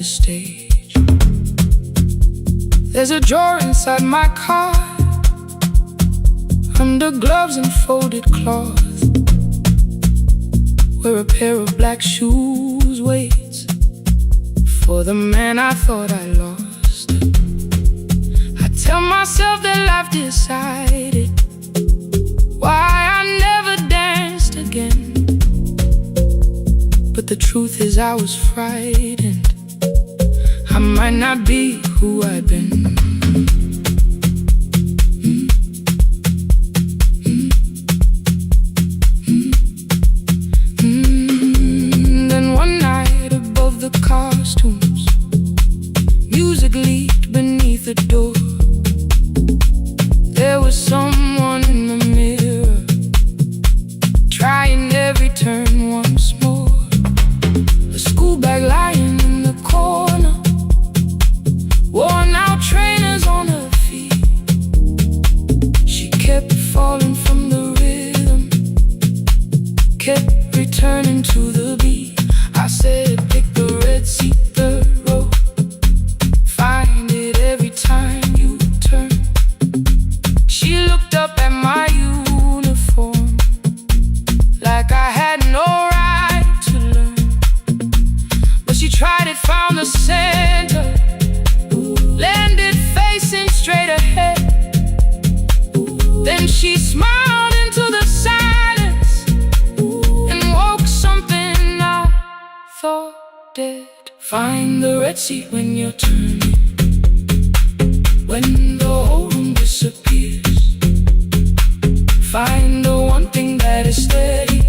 the stage. There's a drawer inside my car, under gloves and folded cloth, where a pair of black shoes waits for the man I thought I lost. I tell myself that life decided why I never danced again, but the truth is I was frightened. I might not be who I've been. Then one night above the costumes, music leaked beneath the door. There was someone in the mirror, trying every turn once more. A school bag lying in the corner, worn out trainers on her feet. She kept falling from the rhythm, kept returning to the beat. I said, pick the red seat, third row, find it every time you turn. She looked up at my uniform like I had no right to learn, but she tried it, found the center, landed facing straight ahead. Then she smiled into the silence and woke something I thought dead. Find the red seat when you're turning, when the whole room disappears. Find the one thing that is steady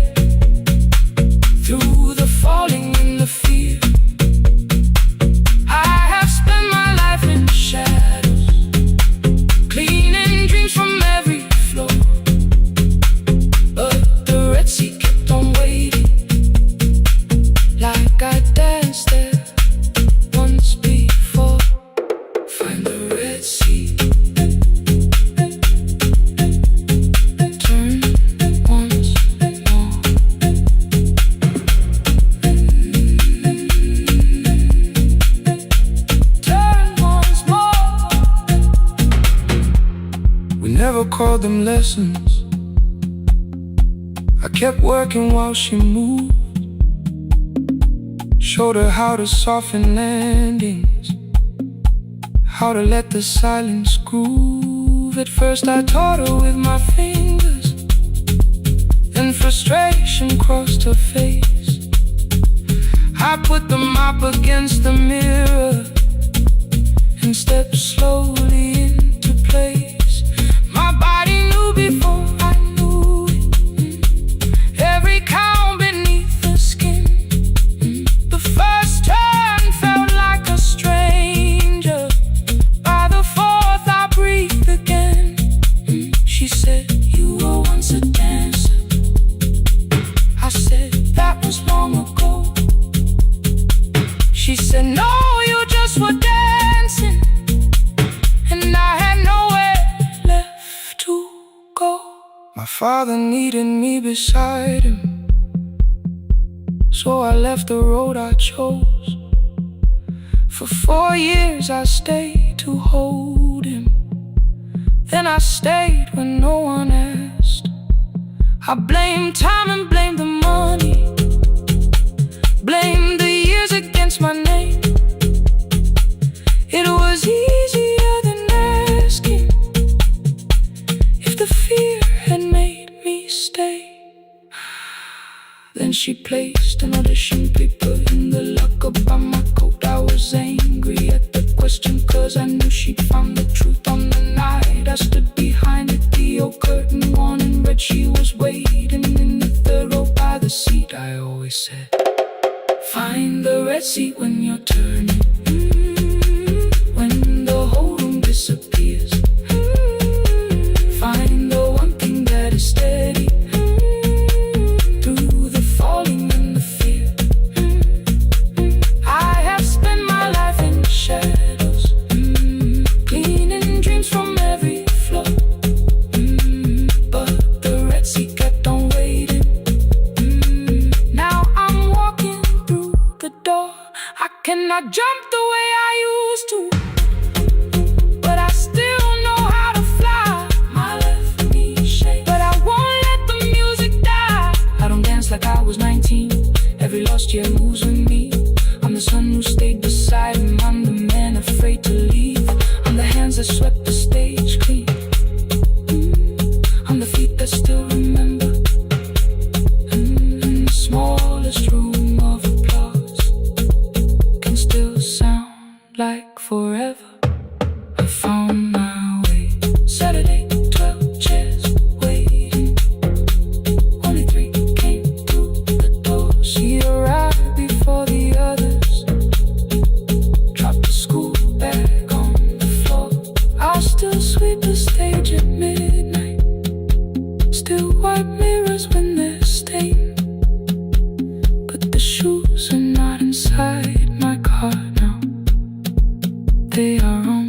through the falling and the fear. I have spent my life in shadows, cleaning dreams from every floor, but the red seat kept on waiting, like I danced there once before. Find the red seat, turn once more. Turn once more. We never called them lessons. I kept working while she moved, showed her how to soften landings, how to let the silence groove. At first I taught her with my fingers, then frustration crossed her face. I put the mop against the mirror and stepped slowly into place. My body knew before I knew it, every count beneath the skin. The first turn felt like a stranger, by the fourth I breathed again. She said, you were once a dancer. I said, that was long ago. She said, no, you just were dancing, and I had nowhere left to go. My father needed me beside him, so I left the road I chose. For 4 years I stayed to hold him, then I stayed when no one asked. I blamed time and blamed the money, blamed the years against my name. It was easier than asking if the fear had made me stay. Then she placed an audition paper in the locker by my coat. I was angry at the question, cause I knew she'd found the truth on the night I stood behind it. The old curtain worn in red, she was waiting in the third row by the seat. I always said, find the red seat when you're turning, when the whole room disappears. Find the one thing that is steady through the falling and the fear. I have spent my life in shadows, cleaning dreams from every floor, but the red seat kept on waiting. Now I'm walking through the door. I cannot the way I used to, but I still know how to fly. My left knee shakes, but I won't let the music die. I don't dance like I was 19. Every lost year moves with me. I'm the son who stayed beside him. I'm the man afraid to leave. I'm the hands that swept the stage clean. I'm the feet that still remember. In the smallest room of applause can still sound like forever. I found my way. Saturday, 12 chairs waiting. Only 3 came through the door. She arrived before the others. Dropped the school bag on the floor. I'll still sweep the stage at midnight. Still wipe mirrors when they're stained. But the shoes are not inside my car now. They are on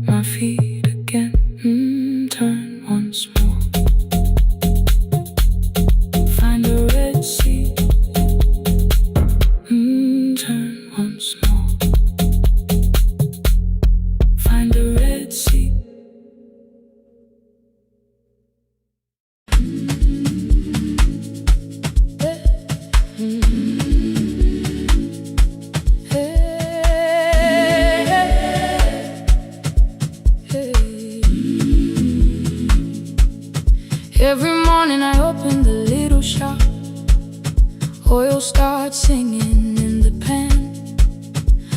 my feet again. Turn once more. Find a red seat. Turn once more. Find a red seat. Every morning I open the little shop. Oil starts singing in the pan.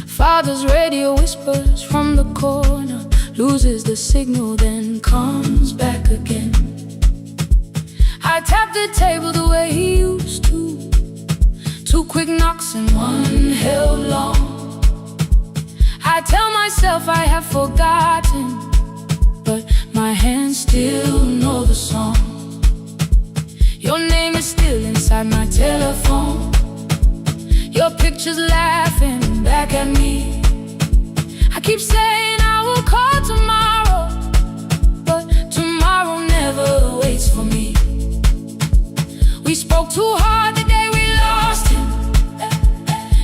Father's radio whispers from the corner, loses the signal, then comes back again. I tap the table the way he used to. 2 quick knocks and 1 held long. I tell myself I have forgotten, but my hands still know the song. Your name is still inside my telephone. Your picture's laughing back at me. I keep saying I will call tomorrow, but tomorrow never waits for me. We spoke too hard the day we lost him.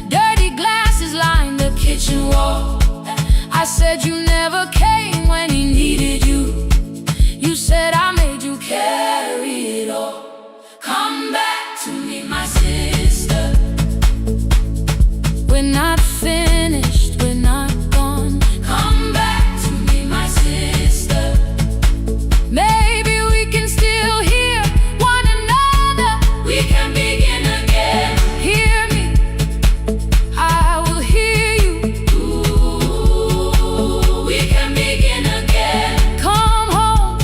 Dirty glasses lined the kitchen wall. I said you never came when he needed you. You said I made you carry it all. Come back to me, my sister. We're not finished, we're not gone. Come back to me, my sister. Maybe we can still hear one another. We can begin again. Hear me, I will hear you. Ooh, we can begin again. Come home,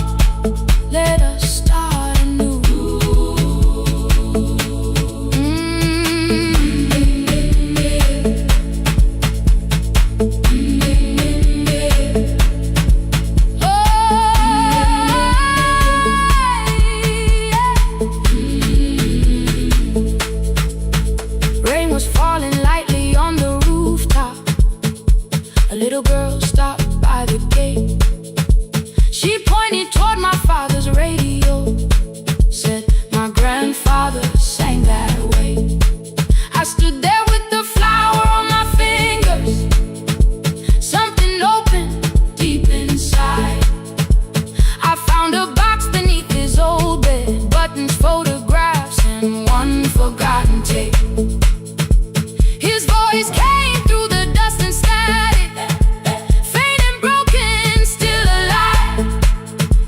let us start anew. Rain was falling lightly on the rooftop. A little girl stopped by the gate. She pointed toward my father's radio. Said my grandfather sang that way. I stood there with the flower on my fingers. Something opened deep inside. I found a box beneath his old bed. Buttons, photographs, and 1 forgotten tape. His voice came through the dust and static. Faint and broken, still alive.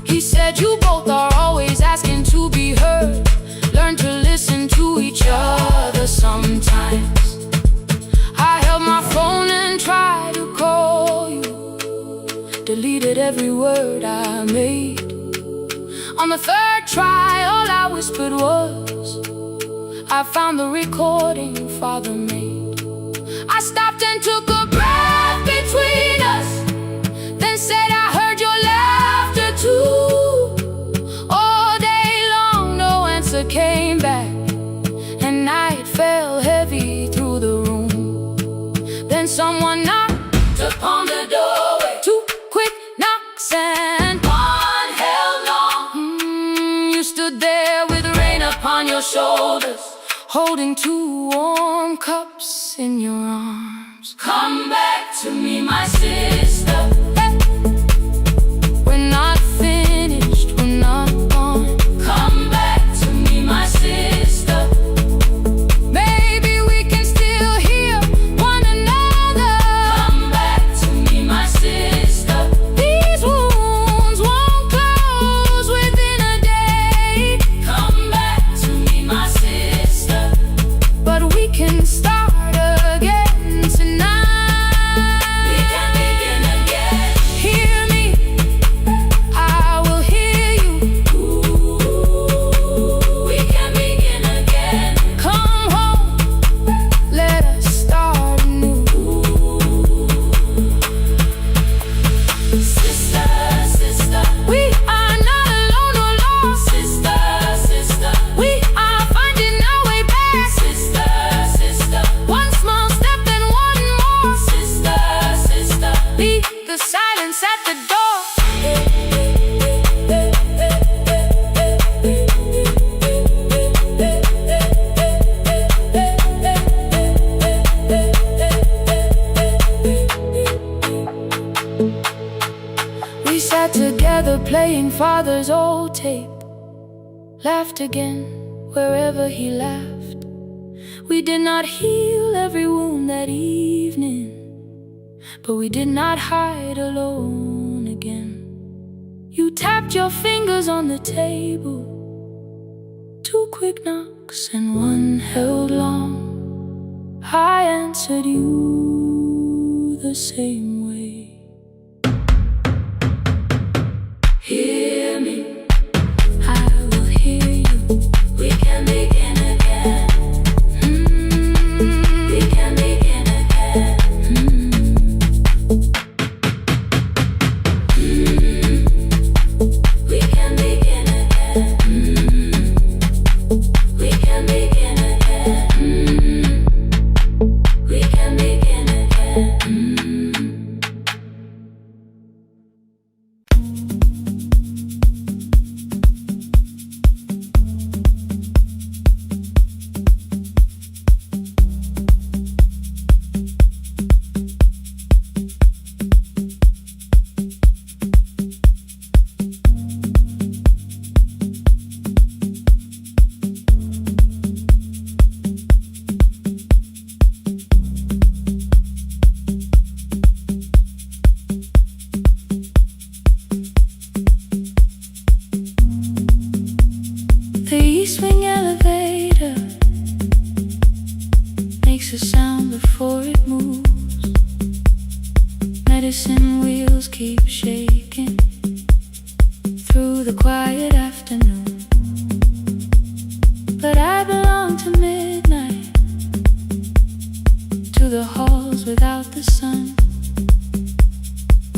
He said you both are always asking to be heard. Learn to listen to each other sometimes. I held my phone and tried to call you. Deleted every word I made. On the 3rd try, all I whispered was, I found the recording Father made. I stopped and took a breath between us, then said I heard your laughter too. All day long no answer came back, and night fell heavy through the room. Then someone knocked upon the doorway. 2 quick knocks and 1 held long. You stood there with rain upon your shoulders, holding 2 warm cups in your arms. Come back to me, my sister. We're not finished, we're not gone. Come back to me, my sister. Maybe we can still heal one another. Come back to me, my sister. These wounds won't close within a day. Come back to me, my sister. But we can start again tonight. We can begin again. Hear me, I will hear you. We can begin again. Come home, let us start anew. Sister, sister, we are not alone or lost. Sister, sister, we are finding our way back. Sister, sister, one small step and one more. Sister, sister, leave the silence at the door. We sat together playing father's old tape, laughed again wherever he laughed. We did not heal every wound that evening, but we did not hide alone again. You tapped your fingers on the table, 2 quick knocks and 1 held long. I answered you the same way. Hear me, I will hear you. We can begin again. We can begin again. We can begin again. We can begin again. We can begin again. The east wing elevator makes a sound before it moves. Medicine wheels keep shaking through the quiet afternoon. But I belong to midnight, to the halls without the sun,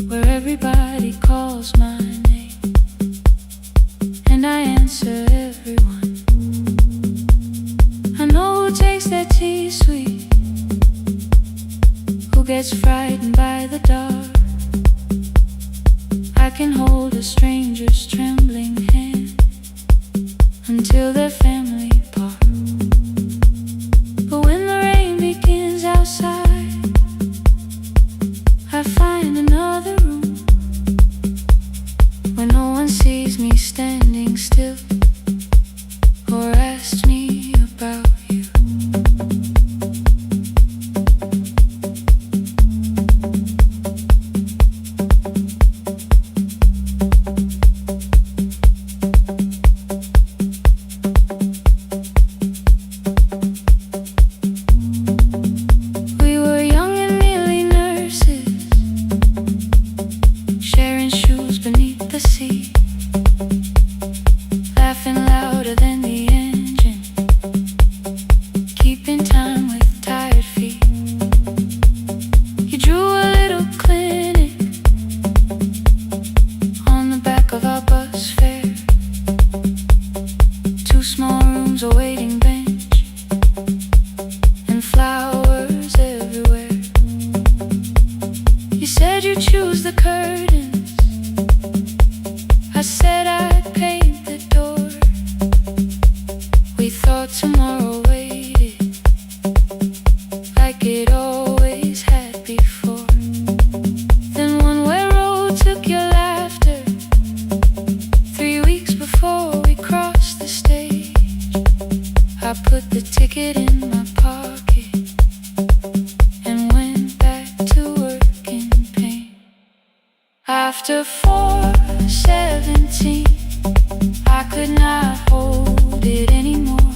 where everybody calls my name and I answer everyone. I know who takes their tea sweet, who gets frightened by the dark. I can hold a stranger's trembling hand until their family part. But when the rain begins outside, I find another room where no one sees me standing still or asks me about you. We were young and nearly nurses, sharing shoes beneath the sea, laughing louder than the engine, keeping time with tired feet. You drew a little clinic on the back of our bus fare, 2 small rooms, a waiting bench, and flowers everywhere. You said you'd choose the curtains, I said I'd paint the door. We thought tomorrow waited like it always had before. After 4:17, I could not hold it anymore.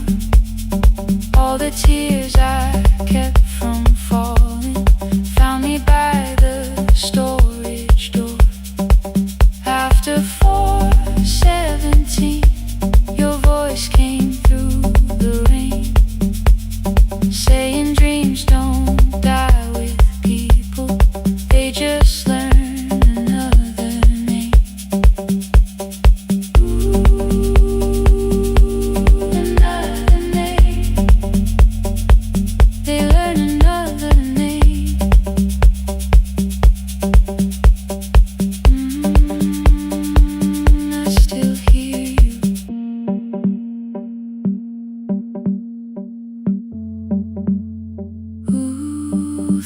All the tears I kept from falling found me by the storage door. After 4:17, your voice came through the rain, saying dreams don't die with people, they just learn another name. Another name. They learn another name. I still hear you.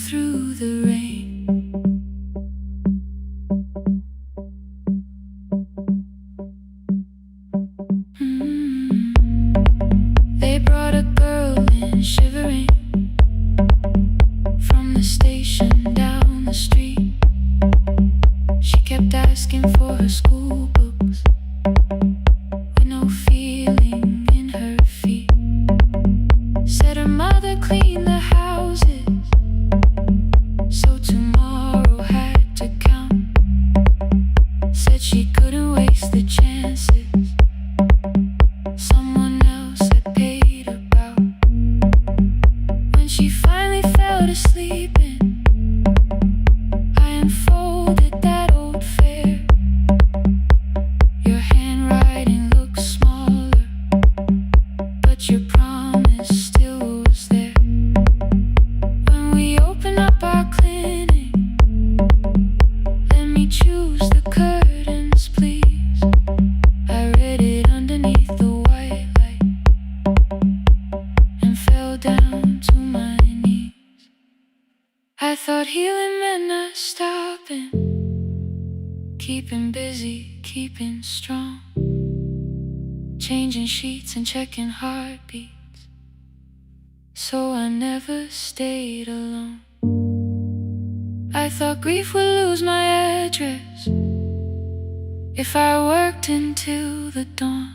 Through the rain. They brought a girl in shivering from the station down the street. She kept asking for her school books with no feeling in her feet. Said her mother cleaned the houses, so tomorrow had to count. Said she couldn't waste the chances someone else had paid about. When she finally fell to sleeping, I unfolded that old fare. Your handwriting looks smaller, but your promise still was there. When we open up our clinic, let me choose the curtains, please. I read it underneath the white light and fell down to my knees. I thought healing meant not stopping, keeping busy, keeping strong, changing sheets and checking heartbeats, so I never stayed alone. I thought grief would lose my address if I worked until the dawn.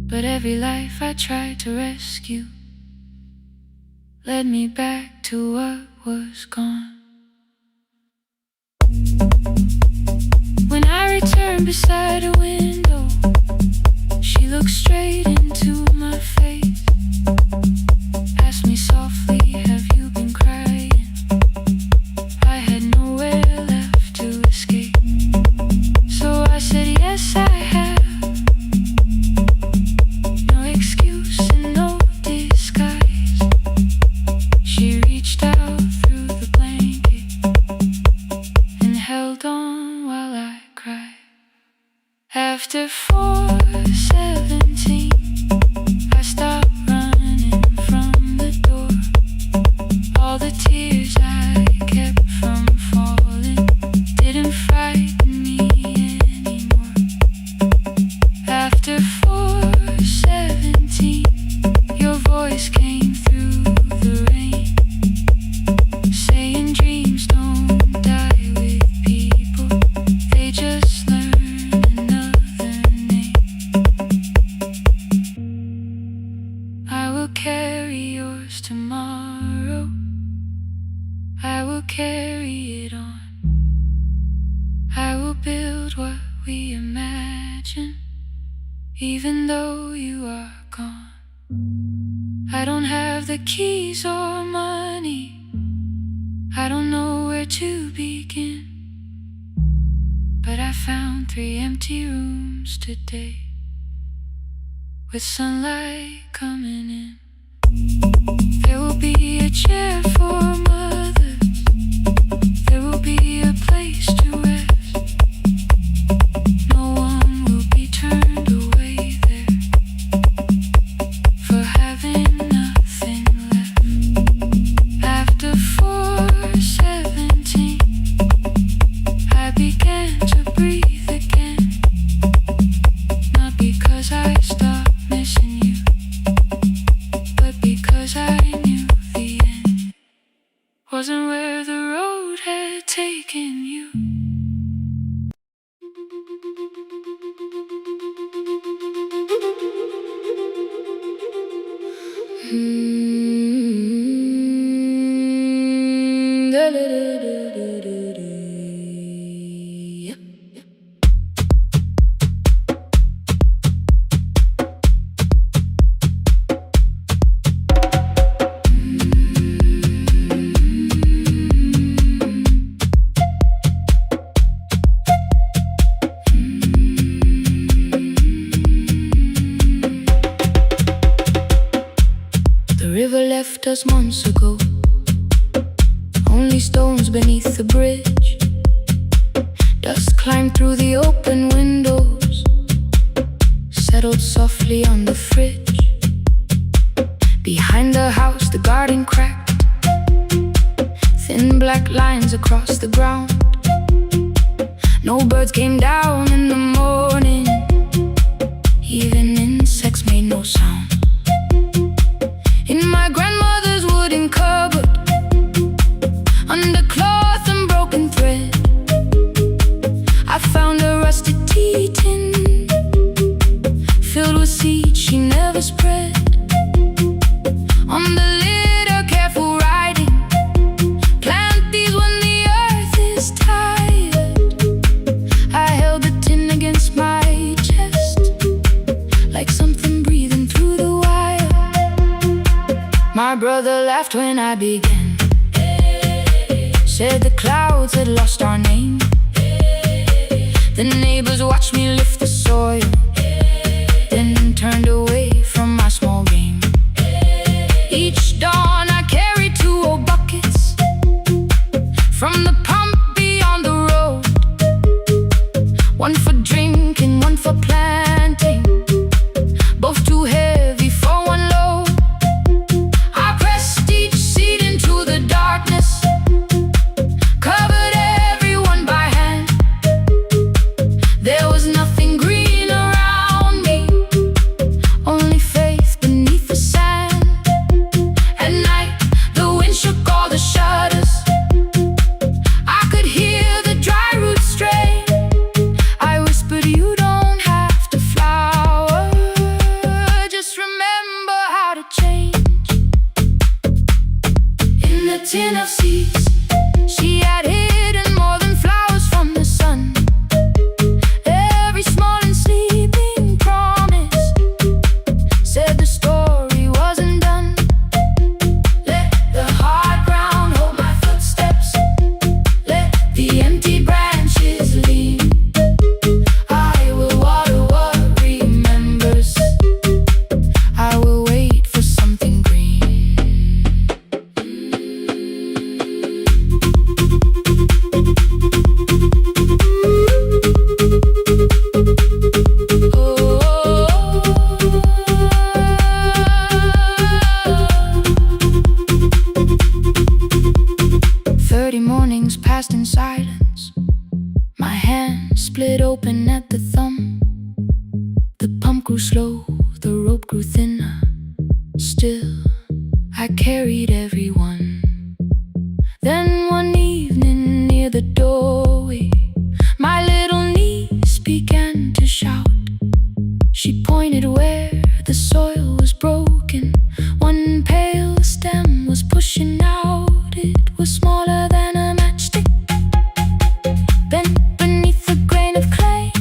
But every life I tried to rescue led me back to what was gone. When I returned beside a window, she looked straight into my face, asked me softly, have you been crying? I had nowhere left to escape, so I said yes I have. No excuse and no disguise. She reached out through the blanket and held on while I cried. After 4:17, I stopped running from the door. All the tears I kept from falling didn't frighten me anymore. After 4:17, your voice came through the rain, saying dreams don't die with people, they just learn another name. I will carry yours tomorrow, I will carry it on. I will build what we imagine, even though you are gone. I don't have the keys or money, I don't know where to begin, but I found 3 empty rooms today, with sunlight coming in. There will be a chair for mothers, there will be a place to rest. No one will be turned away there for having nothing left. After 4:17, I began to breathe again, not because I stopped missing you, but because I knew the end wasn't where the road had taken you. river left us months ago, only stones beneath the bridge. Dust climbed through the open windows, settled softly on the fridge. Behind the house the garden cracked, thin black lines across the ground. No birds came down in the morning, even insects made no sound. In my grandmother's wooden cupboard, under cloth and broken thread, I found a rusted tea tin filled with seeds she never spread. On the lid a careful writing, plant these when the earth is tired. I held the tin against my chest, like something breathing through the wire. My brother laughed when I began, said the clouds had lost our name. The neighbors watched me lift the soil, then turned away from my small game. Each dawn I carried 2 old buckets from the pump beyond the road, one for drinking, one for planting, both too heavy for one load. I pressed each seed into the darkness, covered everyone by hand. There was nothing green around me, only faith beneath the sand. At night the wind shook all the shutters, I could hear the dry roots stray. I whispered, you don't have to flower, just remember how to change. In the tin of seeds she had hidden more than flowers from the sun. Every small and sleeping promise said the story wasn't done. Let the hard ground hold my footsteps, let the empty branches lean. I will water what remembers, I will wait for something green. Oh, 30 mornings passed in silence, my hand split open at the thumb. The pump grew slow, the rope grew thinner, still I carried everyone. Then one evening near the doorway, my little niece began to shout. She pointed where the soil was broken, one pale stem was pushing out. It was smaller than a matchstick, bent beneath a grain of clay.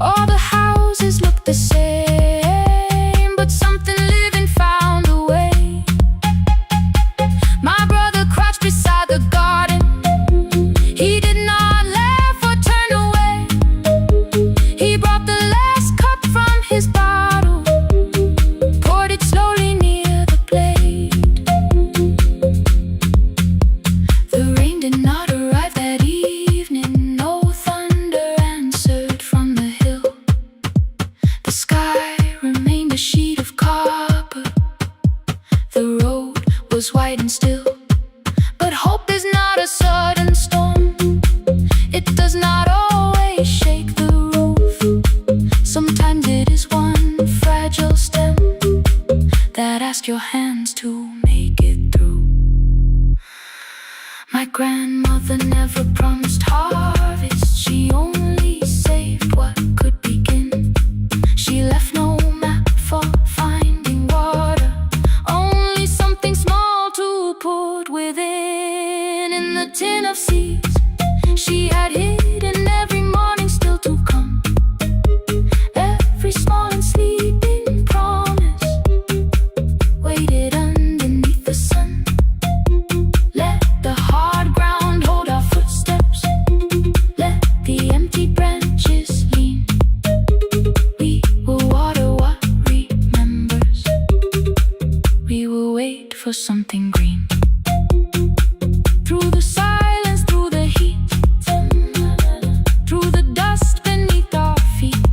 All the houses looked the same, but something living found a way. My brother crouched beside the garden, he did not laugh or turn away. He brought the last cup from his bottle, poured it slowly near the blade. The rain did not arrive that evening, no thunder answered from the hill. The sky remained a sheet of copper, the road was white and still. But hope is not a sudden storm, it does not always shake the roof. Sometimes it is one fragile stem that asks your hands to make it through. My grandmother never promised harvest, she only saved what could begin. She left no map for finding water, only something small to put within. the tin of seeds she had hidden every morning still to come. Every small and sleeping promise waited underneath the sun. Let the hard ground hold our footsteps, let the empty branches lean. We will water what remembers, we will wait for something green. Through the silence, through the heat, through the dust beneath our feet,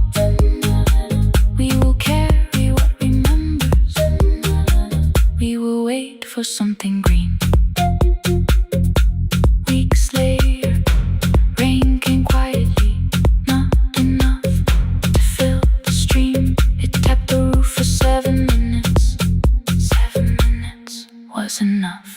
we will carry what remembers, we will wait for something green. Weeks later, rain came quietly, not enough to fill the stream. It tapped the roof for 7 minutes. 7 minutes was enough.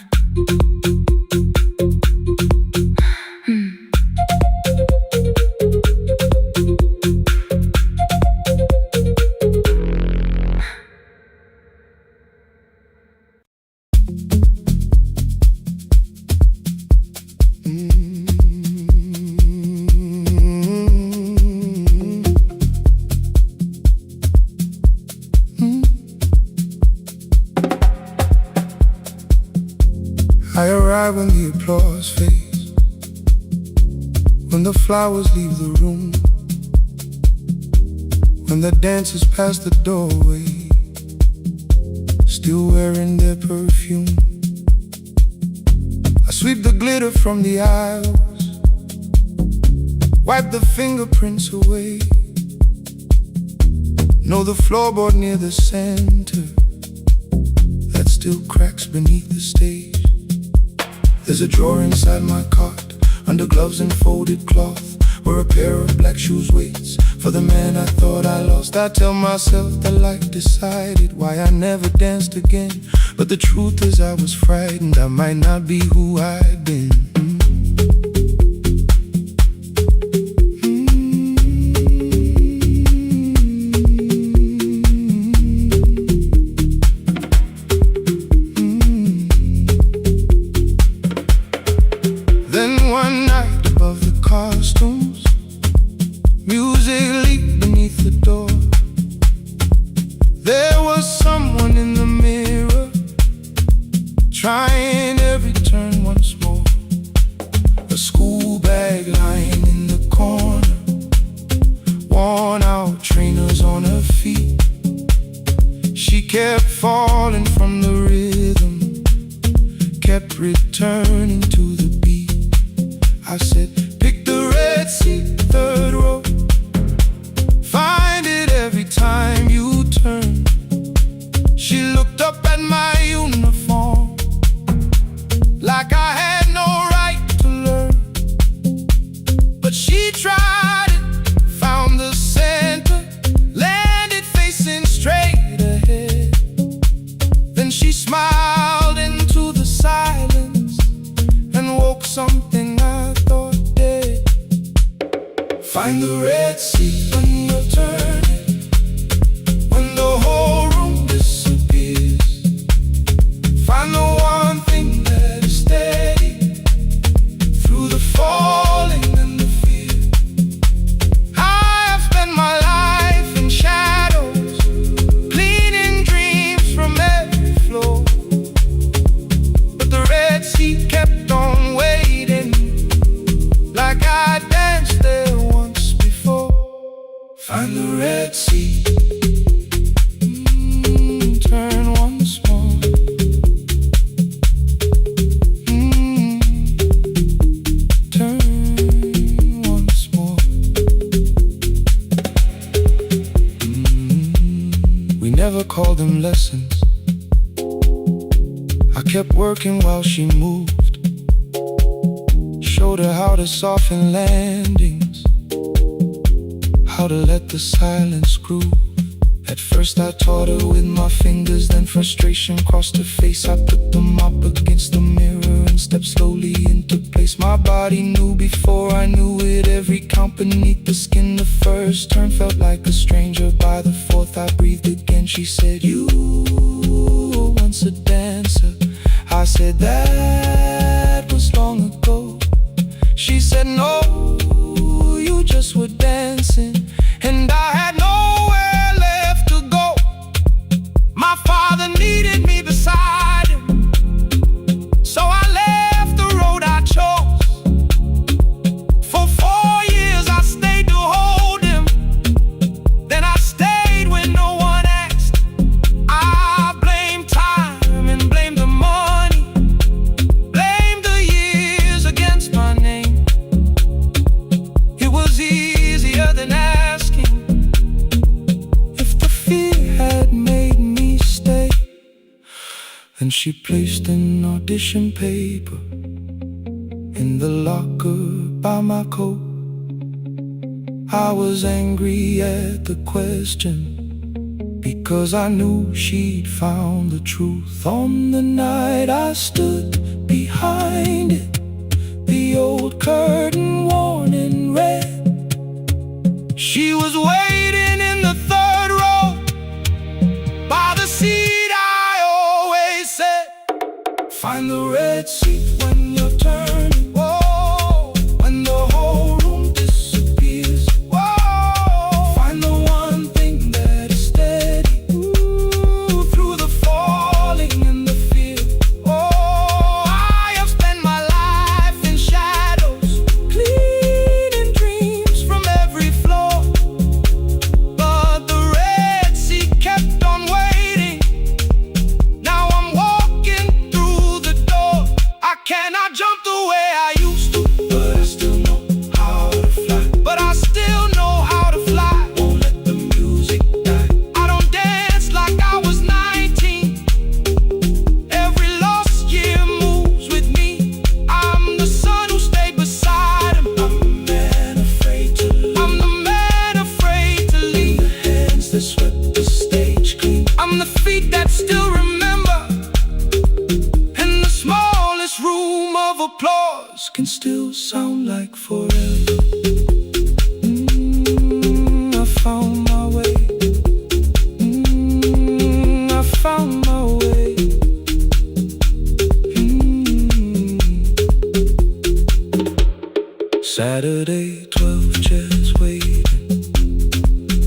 I arrive when the applause fades, when the flowers leave the room, when the dancers pass the doorway, still wearing their perfume. I sweep the glitter from the aisles, wipe the fingerprints away. Know the floorboard near the center that still cracks beneath the stage. There's a drawer inside my cart, under gloves and folded cloth, where a pair of black shoes waits for the man I thought I lost. I tell myself that life decided why I never danced again, but the truth is I was frightened I might not be who I'd been. One night above the costumes, music leaked beneath the door. There was someone in the mirror, trying every turn once more. A school bag lying in the corner, worn out trainers on her feet. She kept falling from the rhythm, kept returning to the beat. I said, pick the red seat, 3rd row. Find it every time you turn. She looked up at my uniform like I had no right to learn. But she tried it, found the center, landed facing straight ahead. Then she smiled into the silence and woke something I thought dead. Find the red seat when you're turning, when the whole room disappears. Find the one thing that is steady through the falling and the fear. I have spent my life in shadows, cleaning dreams from every floor, but the red seat kept on waiting, like I danced there once before. Find the red seat, turn once more. Turn once more. We never called them lessons. I kept working while she moved, showed her how to soften landings, how to let the silence groove. At first I taught her with my fingers, then frustration crossed her face. I put them up against the mirror and stepped slowly into place. My body knew before I knew it, every count beneath the skin. The first turn felt like a stranger, by the 4th I breathed again. She said, you were once a dancer. I said, that was long ago. and she placed an audition paper in the locker by my coat. I was angry at the question, because I knew she'd found the truth. On the night I stood behind it, the old curtain worn in red, she was waiting in the third row by the seat I always said, find the red seat when you're turning. Whoa, when the whole room disappears. Whoa, find the one thing that is steady. Ooh, through the falling and the fear. Oh, I have spent my life in shadows, cleaning dreams from every floor. But the red seat kept on waiting. Now I'm walking through the door. I cannot jump the way I used to, but I still know how to fly. But I still know how to fly. Won't let the music die. I don't dance like I was 19. Every lost year moves with me. I'm the son who stayed beside him. I'm the man afraid to leave. I'm the man afraid to leave. The hands that swept the stage clean. I'm the feet that still remember. And the smallest room of applause can still sound like forever. I found my way. I found my way. Saturday, 12 chairs waiting.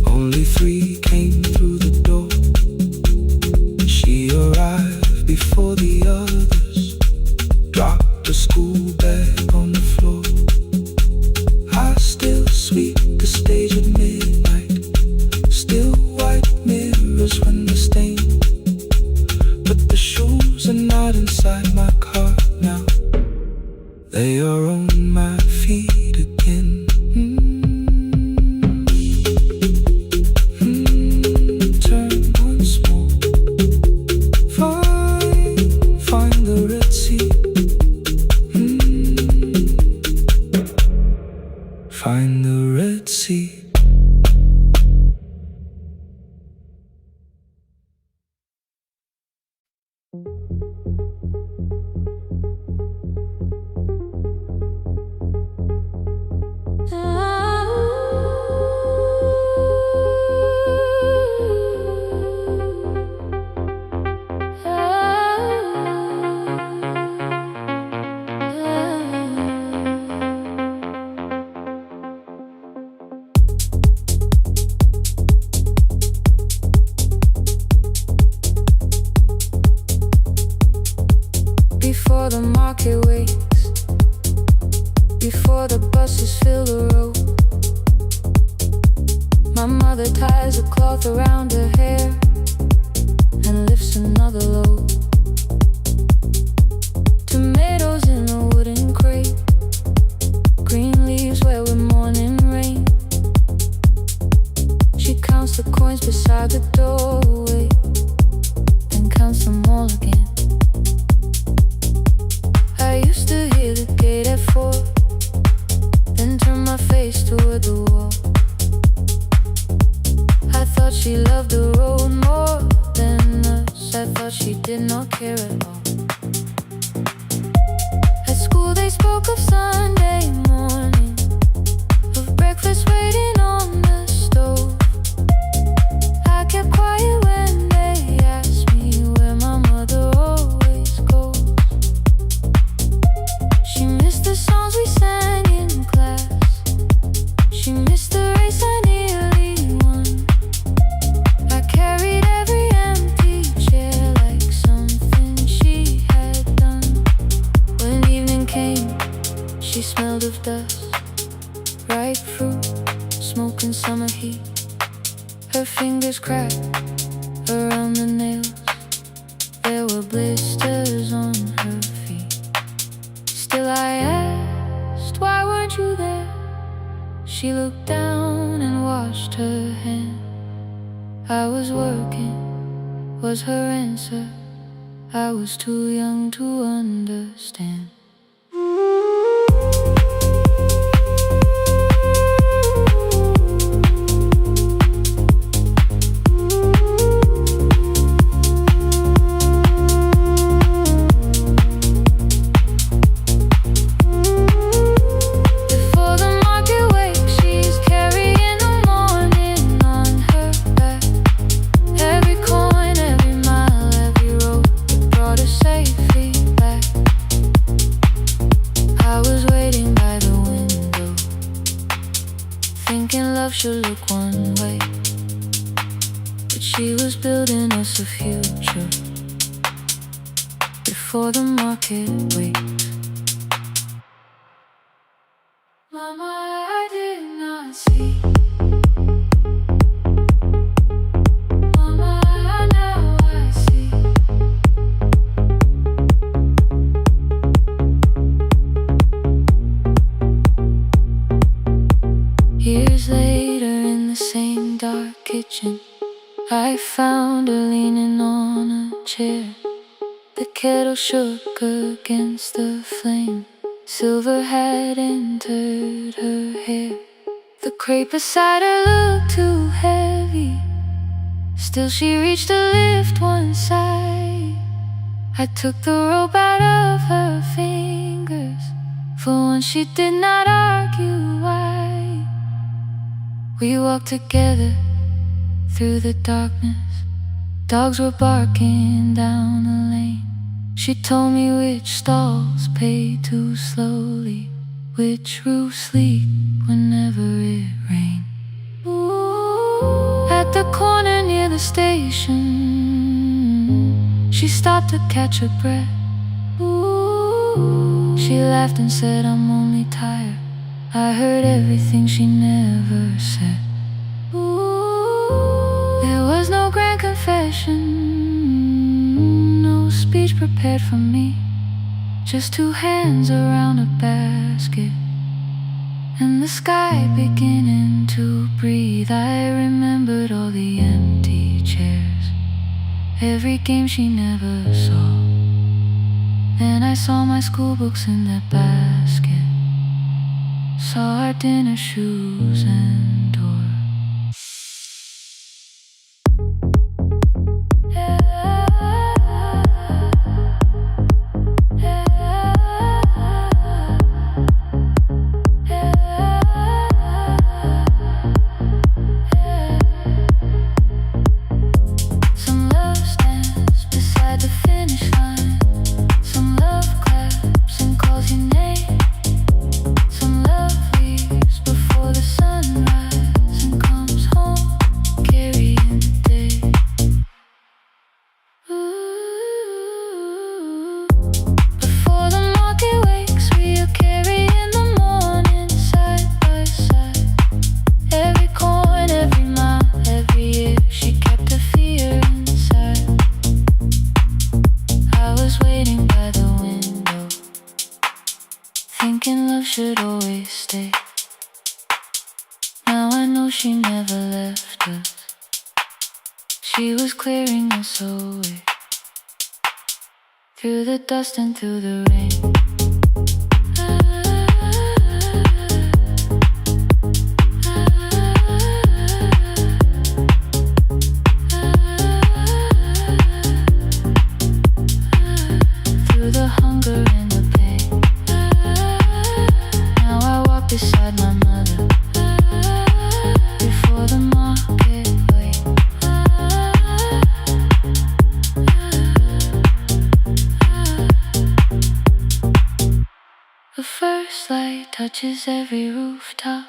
Only 3 came through the door. She arrived before the others, dropped a school bag on the floor. I still sweep the stage at midnight, still white mirrors when they stain. But the shoes are not inside my car now, they are on my feet again. Turn once more. Find the red seat. Find the red seat. Before the market wakes, before the buses fill the road, my mother ties a cloth around her hair and lifts another load. Tomatoes in a wooden crate, green leaves where we're mourning rain. She counts the coins beside the doorway, then counts them all again. I used to hear the gate at 4, then turn my face toward the wall. I thought she loved the road more than us. I thought she did not care at all. At school they spoke of Sunday morning, of breakfast waiting on the stove. I kept quiet when they asked me where my mother always goes. She missed the songs we sang in class. She missed the race I nearly won. I carried every empty chair like something she had done. When evening came, she smelled of dust, ripe fruit, smoke and summer heat. Her fingers cracked around the nails. There were blisters on her feet. Still I asked, why weren't you there? She looked down and washed her hand. I was working, was her answer. I was too young to understand. Thinking love should look one way, but she was building us a future before the market waits. Mama, I did not see. Mama, now I see. Years later in the same dark kitchen, I found her leaning on a chair. The kettle shook against the flame. Silver had entered her hair. The crepe beside her looked too heavy. Still she reached to lift one side. I took the rope out of her fingers. For once she did not argue why. We walked together through the darkness. Dogs were barking down the lane. She told me which stalls pay too slowly, which roofs leak whenever it rained. At the corner near the station, she stopped to catch her breath. She laughed and said, I'm only tired. I heard everything she never said. There was no grand confession, no speech prepared for me. Just two hands around a basket and the sky beginning to breathe. I remembered all the empty chairs, every game she never saw. Then I saw my school books in that basket, saw our dinner shoes and door. Some love stands beside the finish line. Some love claps and calls your name. Some love leaves before the sunrise and comes home carrying the day. Ooh. Before the market wakes, we are carrying the morning side by side. Every coin, every mile, every year, she kept her fear inside. I was waiting by the window, thinking love should always stay. Now I know she never left us. She was clearing us away, through the dust and through the rain. Through the hunger and the pain. Now I walk beside my mother before the market waits. The first light touches every rooftop.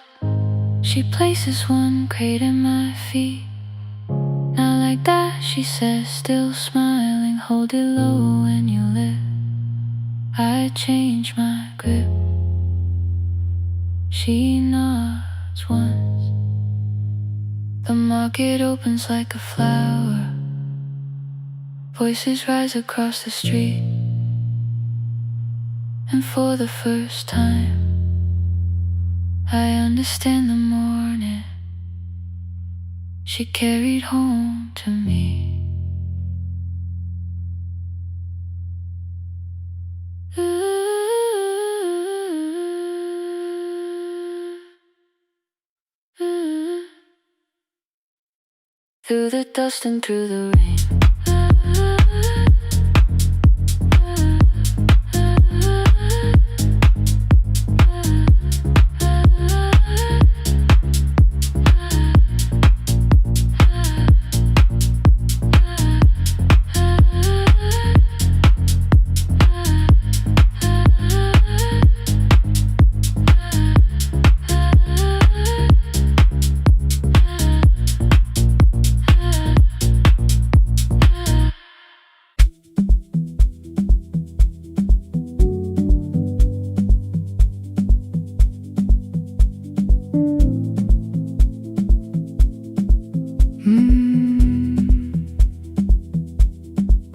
She places one crate at my feet. Now like that, she says, still smiling, hold it low when you lift. I change my grip. She nods once. The market opens like a flower. Voices rise across the street. And for the first time, I understand the morning she carried home to me. through the dust and through the rain.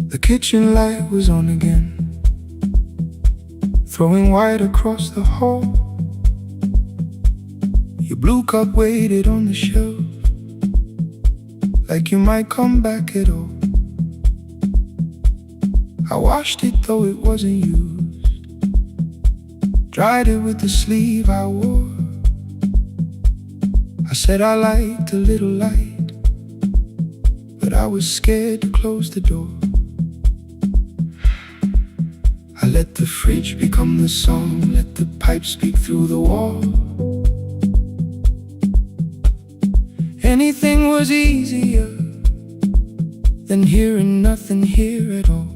The kitchen light was on again, throwing white across the hall. Your blue cup waited on the shelf, like you might come back at all. I washed it though it wasn't used, dried it with the sleeve I wore. I said I liked a little light, but I was scared to close the door. I let the fridge become the song, let the pipe speak through the wall. Anything was easier than hearing nothing here at all.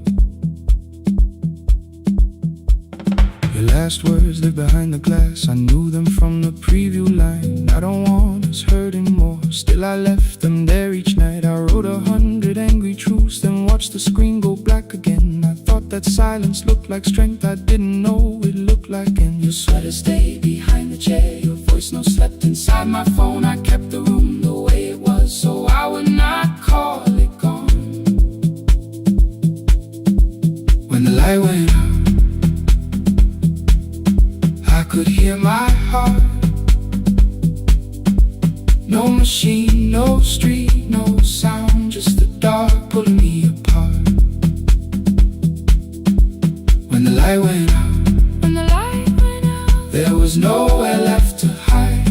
Your last words live behind the glass, I knew them from the preview line. I don't want us hurting more, still I left them there each night. I wrote 100 angry truths, then watched the screen go black again. I thought that silence looked like strength, I didn't know it looked like. And your sweater stayed behind the chair, your voice no slept inside my phone. I kept the room the way it was, so I would not call it gone. When the light went out, I could hear my heart. No machine, no street, no sound, just the dark pulling me apart. When the light went out, there was nowhere left to hide.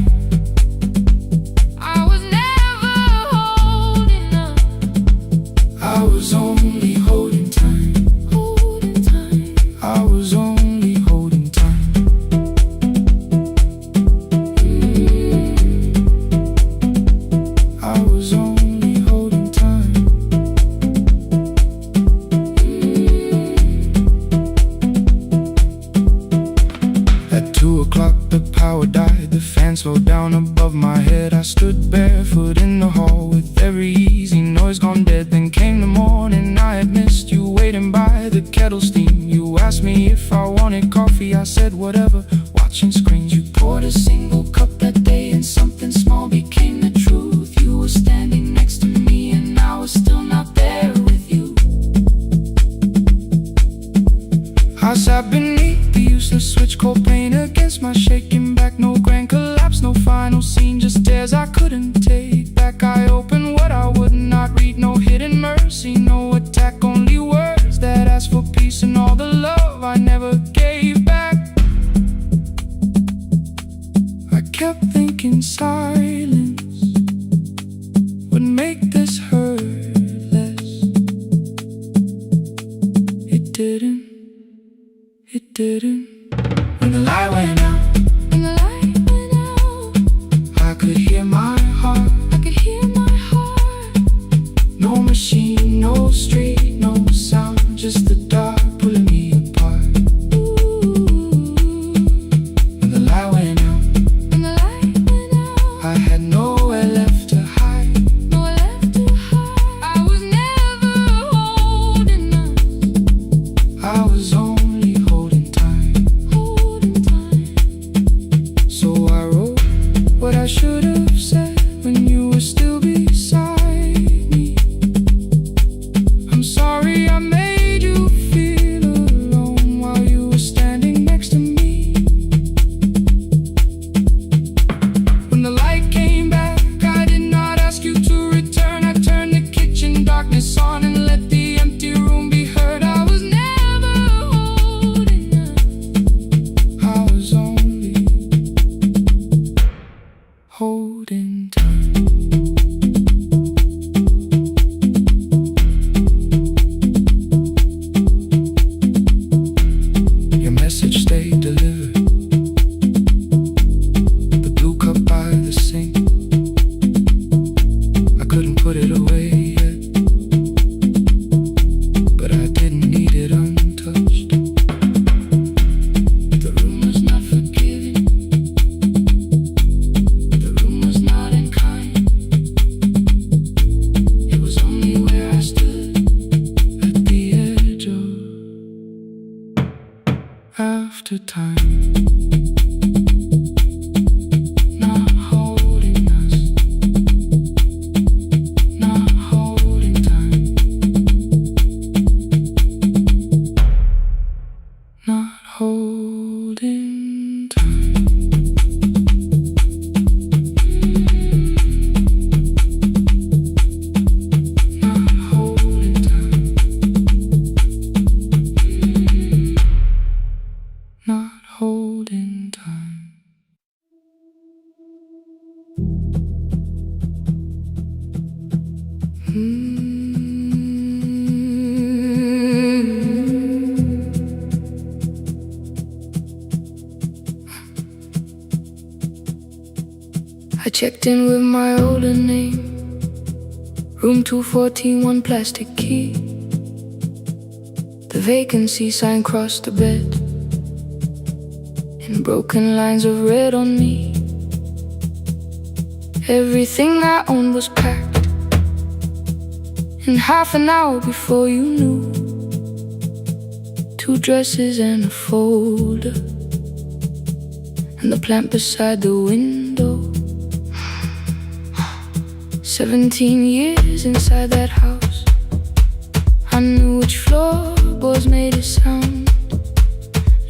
I was never holding up, I was only holding time. I was only holding time. I was only holding time. At 2 o'clock the power died, the fan slowed down above my head. I stood barefoot in the hall with every easy noise gone dead. Then came the morning, I had missed you waiting by the kettle steam. You asked me if I wanted coffee, I said whatever, watching screens. You poured a single cup that day and something small became the truth. You were standing next to me and I was still not there with you. I sat beneath the useless switch, cold pain against my shaking back. No grand collapse, no final scene, just tears I couldn't take back. I opened what I would not read, no hidden mercy, no attack, only words that asked for peace and all the love I never gave back. I kept thinking silence would make this hurt less. It didn't. It didn't. When the light went out, I could hear my heart. No machine, no street, no sound, just the dark pulling me apart. When the light went out, I had nowhere left to hide. I was never holding up, I was only holding time. So I wrote what I should have said when you were still beside me. I'm sorry I made you feel alone while you were standing next to me. When the light came back, I did not ask you to return. I turned the kitchen darkness on and let the empty room be heard. I was never holding up, I was only holding. I checked in with my older name, room 214, one plastic key. The vacancy sign crossed the bed in broken lines of red on me. Everything I owned was packed in half an hour before you knew. 2 dresses and a folder, and the plant beside the window. 17 years inside that house, I knew which floorboards made a sound.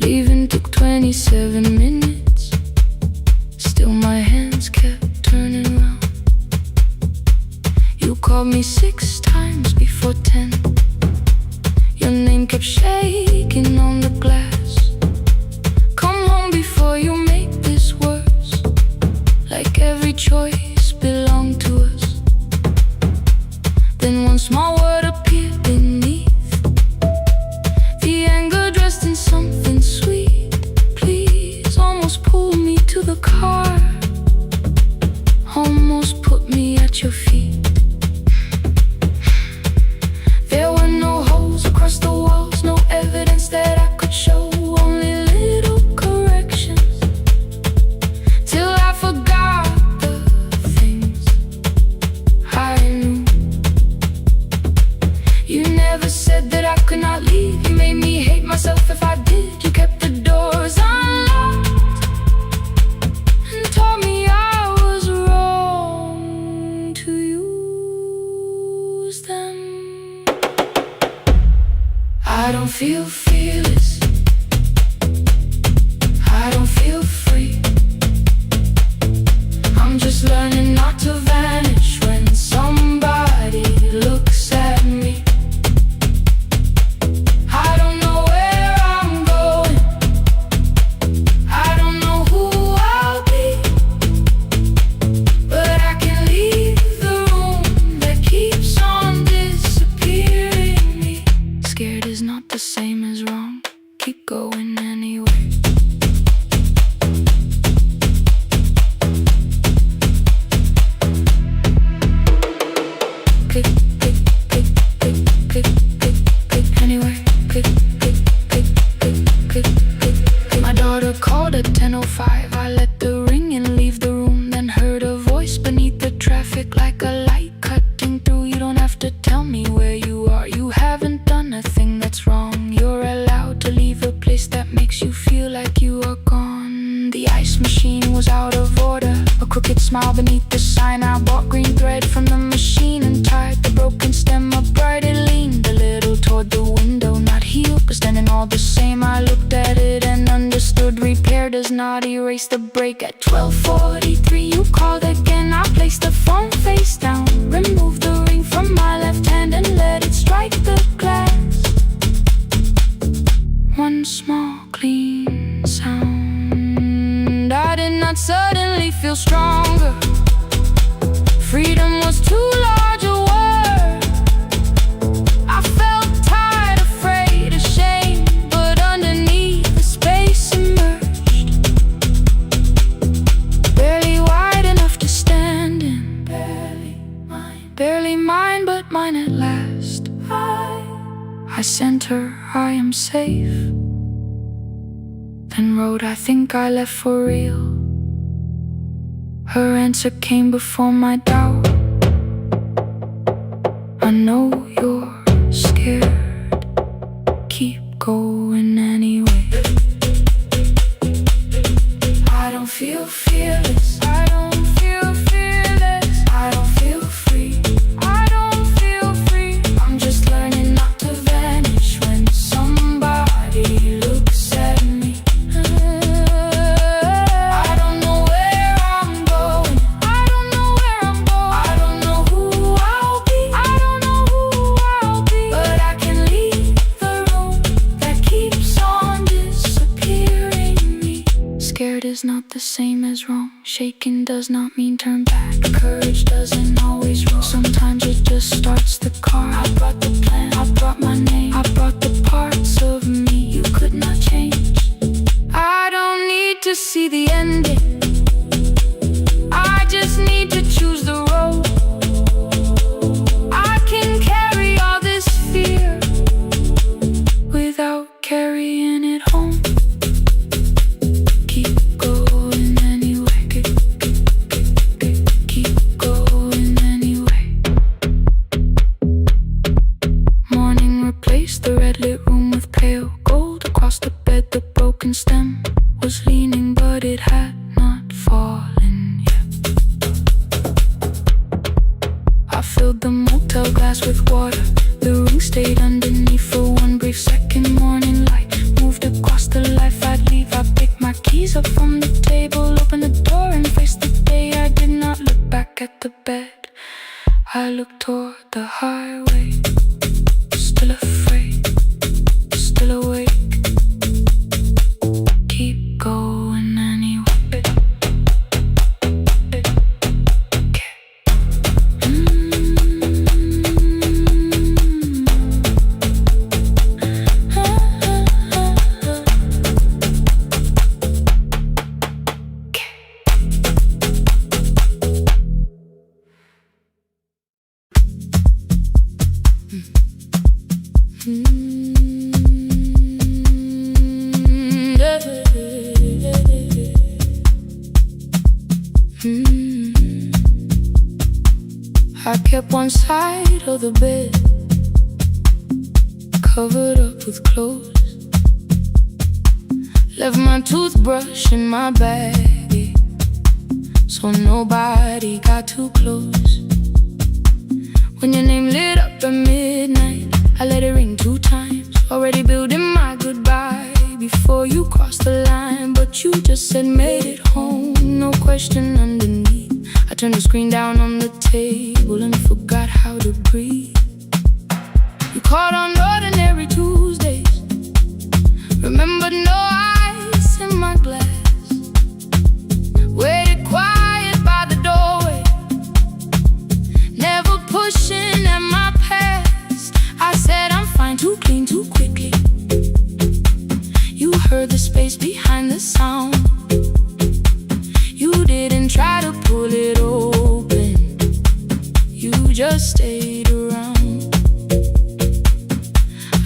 Leaving took 27 minutes, still my hands kept turning round. You called me 6 times before 10. Your name kept shaking on the glass. Come home before you make this worse, like every choice belonged to us. Then one small word appeared beneath, the anger dressed in something sweet. Please, almost pulled me to the car, almost put me at your feet. There were no holes across the walls, no evidence that I could show, only little corrections, till I forgot the things I knew. You never said that I could not leave. You made me hate myself if I did. You kept the doors unlocked and told me I was wrong to use them. I don't feel fearless, I don't feel free. I'm just learning not to vanish when somebody looks at me. I don't know where I'm going, I don't know who I'll be, but I can leave the room that keeps on disappearing me. Scared is not the same as wrong, keep going anyway. Click, click, click, click, click, click, click, anyway. Click, click, click, click, click, click, click. My daughter called at 10:05. I let the ring and leave the room, then heard a voice beneath the traffic like a light cutting through. You don't have to tell me where you are, you haven't done a thing that's wrong. You're allowed to leave a place that makes you feel like you are gone. The ice machine was out of order, a crooked smile beneath the sign. I bought green thread from the machine and tied the broken stem upright. It leaned a little toward the window, not healed but standing all the same. I looked at it and understood, repair does not erase the break. At 12:43 you called again. I placed the phone face down, removed the ring from my left hand and let it strike the glass. One small clean sound. I did not suddenly feel stronger. Freedom was too large a word. I felt tired, afraid, ashamed, but underneath the space emerged, barely wide enough to stand in. Barely mine, but mine at last. I sent her, I am safe, then wrote, I think I left for real. Her answer came before my doubt. I know you're scared, keep going anyway. I don't feel fearless, I don't feel fearless, I don't feel free, I don't feel free. I'm just learning not to vanish when somebody looks at me. I don't know where I'm going, I don't know where I'm going, I don't know who I'll be, I don't know who I'll be, but I can leave the room that keeps on disappearing me. Scared is not the same as wrong, shaken does not mean turn back. Courage doesn't always roll, sometimes it just starts the car. I brought the plan, I brought my name, I brought the parts of me you could not change. I don't need to see the ending, I just need to choose the road. I can carry all this fear without carrying it home. Keep going anyway. Keep going anyway. Morning replaced the red lit room with pale gold. Across the bed the broken stem was leaning, but it had not fallen yet. I filled the motel glass with water. The ring stayed underneath for one brief second. Morning light moved across the life I'd leave. I picked my keys up from the table, opened the door and faced the day. I did not look back at the bed. I looked toward the highway, still afraid, still awake. Keep going anyway. I kept one side of the bed covered up with clothes. Left my toothbrush in my bag, so nobody got too close. When your name lit up at midnight, I let it ring 2 times. Already building my goodbye before you crossed the line, but you just said made it home, no question underneath. I turned the screen down on the table and forgot how to breathe. You called on ordinary Tuesdays, remembered no ice in my glass. Waited quiet by the doorway, never pushing at my past. I said I'm fine, too clean, too quickly. You heard the space behind the sound. You didn't try to pull it open, you just stayed around.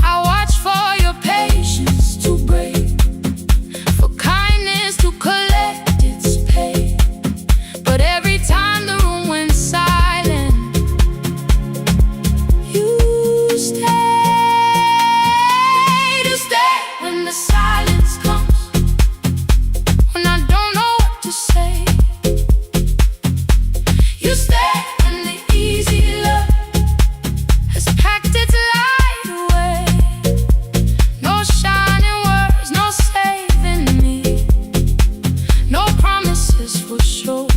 I watched for your patience to break, for kindness to collect its pay. But every time the room went silent, you stayed. You stayed when the silence comes, when I don't know what to say. You stay when the easy love has packed its light away. No shining words, no saving me, no promises for sure.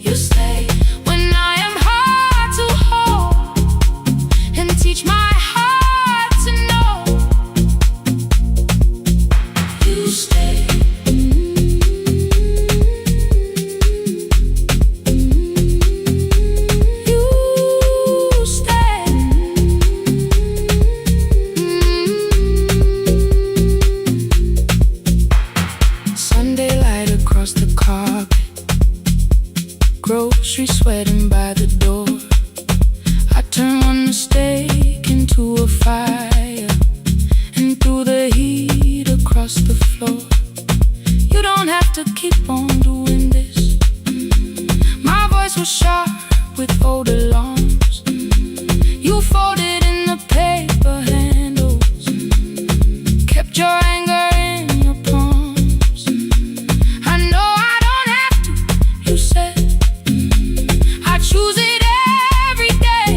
You stay when I am hard to hold and teach my heart to know. You stay. Sunday light across the carpet, grocery sweating by the door. I turn one mistake into a fire, and through the heat across the floor. You don't have to keep on doing this. My voice was sharp with old alarms. You folded in the paper handles, kept your anger in your palms. I know I don't have to, you said. I choose it every day.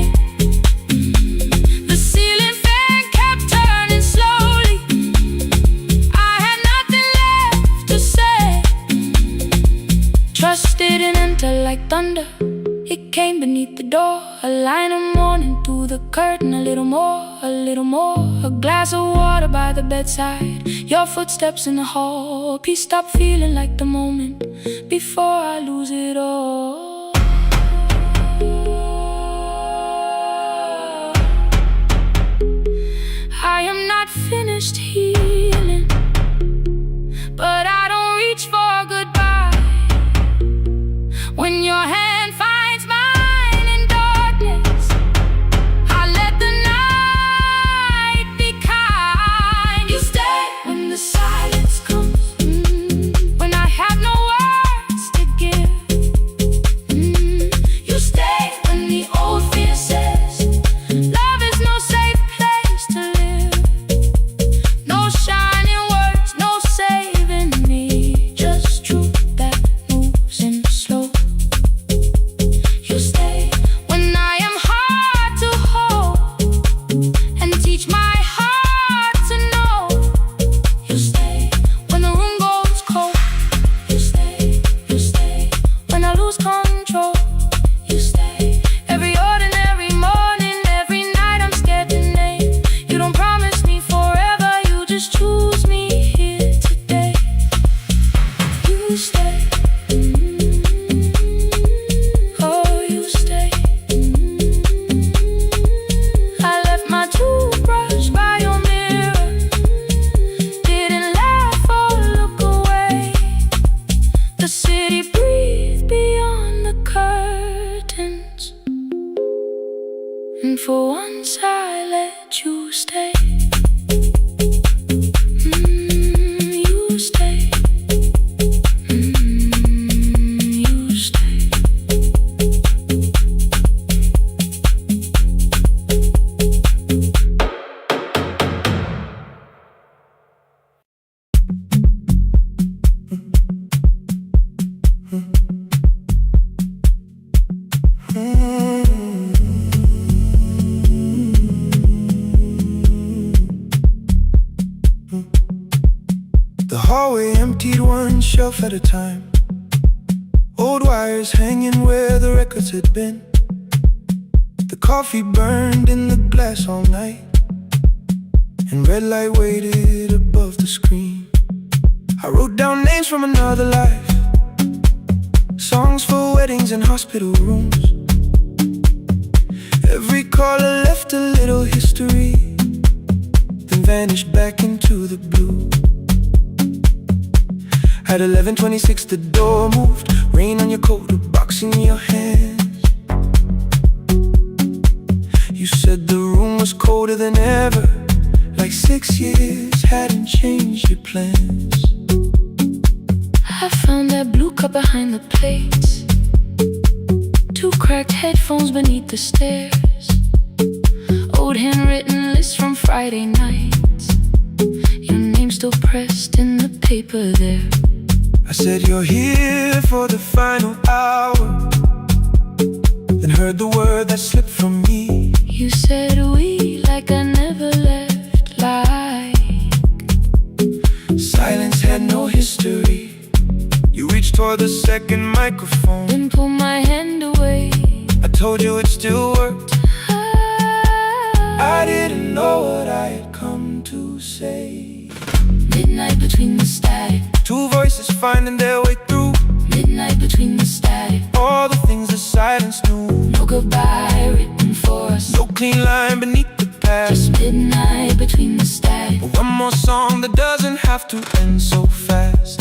The ceiling fan kept turning slowly. I had nothing left to say. Trust didn't enter like thunder, it came beneath the door. A line of morning through the curtain, a little more, a little more. A glass of water by the bedside, your footsteps in the hall. Peace stopped feeling like the moment before I lose it all. I am not finished healing, but I don't reach for goodbye you stay. Oh, you stay. I left my toothbrush by your mirror. Didn't laugh or look away. The city breathed beyond the curtains, and for once I let you stay. You stay. You stay. The hallway emptied one shelf at a time. Old wires hanging where the records had been. The coffee burned in the glass all night, and red light waited above the screen. I wrote down names from another life, songs for weddings and hospital rooms. Every caller left a little history, then vanished back into the blue. At 11:26 the door moved, rain on your coat, a box in your hands. You said the room was colder than ever, like 6 years hadn't changed your plans. I found that blue cup behind the plates, 2 cracked headphones beneath the stairs, old handwritten lists from Friday nights, your name still pressed in the paper there. I said you're here for the final hour, then heard the word that slipped from me. You said we like I never left, like silence had no history. You reached toward the second microphone, then pulled my hand away. I told you it still worked. I didn't know what I had come to say. Midnight between the static, 2 voices finding their way through. midnight between the static, All the things the silence knew. no goodbye written for us, No clean line beneath the past. just midnight between the static. But one more song that doesn't have to end so fast.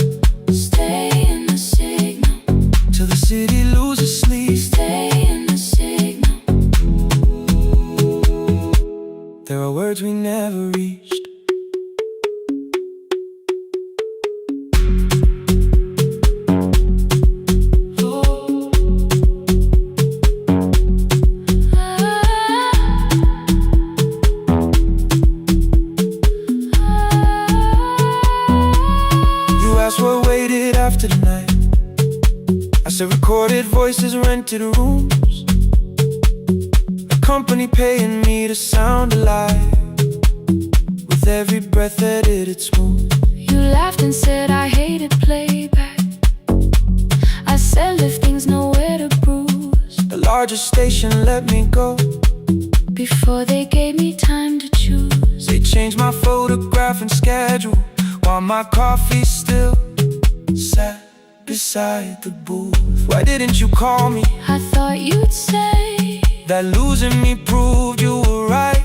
Stay in the signal, Till the city loses sleep. stay in the signal. There are words we never reached. What waited after the night? I said recorded voices, rented rooms, a company paying me to sound alive, with every breath edited smooth. You laughed and said I hated playback. I said lifting's nowhere to bruise. The largest station let me go Before they gave me time to choose. They changed my photograph and schedule, while my coffee still sat beside the booth. Why didn't you call me? I thought you'd say that losing me proved you were right.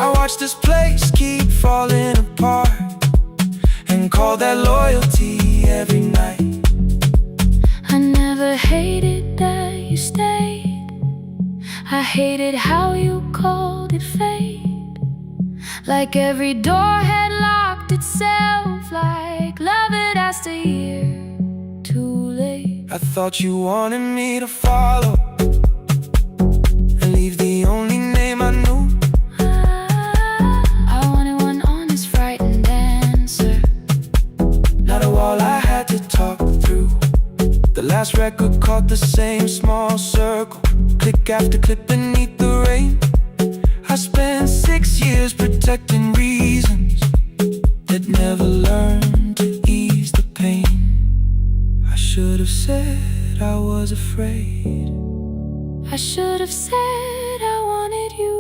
I watched this place keep falling apart, and call that loyalty every night. I never hated that you stayed. I hated how you called it fate, like every door had locked itself, like love had asked a year too late. I thought you wanted me to follow and leave the only name I knew. I wanted one honest, frightened answer, not a wall I had to talk through. The last record caught the same small circle, click after click beneath the rain. I spent 6 years protecting reasons that never learned to ease the pain. I should have said I was afraid. I should have said I wanted you.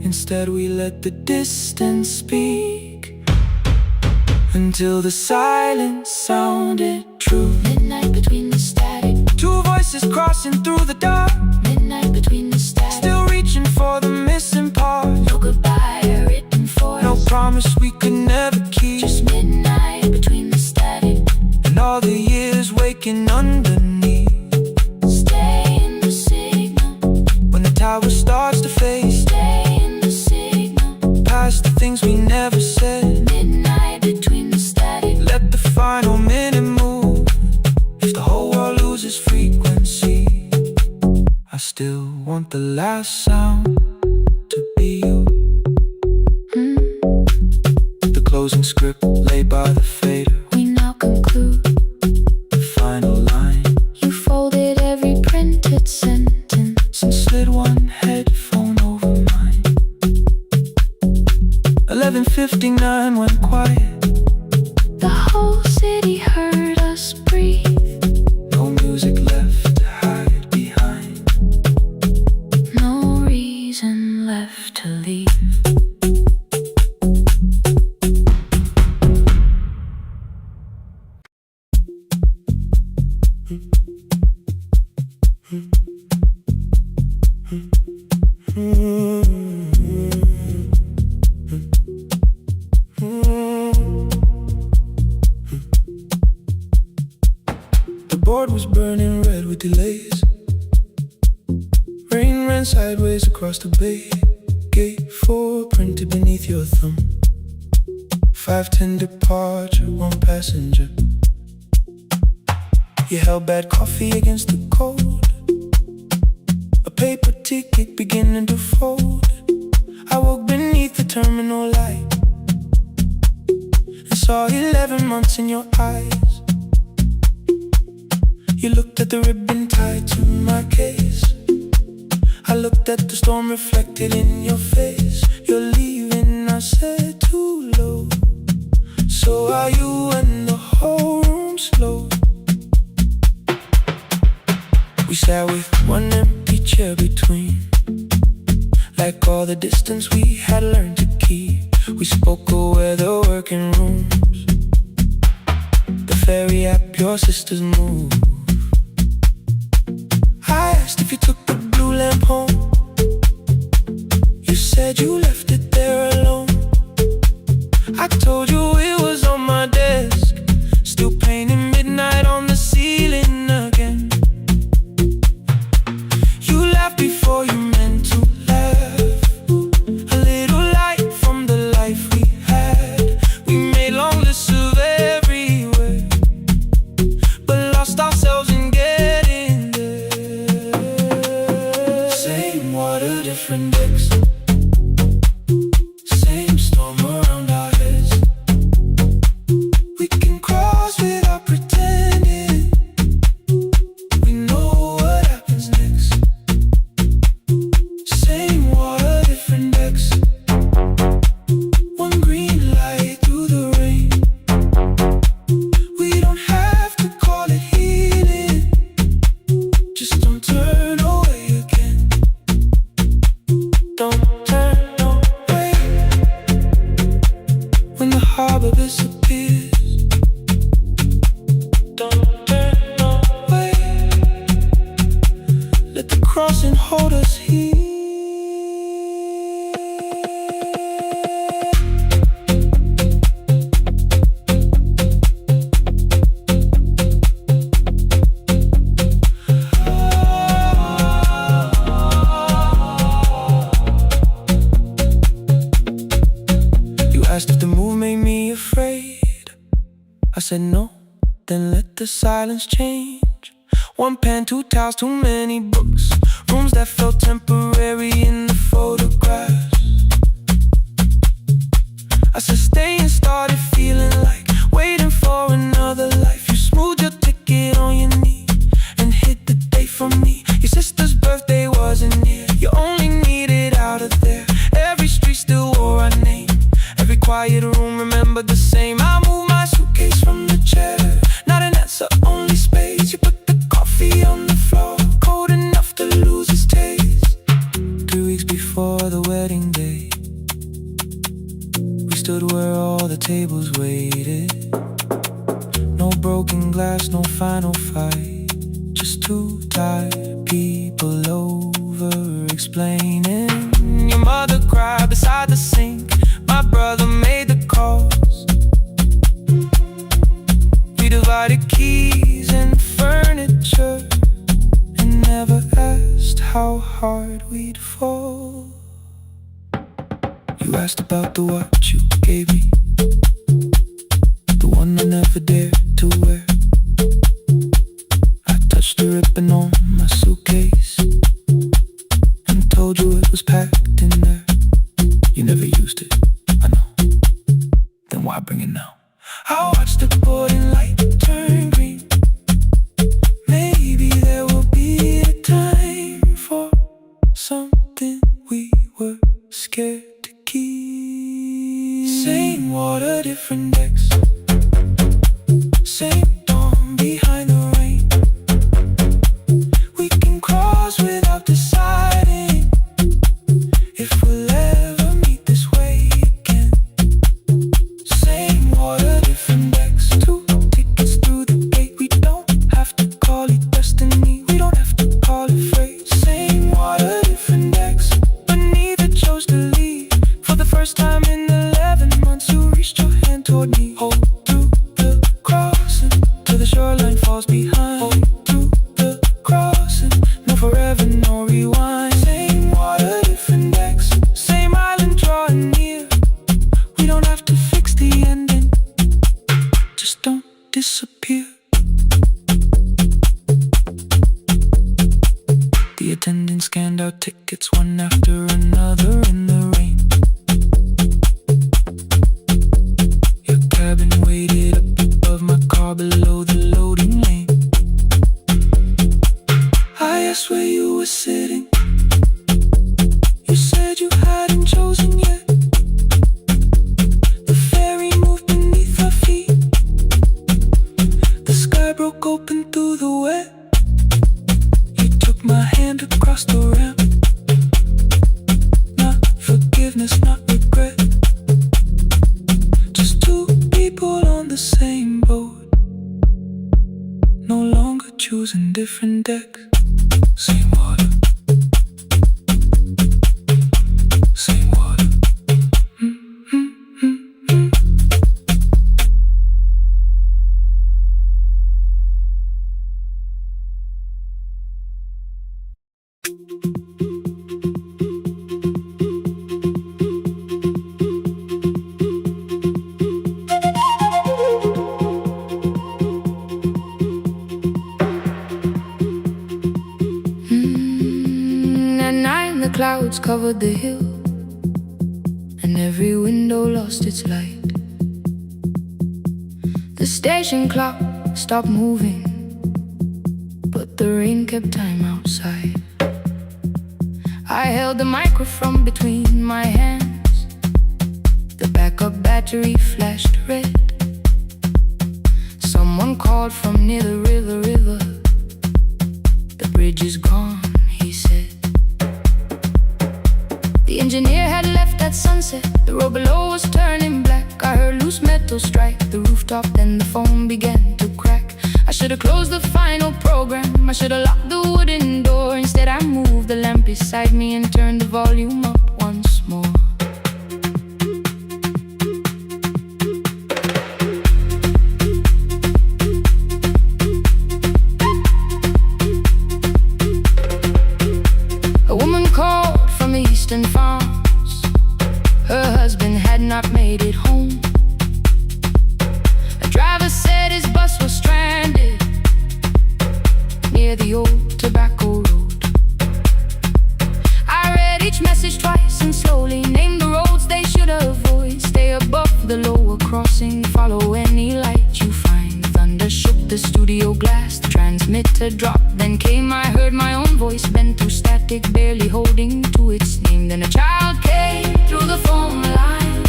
Instead we let the distance speak, until the silence sounded all the years waking underneath. Stay in the signal. When the tower starts to fade, Stay in the signal. past the things we never said. Midnight between the static. Let the final minute move. If the whole world loses frequency, I still want the last sound to be you. The closing script laid by the fader. We now conclude. The final line. You folded every printed sentence and slid one headphone over mine. 11:59 went quiet. The whole city heard us breathe. No music left to hide behind. No reason left to leave. The board was burning red with delays. Rain ran sideways across the bay. Gate 4 printed beneath your thumb. 5:10 departure, 1 passenger. You held bad coffee against the cold. A paper ticket beginning to fold. I woke beneath the terminal light and saw 11 months in your eyes. You looked at the ribbon tied to my case. I looked at the storm reflected in your face. You're leaving, I said, too low. So are you, and the whole room slowed. We sat with one empty chair between, like all the distance we had learned to keep. We spoke of weather, working rooms, the ferry app, your sister's move. I asked if you took the blue lamp home. You said you left it there alone. I told you it was on my desk, still painting midnight on the ceiling again. You laughed before you meant to laugh. A little light from the life we had. We made long lists of everywhere, but lost ourselves in getting there. Same water, different decks. Same storm around our heads. We can cross without pretending. We know what happens next. Same water, different decks. One green light through the rain. We don't have to call it healing. Just don't turn away again. Don't turn away. When the harbor disappears, don't turn away. Let the crossing hold us here. You asked if the move made me afraid. I said no, then let the silence change. One pen, 2 towels, too many books. Rooms that felt temporary in the photographs. I said stay and started feeling like waiting for another life. You smoothed your ticket on your knee and hid the date from me. Your sister's birthday wasn't near. You only needed out of there. Every street still wore our name. Every quiet room remembered the same. I moved my suitcase from the chair. Not an answer, only space. You put the coffee on the floor, cold enough to lose its taste. 3 weeks before the wedding day, we stood where all the tables waited. No broken glass, no final fight. Just 2 tired people over explaining. Your mother cried beside the sink. My brother made the calls. We divided provided keys and furniture and never asked how hard we'd fall. You asked about the watch you gave me, the one I never dared to wear. I touched the ribbon on my suitcase and told you it was packed in there. You never used it, I know. Then why bring it now? I watched the boarding light turn green. Maybe there will be a time for something we were scared to keep. Same water, different decks. Same dawn behind the rain. We can cross without deciding if we'll ever meet this way again. Same water, different decks. 2 tickets through the gate. We don't have to call it destiny. We don't have to call it fate. Same water, different decks. But neither chose to leave. For the first time in 11 months, you reached your hand toward me. Hold through the crossing till the shoreline falls behind. Hold through the crossing. No forever, no rewind. Same water, different decks. Same island drawing near. We don't have to fix the ending. Just don't disappear. The attendant scanned our tickets one after another in the rain. Your cabin waited up above my car below the loading lane. I asked where you were sitting. You said you hadn't chosen yet. The ferry moved beneath our feet. The sky broke open through the wet. You took my hand across the ramp. Not forgiveness, not regret. Just 2 people on the same boat, no longer choosing different decks. Same water. Same water. At night the clouds covered the hill, and every window lost its light. The station clock stopped moving, but the rain kept time outside. I held the microphone between my hands. The backup battery flashed red. Someone called from near the river. The bridge is gone, he said. The engineer had left at sunset. The road below was turning black. I heard loose metal strike the rooftop, then the phone began to crack. I should've closed the final program. I should've locked the wooden door. Instead I moved the lamp beside me and turned the volume up once more. A woman called from the eastern farms. Her husband had not made it home. A driver said his bus was stranded near the old tobacco road. I read each message twice and slowly named the roads they should avoid. Stay above the lower crossing, follow any light you find. Thunder shook the studio glass, the transmitter dropped. Then came, I heard my own voice bent through static, barely holding to its name. Then a child came through the phone line,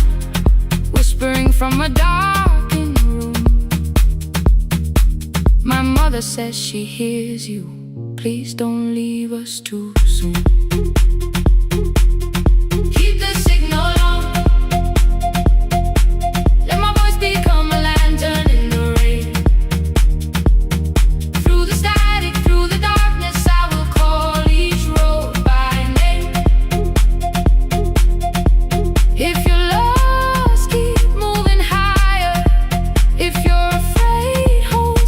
whispering from a darkened room. My mother says she hears you. Please don't leave us too soon. Keep the signal on. Let my voice become a lantern in the rain. Through the static, through the darkness, I will call each road by name. If you're lost, keep moving higher. If you're afraid, hold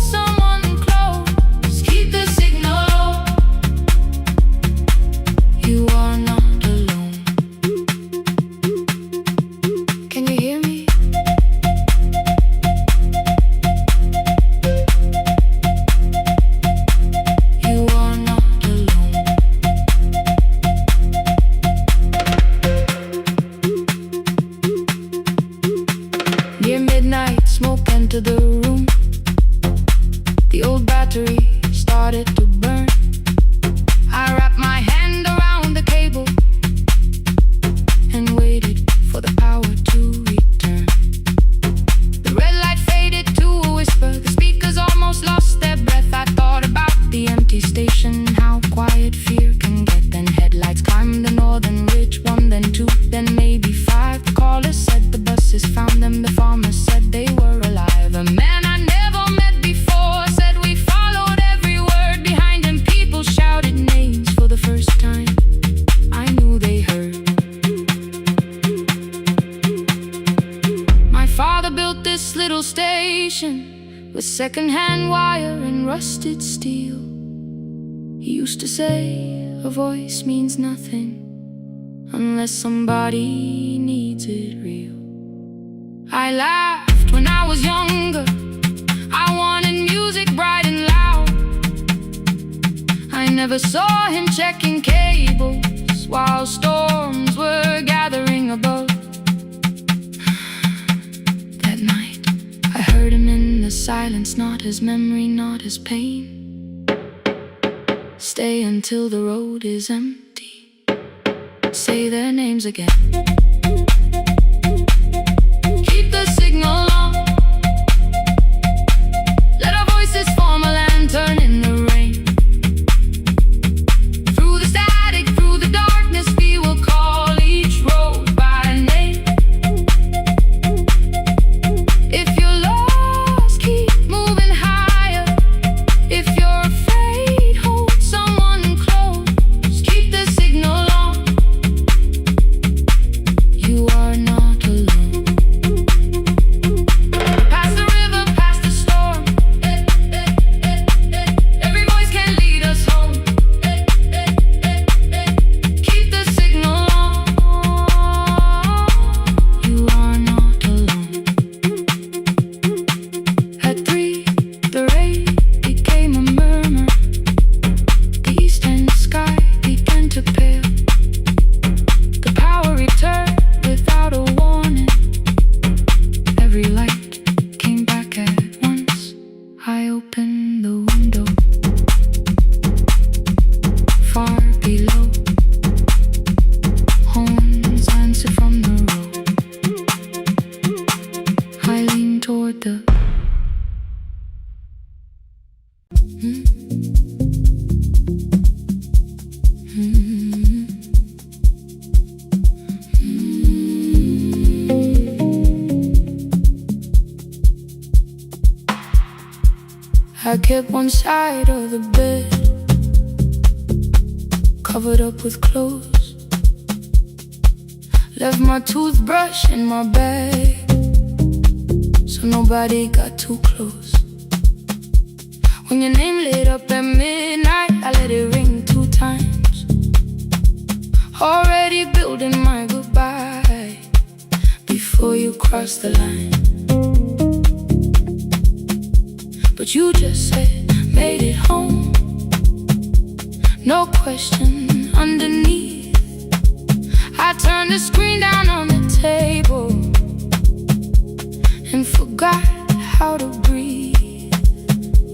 with secondhand wire and rusted steel. He used to say a voice means nothing unless somebody needs it real. I laughed when I was younger. I wanted music bright and loud. I never saw him checking cables while storms were gathering above. That night I heard him in the silence, not as memory, not as pain. Stay until the road is empty. Say their names again. Keep the signal on. Let our voices form a lantern in the rain. Through the static, through the darkness, we will call each road by name. If you're lost, keep moving higher. If you're afraid, hold someone close. Keep the signal on. You are not alone. Past the river, past the storm. Every voice can lead us home. Keep the signal on. You are not alone. At 3, the rain became a murmur. The eastern sky began to pale. The power returned without a warning. Every light came back at once. I opened the window. Far below, horns answer from the road. I leaned toward the I kept one side of the bed covered up with clothes. Left my toothbrush in my bag so nobody got too close. When your name lit up at midnight, I let it ring 2 times. Already building my goodbye before you cross the line. But you just said, made it home. No question underneath. I turned the screen down on the table and forgot how to breathe.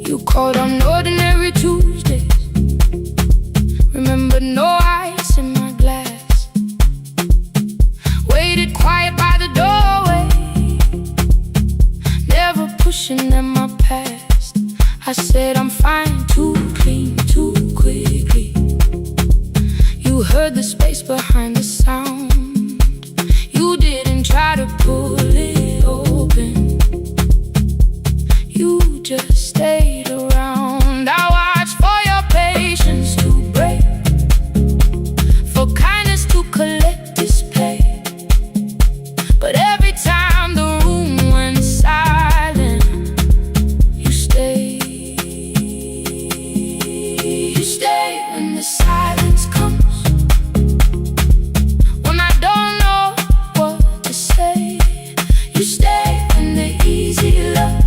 You called on ordinary Tuesdays. Remember, no ice in my glass. Waited quiet by the doorway, never pushing at my past. I said I'm fine, too clean, too quickly. You heard the space behind the sound. You didn't try to pull it open. You just stayed around. I watched for your patience to break, for kindness to collect display. But every time the room went silent, you stayed. You stay when the silence comes, when I don't know what to say. You stay when the easy love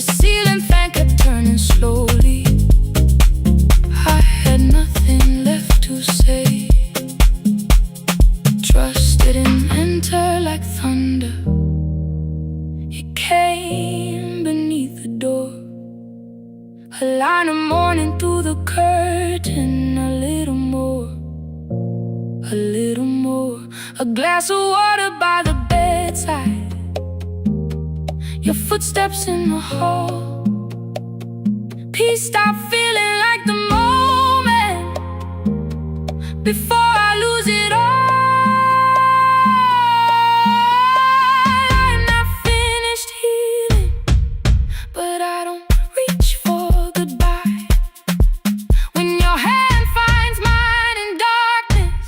The ceiling fan kept turning slowly. I had nothing left to say. Trust didn't enter like thunder. It came beneath the door. A line of morning through the curtain. A little more, a little more. A glass of water by the bedside. Your footsteps in the hall. Peace stopped feeling like the moment before I lose it all. I'm not finished healing, but I don't reach for goodbye. When your hand finds mine in darkness,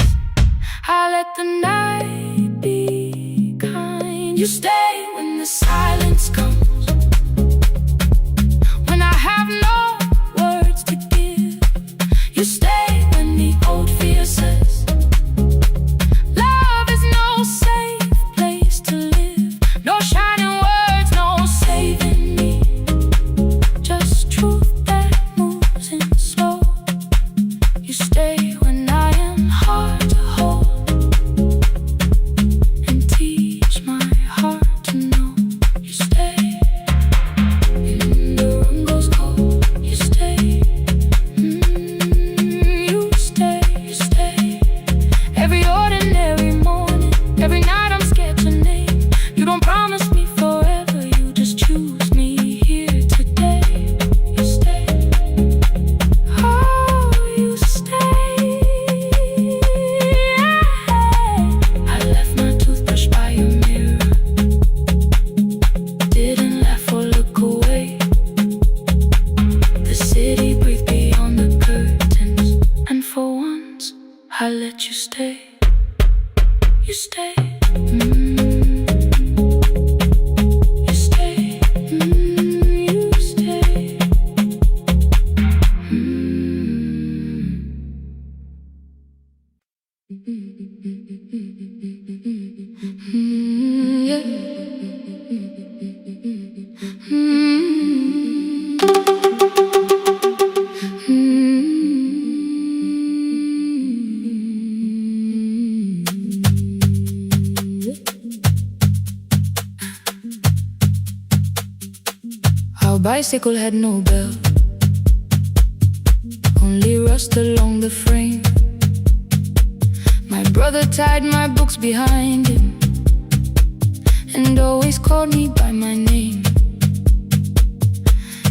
I let the night be kind. You stay when the silence comes, when I have no words to give. You stay when the old fear says love is no safe place to live. No shining words, no saving me. Just truth that moves in slow. You stay when I am hard to hold, and teach my heart to know. You stay when the room goes cold. You stay, you stay, you stay. Every ordinary morning, every night I'm scared to name. You don't promise me forever, you just choose me here today. You stay, oh, you stay. I left my toothbrush by your mirror. Didn't laugh or look away. The city breathed beyond the curtains, and for once I let you stay. You stay, you stay, you stay. Yeah. Our bicycle had no bell, only rust along the frame. My brother tied my books behind him and always called me by my name.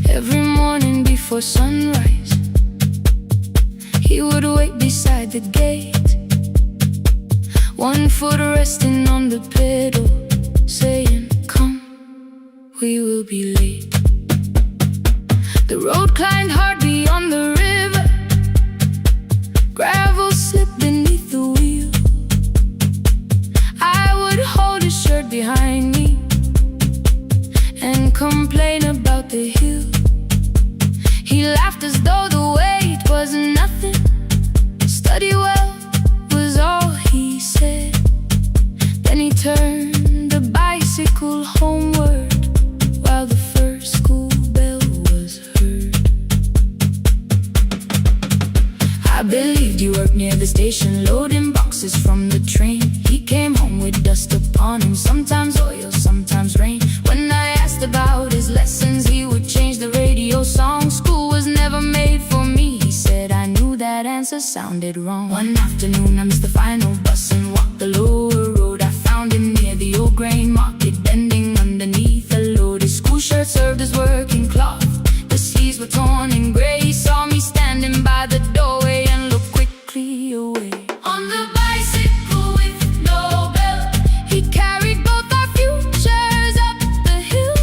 Every morning before sunrise, he would wait beside the gate, one foot resting on the pedal, saying, "Come, we will be late." The road climbed hard beyond the river. Gravel slipped beneath the wheel. I would hold his shirt behind me and complain about the hill. He laughed as though the weight was nothing. Study well was all he said. Then he turned the bicycle homeward while the first school bell was heard. I believed you worked near the station, loading boxes from the train. He came home with dust upon him, sometimes oil, sometimes rain. When I asked about his lessons, he would change the radio song. School was never made for me, he said. I knew that answer sounded wrong. One afternoon I missed the final bus and walked the lower road. I found him near the old grain market, bending underneath a load. His school shirt served as working cloth. The sleeves were torn and gray. He saw me standing by the doorway and looked quickly away. On the bicycle with no bell, he carried both our futures up the hill.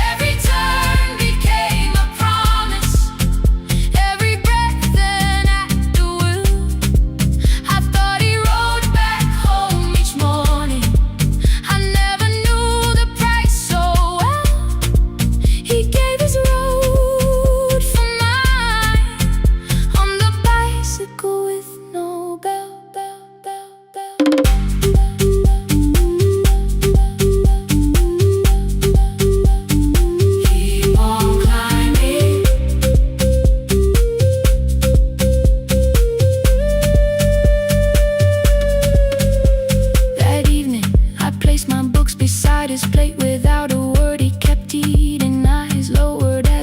Every turn became a promise, every breath an act of will. I thought he rode back home each morning. I never knew the price so well. He gave his rose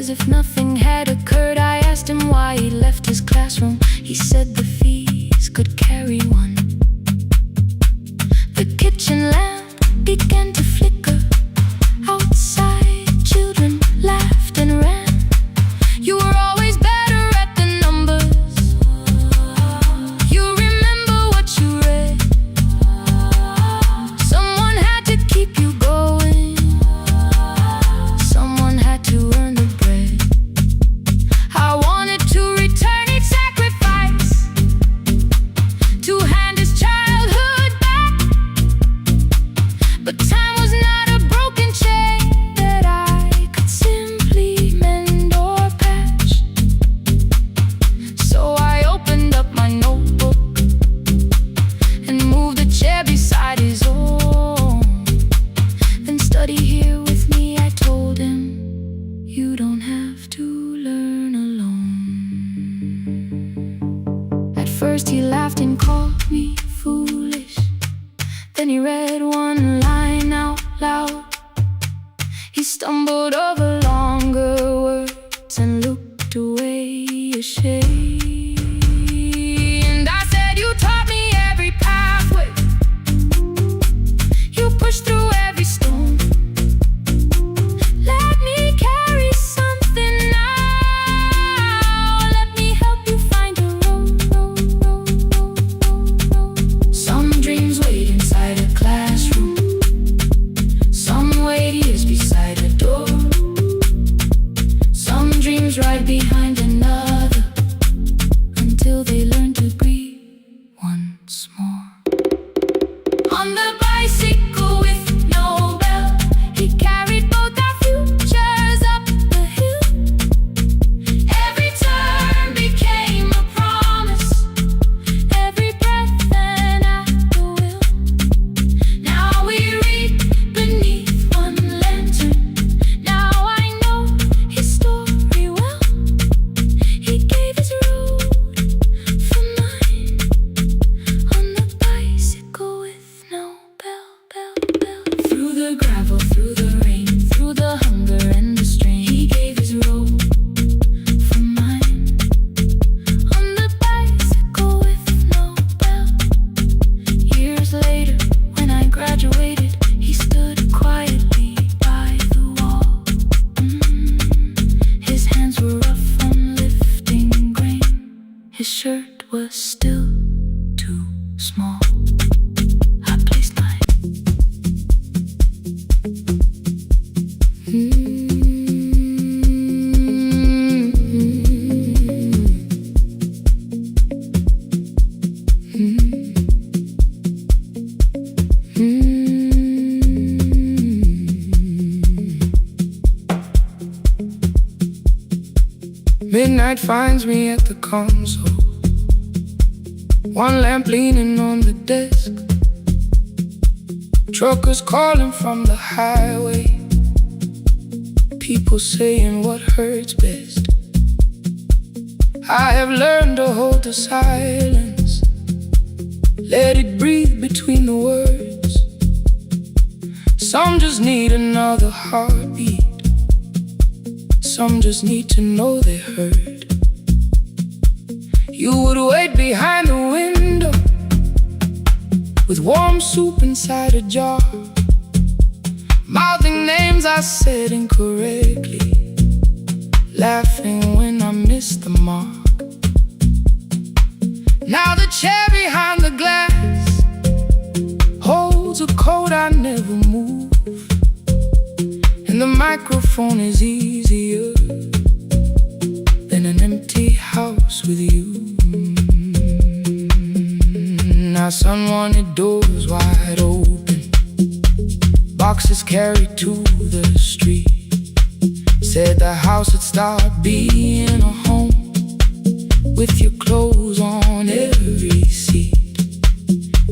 as if nothing had occurred. I asked him why he left his classroom. He said the fees could carry one. The kitchen lamp began to flicker. Outside, children laughed and ran. You were always better at the numbers. You remember what you read. Someone had to keep you going. Someone had to earn the bread. I wanted to return each sacrifice, to hand his childhood back. But time was not a broken chain that I could simply mend or patch. So I opened up my notebook and moved a chair beside his own. Then study here with me, I told him. You don't have to learn alone. At first he laughed and called me foolish. Then he read one line out loud. He stumbled over longer words and looked away ashamed. And I said, you taught me every pathway. You pushed through every stone. Let me carry something now. Let me help you find a road. Some dreams wait inside a classroom. Some wait years beside a door. Some dreams right behind another, until they learn to breathe once more. On the bicycle with no bell, he carried both our futures up the hill. Every turn became a promise, every breath an act of will. Now we read beneath one lantern. Now I know his story well. He gave his road for mine, on the bicycle with no bell, bell, bell. Through the gravel, through the rain, through the hunger and the strain, he gave his road for mine, on the bicycle with no bell. Years later, when I graduated, he stood quietly by the wall. His hands were rough from lifting grain. His shirt was still too small. I placed mine. Midnight finds me at the console, one lamp leaning on the desk. Truckers calling from the highway, people saying what hurts best. I have learned to hold the silence, let it breathe between the words. Some just need another heartbeat, some just need to know they heard. You would wait behind the window with warm soup inside a jar, mouthing names I said incorrectly, laughing when I missed the mark. Now the chair behind the glass holds a coat I never move, and the microphone is easier than an empty house with you. Now sun wanted doors wide open, boxes carried to the street. Said the house would start being a home, with your clothes on every seat.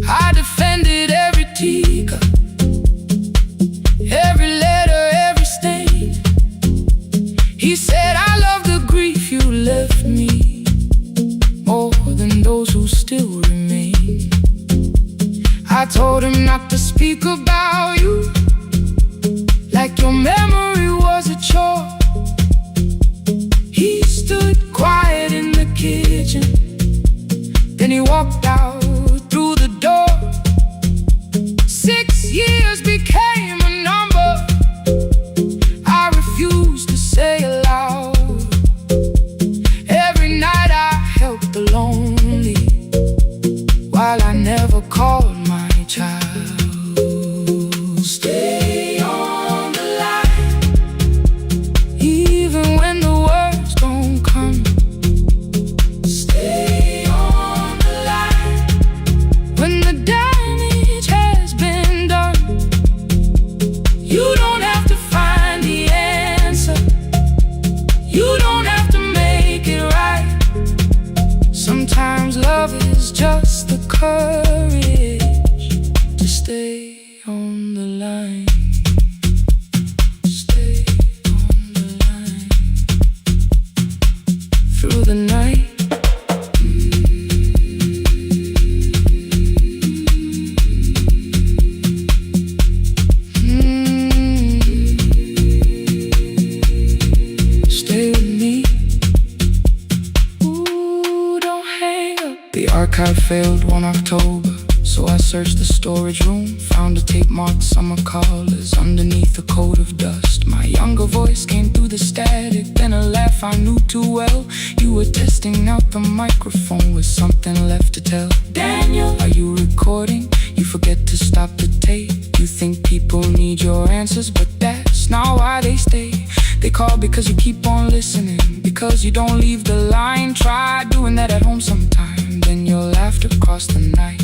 I defended every teacup, every letter, every stain. He said I love the grief you left me more than those who still remain. I told him not to speak about you like your memory was a chore. card failed one October, so I searched the storage room, found a tape marked summer callers underneath a coat of dust. My younger voice came through the static, then a laugh I knew too well. You were testing out the microphone with something left to tell. Daniel, are you recording? You forget to stop the tape. You think people need your answers, but that's not why they stay. They call because you keep on listening, because you don't leave the line. Try doing that at home sometime, then you'll laugh across the night.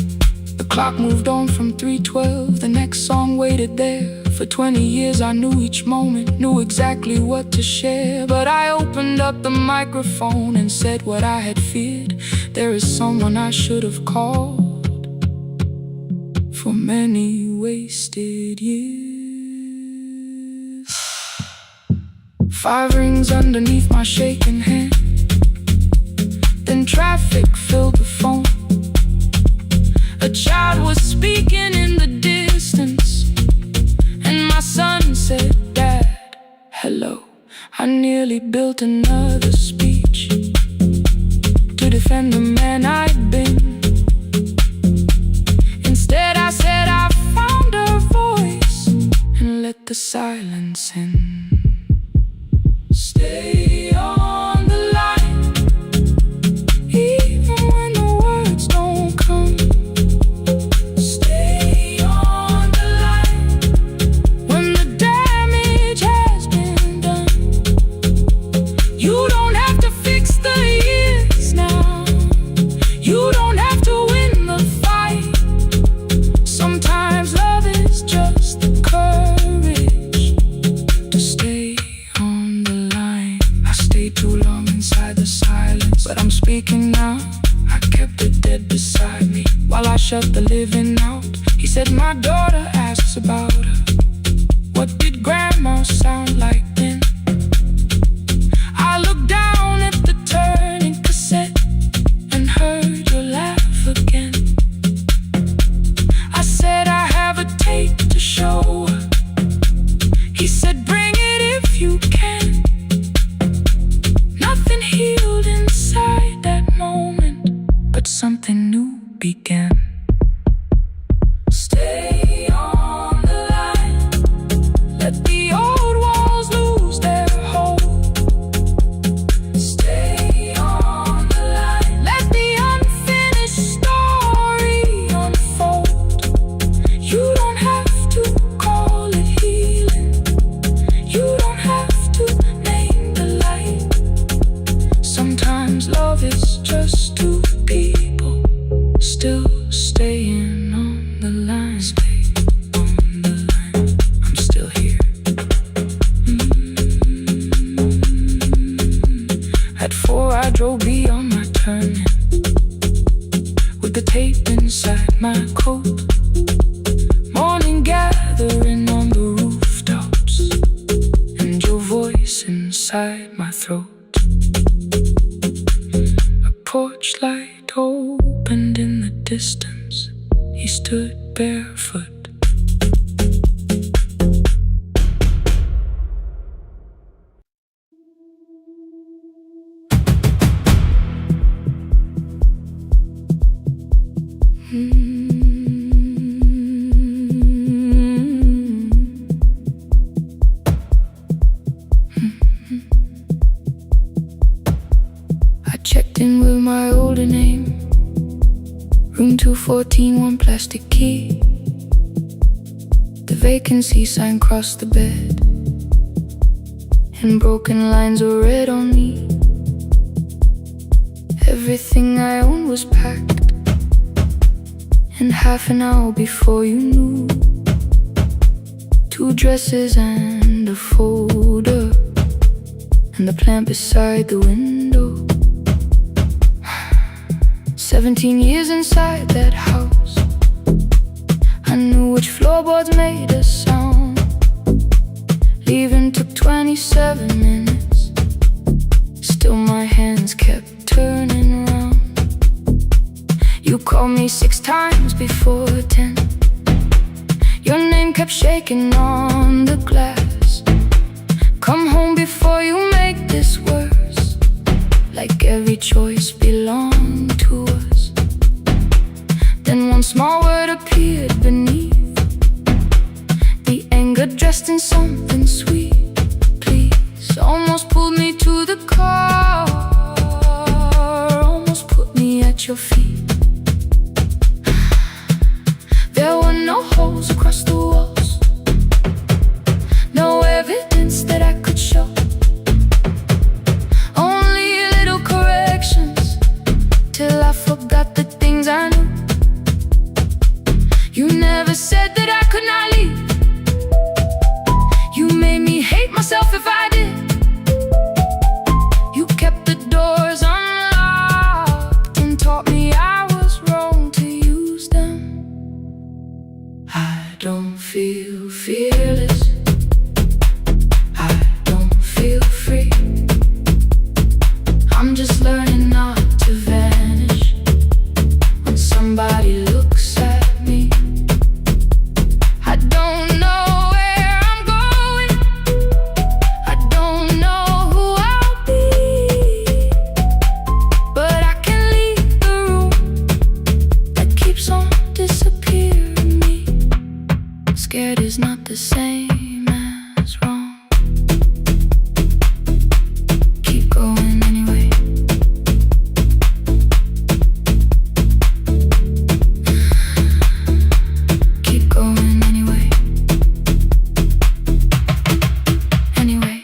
The clock moved on from 3:12, the next song waited there. For 20 years I knew each moment, knew exactly what to share. But I opened up the microphone and said what I had feared. There is someone I should have called for many wasted years. 5 rings underneath my shaking hand, then traffic filled the phone. A child was speaking in the distance, and my son said, "Dad, hello." I nearly built another speech to defend the man I'd been. Instead I said I found a voice and let the silence in. Stay on the line, even when the words don't come. But I'm speaking now. I kept it dead beside me while I shut the living out. He said, "My daughter asks about her. What did grandma sound like then?" I looked down at the turning cassette and heard your laugh again. I said, "I have a tape to show her." He said, "Bring it if you can." Nothing healed inside that moment, but something new began. Stay on the line, let the old walls lose their hold. Stay on the line, let the unfinished story unfold. You don't have to call it healing, you don't have to name the light. Sometimes love is just two people still staying on the line. Stay on the line, I'm still here. At 4 I drove beyond my turning, with the tape inside my coat. Morning gathering on the rooftops, and your voice inside my throat. Porch light opened in the distance. He stood barefoot. Checked in with my older name, room 214, 1 plastic key. The vacancy sign crossed the bed, and broken lines were read on me. Everything I owned was packed, and half an hour before you knew, 2 dresses and a folder, and the plant beside the window. 17 years inside that house, I knew which floorboards made a sound. Leaving took 27 minutes, still my hands kept turning around. You called me 6 times before 10. Your name kept shaking on the glass. Come home before you make this worse, like every choice belonged to us. to the car, almost put me at your feet. There were no holes across the walls, no evidence that I could show, only little corrections till I forgot the things I knew. You never said that I could not leave. You made me hate myself if I did. You kept the doors unlocked and taught me I was wrong to use them. I don't feel fearless, I don't feel free. I'm just learning not to vanish when somebody looks at me. I don't know where I'm going, I don't know who I'll be, but I can leave the room that keeps on disappearing me. Scared is not the same as wrong. Keep going anyway. Keep going anyway. Anyway,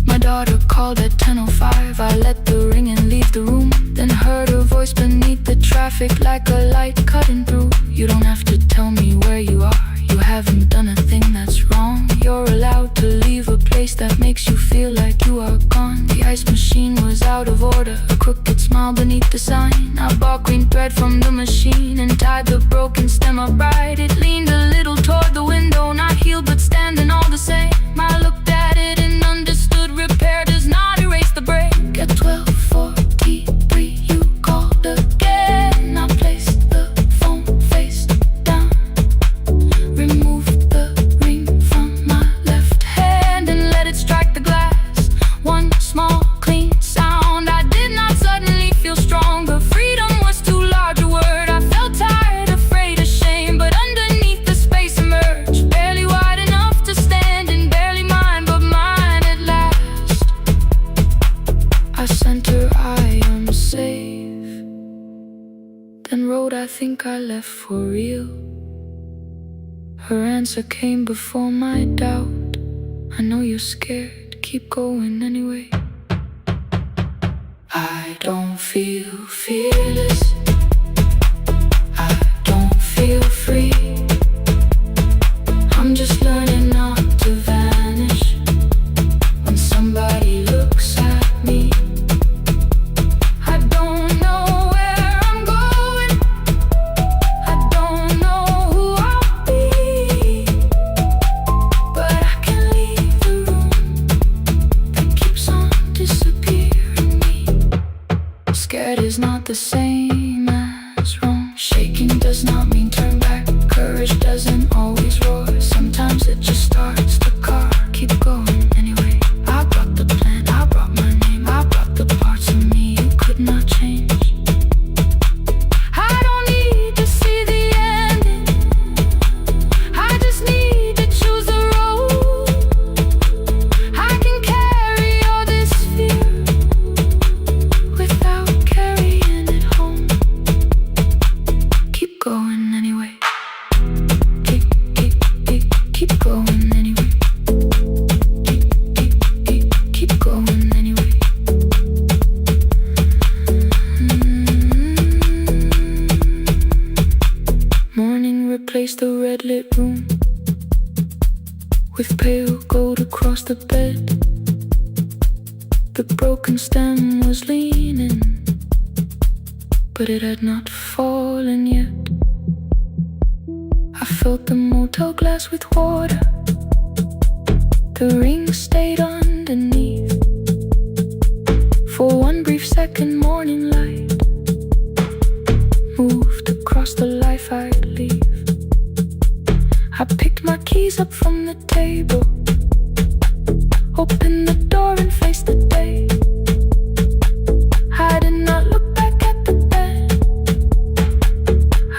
my daughter called at 10:05. I let the ring and leave the room, then heard her voice beneath the traffic like a light cutting through. You don't have to tell me where you are, you haven't done a thing that's wrong. You're allowed to leave a place that makes you feel like you are gone. The ice machine was out of order, a crooked smile beneath the sign. I bought green thread from the machine and tied the broken stem upright. It leaned a little toward the window, not healed but standing all the same. I looked at it and understood repair does not erase the break. At 12:43 you called again. I placed the phone face down, removed the ring from my left hand and let it strike the glass. One small clean sound. I did not suddenly feel stronger. Freedom was too large a word. I felt tired, afraid, ashamed, but underneath the space emerged, barely wide enough to stand and barely mine, but mine at last. I sent her, I am safe, then wrote, I think I left for real. Her answer came before my doubt. I know you're scared, keep going anyway. I don't feel fearless, I don't feel free. I'm just learning not to vanish when somebody looks at me. I don't know where I'm going, I don't know who I'll be, but I can leave the room that keeps on disappearing me. Scared is not the same as wrong. Shaking does not mean turn back. Courage doesn't always roar. Sometimes it just starts the car. Keep going anyway. I brought the plan, I brought my name, I brought the parts of me you could not change. I don't need to see the ending, I just need to choose the road. I can carry all this fear without carrying it home. Keep going anyway. Keep going anyway. Keep going anyway. Morning replaced the red lit room with pale gold across the bed. The broken stem was leaning, but it had not fallen yet. I filled the motel glass with water, the ring stayed underneath. For one brief second, morning light moved across the life I'd leave. I picked my keys up from the table, opened the door and faced the day. I did not look back at the bed,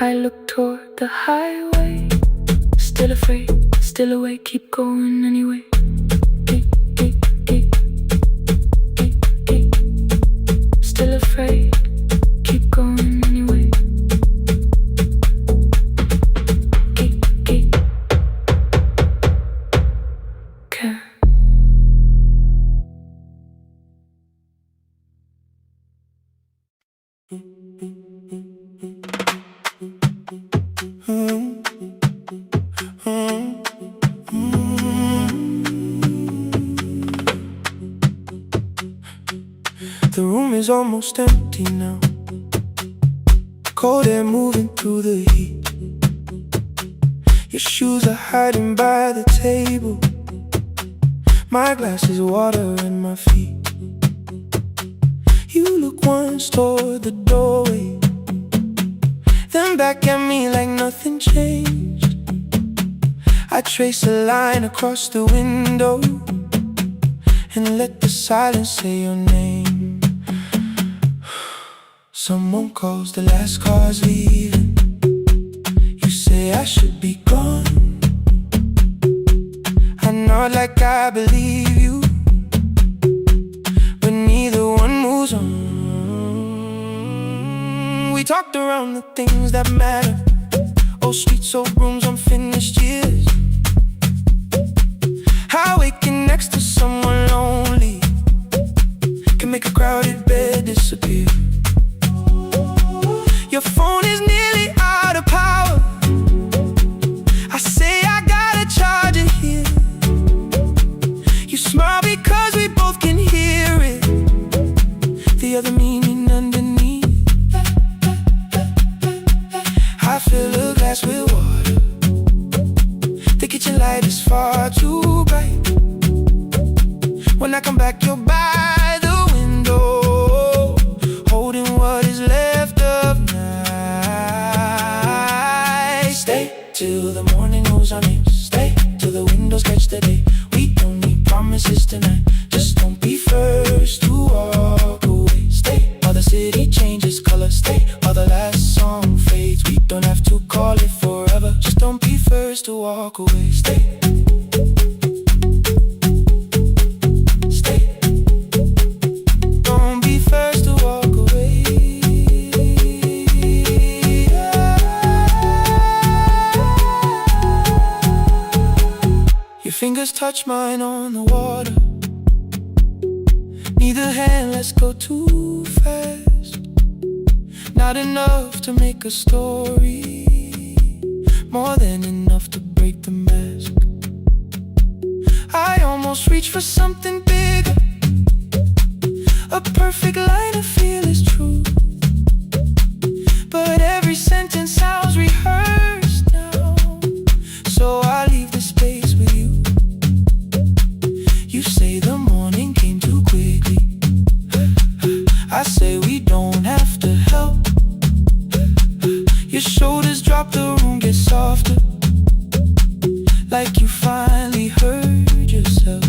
I looked toward the highway. Still afraid, still awake, keep going anyway. The room is almost empty now. Cold air moving through the heat. Your shoes are hiding by the table. My glass is water in my feet. You look once toward the doorway, then back at me like nothing changed. I trace a line across the window and let the silence say your name. Someone calls, the last car's leaving. You say I should be gone. I nod like I believe you, but neither one moves on. We talked around the things that matter. Old streets, old rooms, unfinished years. How waking next to someone lonely can make a crowded bed disappear. Your phone is nearly out of power. I say I gotta charge it here. You smile because we both can hear it, the other meaning underneath. I fill a glass with water. The kitchen light is far too bright. When I come back, you're by the window, holding what is left of night. Stay till the morning knows our names. Stay till the windows catch the day. We don't need promises tonight. Just don't be first to walk away. Stay while the city changes color. Stay while the last song fades. We don't have to call it forever. Just don't be first to walk away. Stay. Don't be first to walk away. Your fingers touch mine on the water. Neither hand lets go too fast. Not enough to make a story, more than enough to break the mask. I almost reach for something bigger, a perfect line of fearless truth. But every sentence sounds rehearsed now, so I leave the space with you. You say the morning came too quickly. I say we don't have to help. Your shoulders drop, the room gets softer, like you finally heard yourself.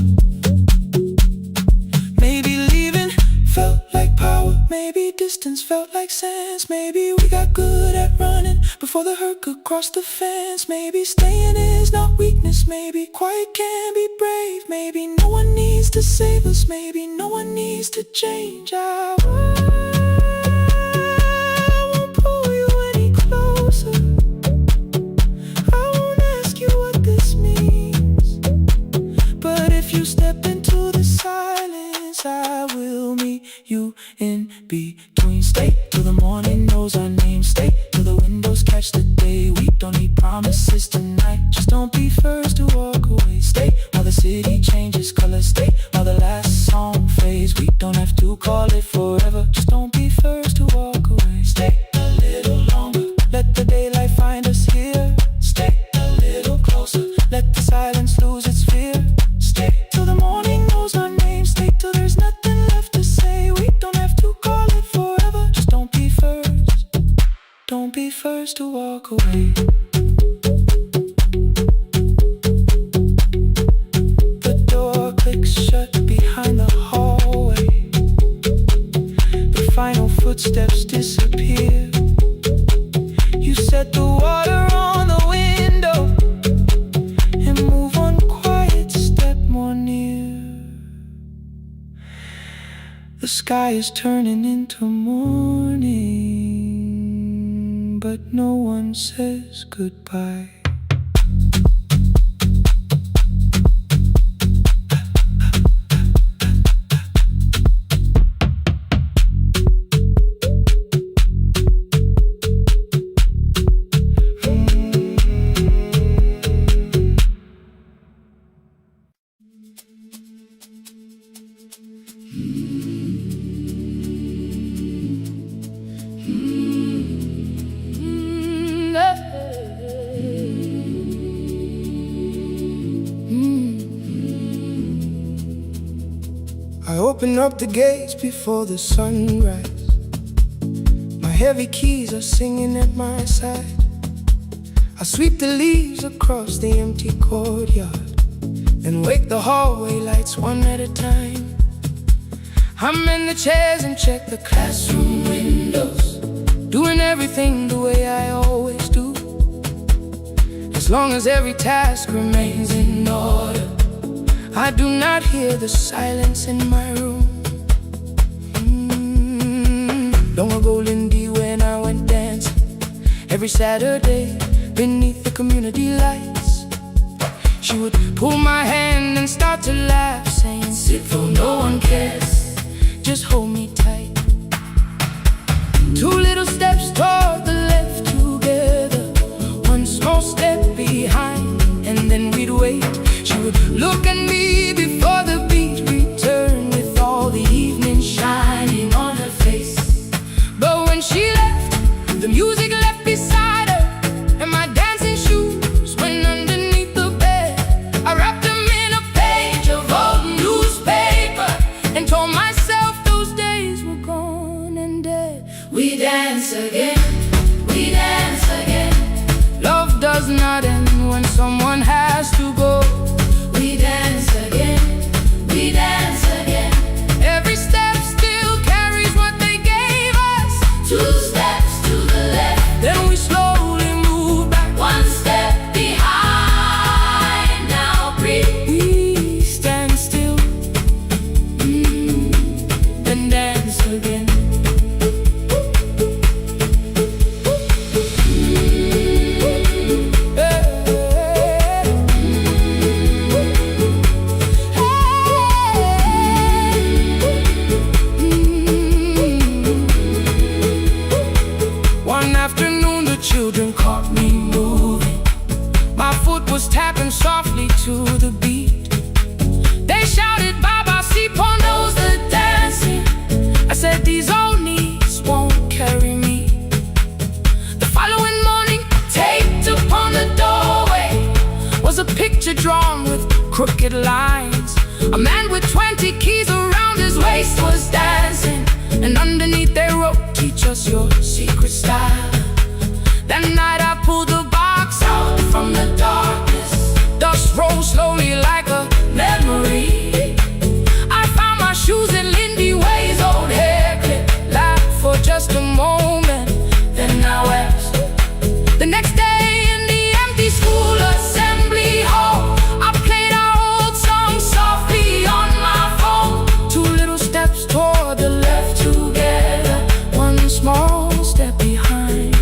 Maybe leaving felt like power. Maybe distance felt like sense. Maybe we got good at running before the hurt could cross the fence. Maybe staying is not weakness. Maybe quiet can be brave. Maybe no one needs to save us. Maybe no one needs to change. I won't pull you any closer. I won't ask you what this means. But if you step into the silence, I will meet you in between. Stay till the morning knows our names. Stay till the windows catch the day. We don't need promises tonight. Just don't be first to walk away. Stay while the city changes color. Stay while the last song fades. We don't have to call it forever. Just don't be first to walk away. Stay a little longer. Let the daylight find us here. Stay a little closer. Let the silence lose its fear. Stay till the morning knows our name. Stay till there's nothing left to say. We don't have to call it forever. Just don't be first. Don't be first to walk away. The door clicks shut behind the hallway. The final footsteps disappear. You set the water on the window and move one quiet step more near. The sky is turning into morning, but no one says goodbye. open up the gates before the sunrise. My heavy keys are singing at my side. I sweep the leaves across the empty courtyard, then wake the hallway lights one at a time. I'm in the chairs and check the classroom windows, doing everything the way I always do. As long as every task remains in order, I do not hear the silence in my room. Long ago, Lindy, when I went dancing every Saturday beneath the community lights, she would pull my hand and start to laugh, saying, "Sit though no one cares, just hold me tight." Two little steps toward the left together, one small step behind, and then we'd wait. She would look at me before the beat returned, with all the evening shining on her face. But when she left, the music left beside her, and my dancing shoes went underneath the bed. I wrapped them in a page of old newspaper and told myself those days were gone and dead. We dance again, we dance again. Love does not end when someone has to go. We dance again, we dance again. Every step still carries what they gave us. Two steps to the left, then we slowly move back. One step behind, now breathe. We stand still, then dance again. Children caught me moving. My foot was tapping softly to the beat. They shouted, "Baba, see pon knows the dancing." I said, "These old knees won't carry me." The following morning, taped upon the doorway was a picture drawn with crooked lines. A man with 20 keys around his waist was dancing, and underneath they wrote, "Teach us your secret style." That night I pulled the box out from the darkness. Dust rose slowly like a memory. I found my shoes in Lindy Way's old hair clip. Laughed for just a moment, then I wept. The next day in the empty school assembly hall, I played our old song softly on my phone. Two little steps toward the left together, one small step behind.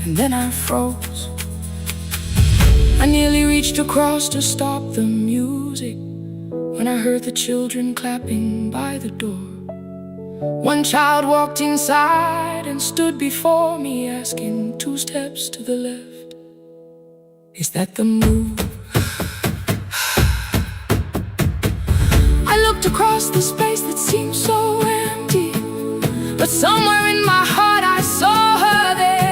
And then I froze. I nearly reached across to stop the music when I heard the children clapping by the door. One child walked inside and stood before me, asking, "Two steps to the left, is that the move?" I looked across the space that seemed so empty, but somewhere in my heart I saw her there.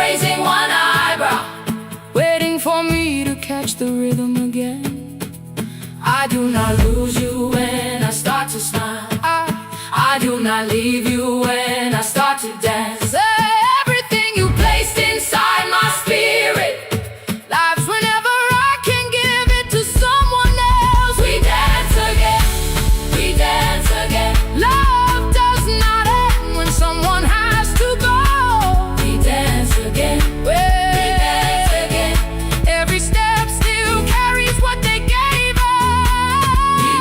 Raising one eyebrow, waiting for me to catch the rhythm again. I do not lose you when I start to smile. I do not leave you when I start to dance. Everything you placed inside my spirit lives whenever I can give it to someone else. We dance again, we dance again. Love does not end when someone has to go. We dance again, we dance again. Every step still carries what they gave us. We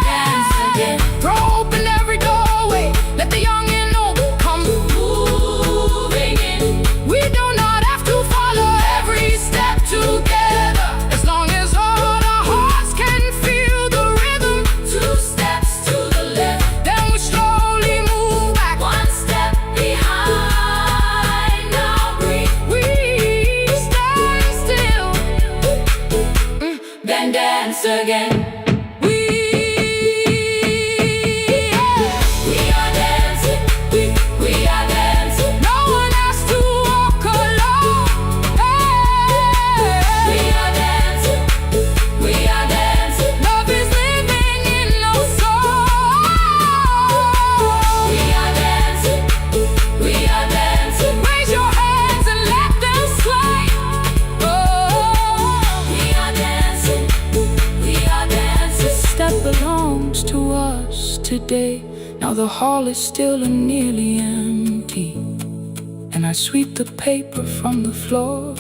today. Now the hall is still and nearly empty, and I sweep the paper from the floor.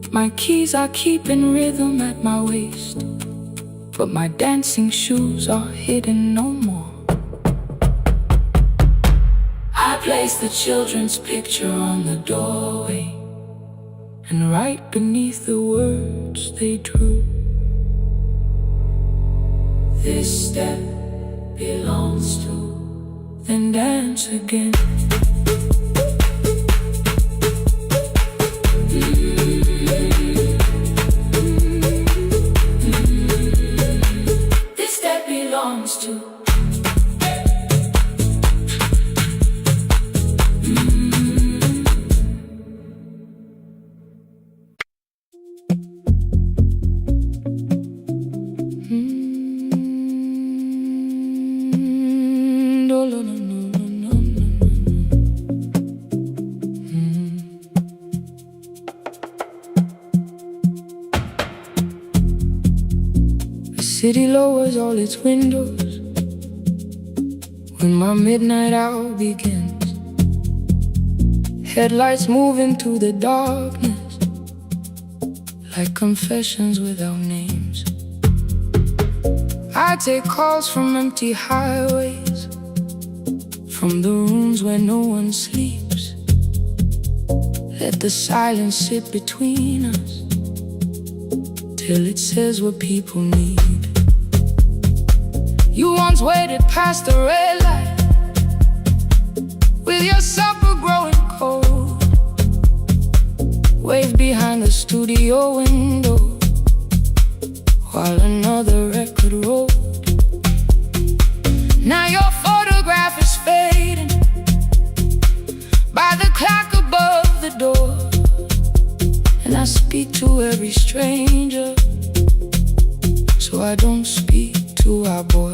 My keys I keep in rhythm at my waist, but my dancing shoes are hidden no more. I place the children's picture on the doorway, and right beneath the words they drew, this step belongs to, then dance again. This step belongs to. The city lowers all its windows when my midnight hour begins. Headlights move into the darkness like confessions without names. I take calls from empty highways, from the rooms where no one sleeps. Let the silence sit between us till it says what people need. You once waited past the red light with your supper growing cold, waved behind the studio window while another record rolled. Now your photograph is fading by the clock above the door, and I speak to every stranger, so I don't speak to our boy.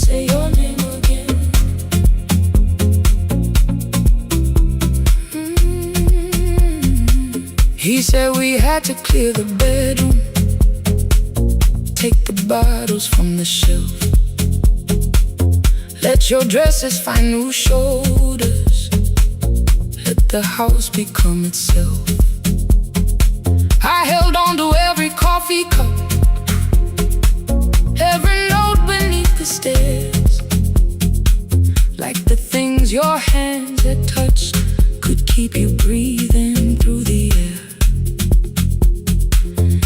Say your name again. He said we had to clear the bedroom, take the bottles from the shelf, let your dresses find new shoulders, let the house become itself. I held on to every coffee cup, every note beneath the stairs, like the things your hands had touched could keep you breathing through the air.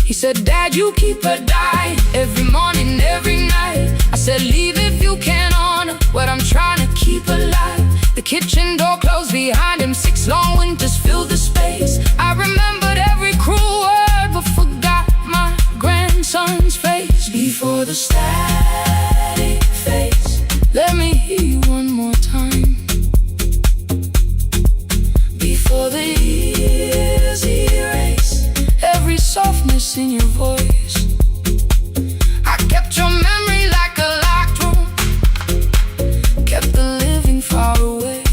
He said, Dad, you keep her dying every morning, every night. I said, leave if you can honor what I'm trying to keep alive. The kitchen door closed behind him, 6 long winters filled the space. I remembered every cruel word but forgot my grandson's face. Before the static fades, let me hear you one more time. Before the years erase every softness in your voice, I kept your memory like a locked room, kept the living far away.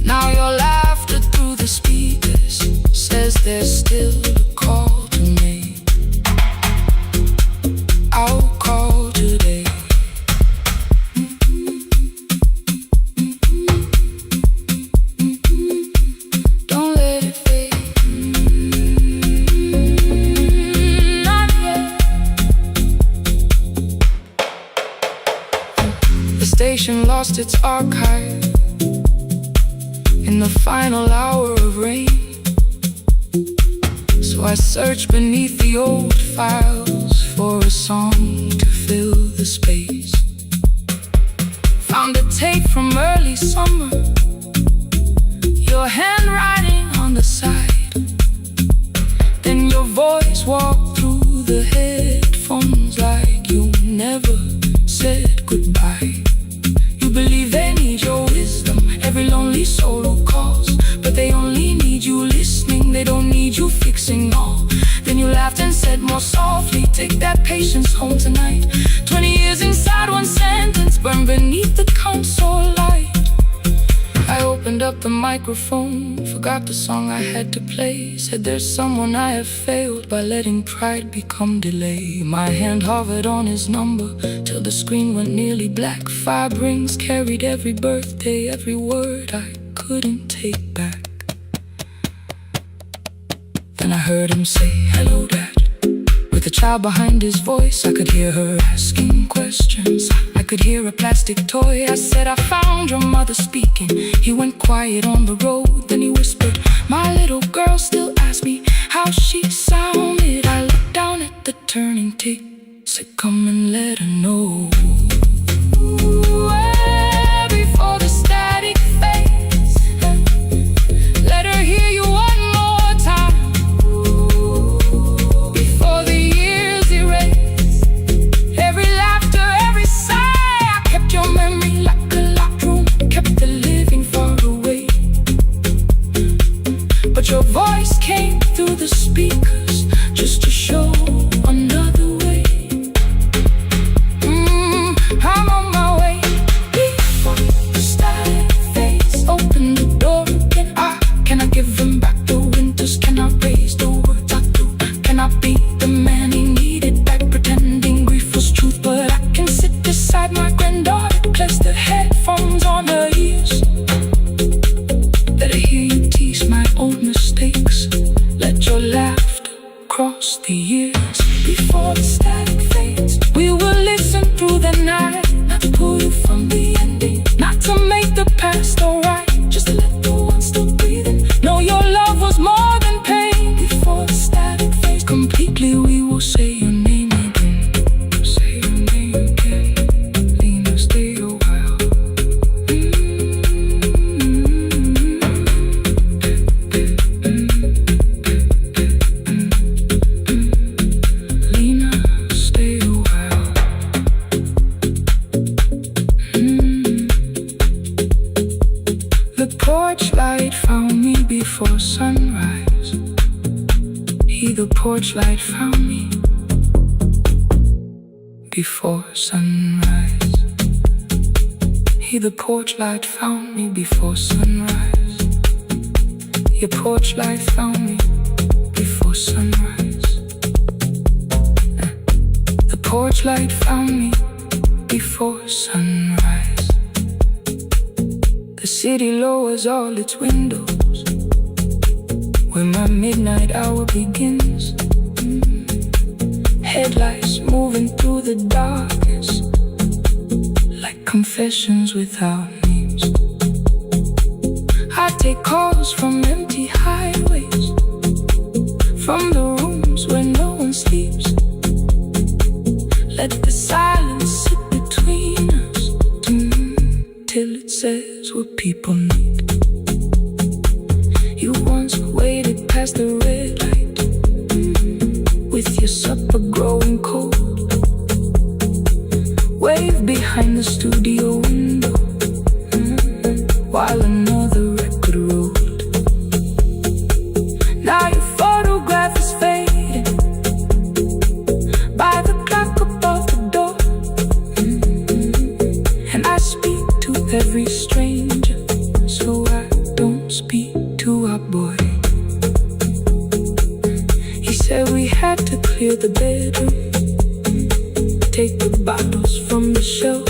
Now your laughter through the speakers says there's still a call to make. I'll call today. Don't let it fade. Not yet. The station lost its archive in the final hour of rain, so I searched beneath the old files for a song to fill the space. Found a tape from early summer, your handwriting on the side, then your voice walked through the headphones like you never said goodbye. You believe they need your wisdom, every lonely soul who calls, but they only need you listening, they don't need you fixing all. Then you laughed and said more softly, take that patience home tonight. 20 years inside one sentence, burned beneath the console light. I opened up the microphone, forgot the song I had to play. Said there's someone I have failed by letting pride become delay. My hand hovered on his number till the screen went nearly black. 5 rings carried every birthday, every word I couldn't take back. Then I heard him say, "Hello, Dad." With a child behind his voice, I could hear her asking questions. I could hear a plastic toy. I said, "I found your mother speaking." He went quiet on the road, then he whispered, "My little girl still asks me how she sounded." I looked down at the turning tape, said, "Come and let her know." Before the static fades, let her hear you one more time. Before the years erase every laughter, every sigh, I kept your memory like a locked room, kept the living far away. But your voice came through the speakers just to show another way. I'm on my way. Before the static fades, open the door again. Can I give him back the winters? Can I raise the words I do? Can I be the man he needed back, pretending grief was truth? But I can sit beside my granddaughter, place the headphones on her ears. Let her hear you tease my old mistakes. Let your laughter cross the years. Before the static fades, we will listen through the night, not to pull you from the ending, not to make the past alright, just to let the one still breathing know your love was more than pain. Before the static fades completely, we will say your name again. Say your name again. Lena, stay a while. Lena, stay a while. The porch light found me before sunrise. The porch light found me before sunrise. The porch light found me before sunrise. Your porch light found me before sunrise. The porch light found me before sunrise. The city lowers all its windows when my midnight hour begins. Headlights moving through the darkness like confessions without names. I take calls from empty highways, from the rooms where no one sleeps. Let the silence sit between us till it says what people need. You once waited past the red light with your supper growing cold. Wave behind the studio window while another record rolled. Now your photograph is fading by the clock above the door. And I speak to every stranger, so I don't speak to our boy. He said we had to clear the bedroom, take the bottles from the shelf.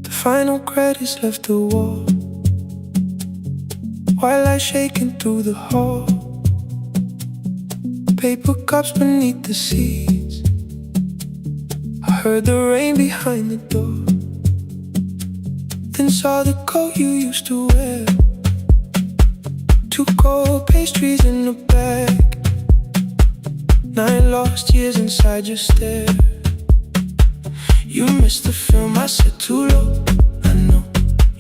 The final credits left the wall while I shaking through the hall. Paper cups beneath the seats. I heard the rain behind the door, then saw the coat you used to wear. 2 cold pastries in a bag, 9 lost years inside your stare. You missed the film, I said too low. I know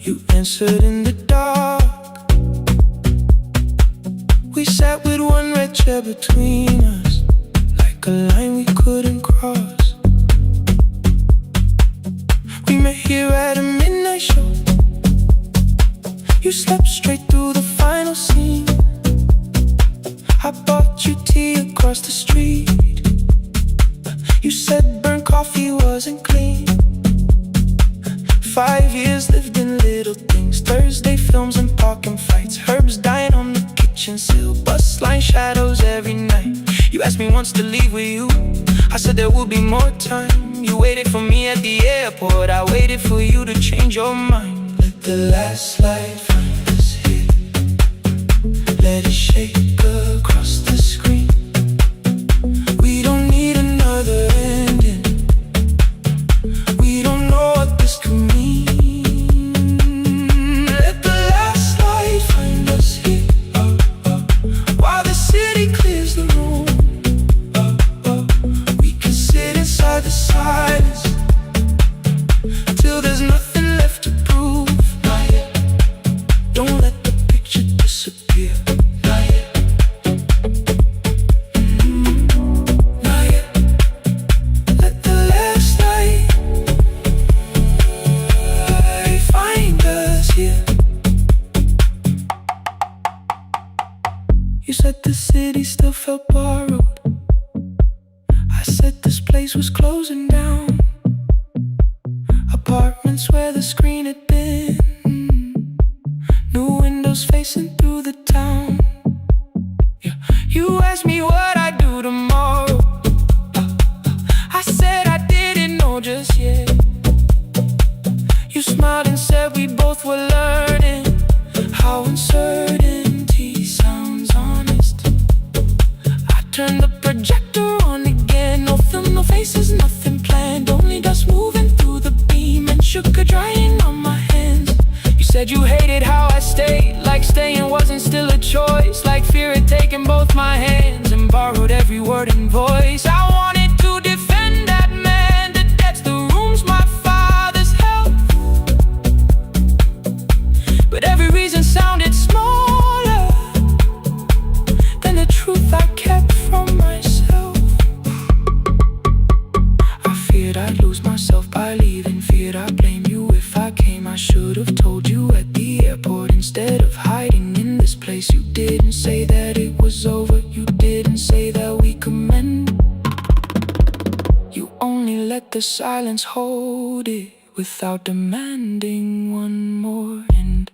you answered in the dark. We sat with one red chair between us, like a line we couldn't cross. We met here at a midnight show. You slept straight bought you tea across the street. You said burnt coffee wasn't clean. 5 years lived in little things. Thursday films and parking fights. Herbs dying on the kitchen sill. Bus line shadows every night. You asked me once to leave with you. I said there would be more time. You waited for me at the airport. I waited for you to change your mind. Let the last light find us here. Let it shake across the screen. We don't need another ending. We don't know what this could mean. Let the last light find us here, while the city clears the room. We can sit inside the silence till there's nothing left to prove. Not yet. Don't let the picture disappear. Not yet. Not yet. Let the last light find us here. You said the city still felt borrowed. I said this place was closing down. Apartments where the screen had been. New windows facing through the town. Yeah. You asked me what I'd do tomorrow. I said I didn't know just yet. You smiled and said we both were learning how uncertainty sounds honest. I turned the projector on again. No film, no faces, nothing planned. Only dust moving through the beam and sugar drying on my hands. You said you hated how I stayed, like staying wasn't still a choice, like fear had taken both my hands and borrowed every word and voice. I wanted to defend that man, the debts, the rooms, my father's health, but every reason sounded smaller than the truth I kept from myself. I feared I'd lose myself by leaving, feared I'd blame you if I came. I should have told you at the airport instead of hiding in this place. You didn't say that it was over. You didn't say that we could mend. You only let the silence hold it without demanding one more end.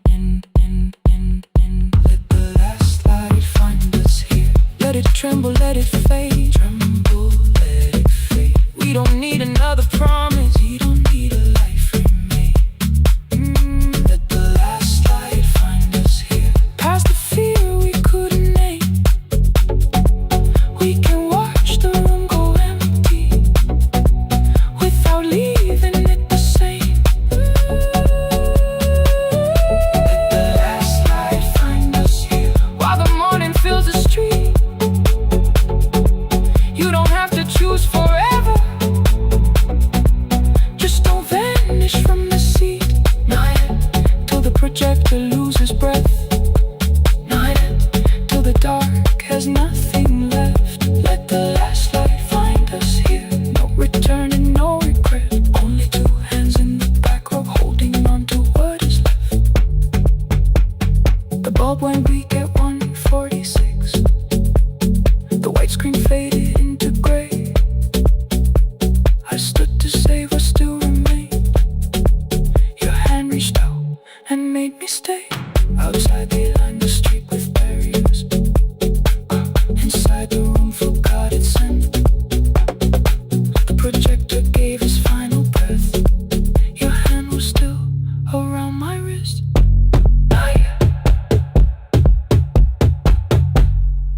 Let the last light find us here. Let it tremble, let it fade. Tremble, let it fade. We don't need another promise. We don't need a life remade. Let the last light find us here. Past the fear we couldn't name. We can watch the room go empty without leaving it the same. Let the last light find us here, while the morning fills the street. You don't have to choose forever. Just don't vanish from the seat. Not yet. Till the projector loses breath. Not yet. Till the dark has nothing left. Let the last light find us here. No return and no regret. Only two hands in the back row holding on to what is left. The bulb went weak at 1:46. The white screen faded into gray. I stood to save what still remained. Your hand reached out and made me stay. Outside they lined the street with barriers. Inside the room forgot its scent. The projector gave his final breath. Your hand was still around my wrist. Not yet.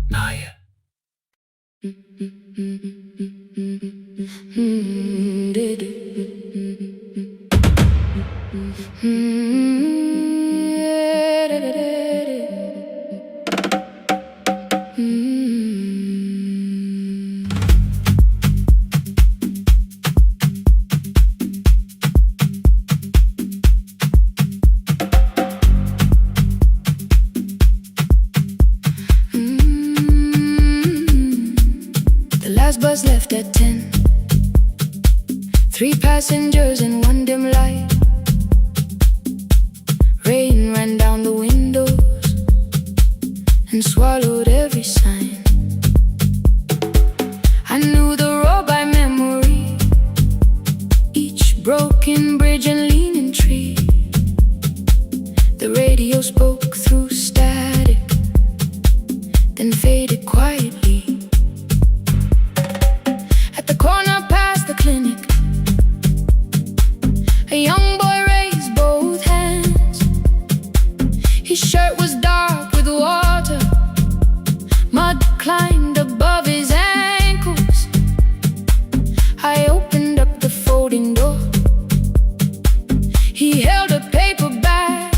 Not yet. The last bus left at 10. 3 passengers and 1 dim light. Rain ran down the windows and swallowed every sign. faded quietly. At the corner past the clinic, a young boy raised both hands. His shirt was dark with water, mud climbed above his ankles. I opened up the folding door. He held a paper bag.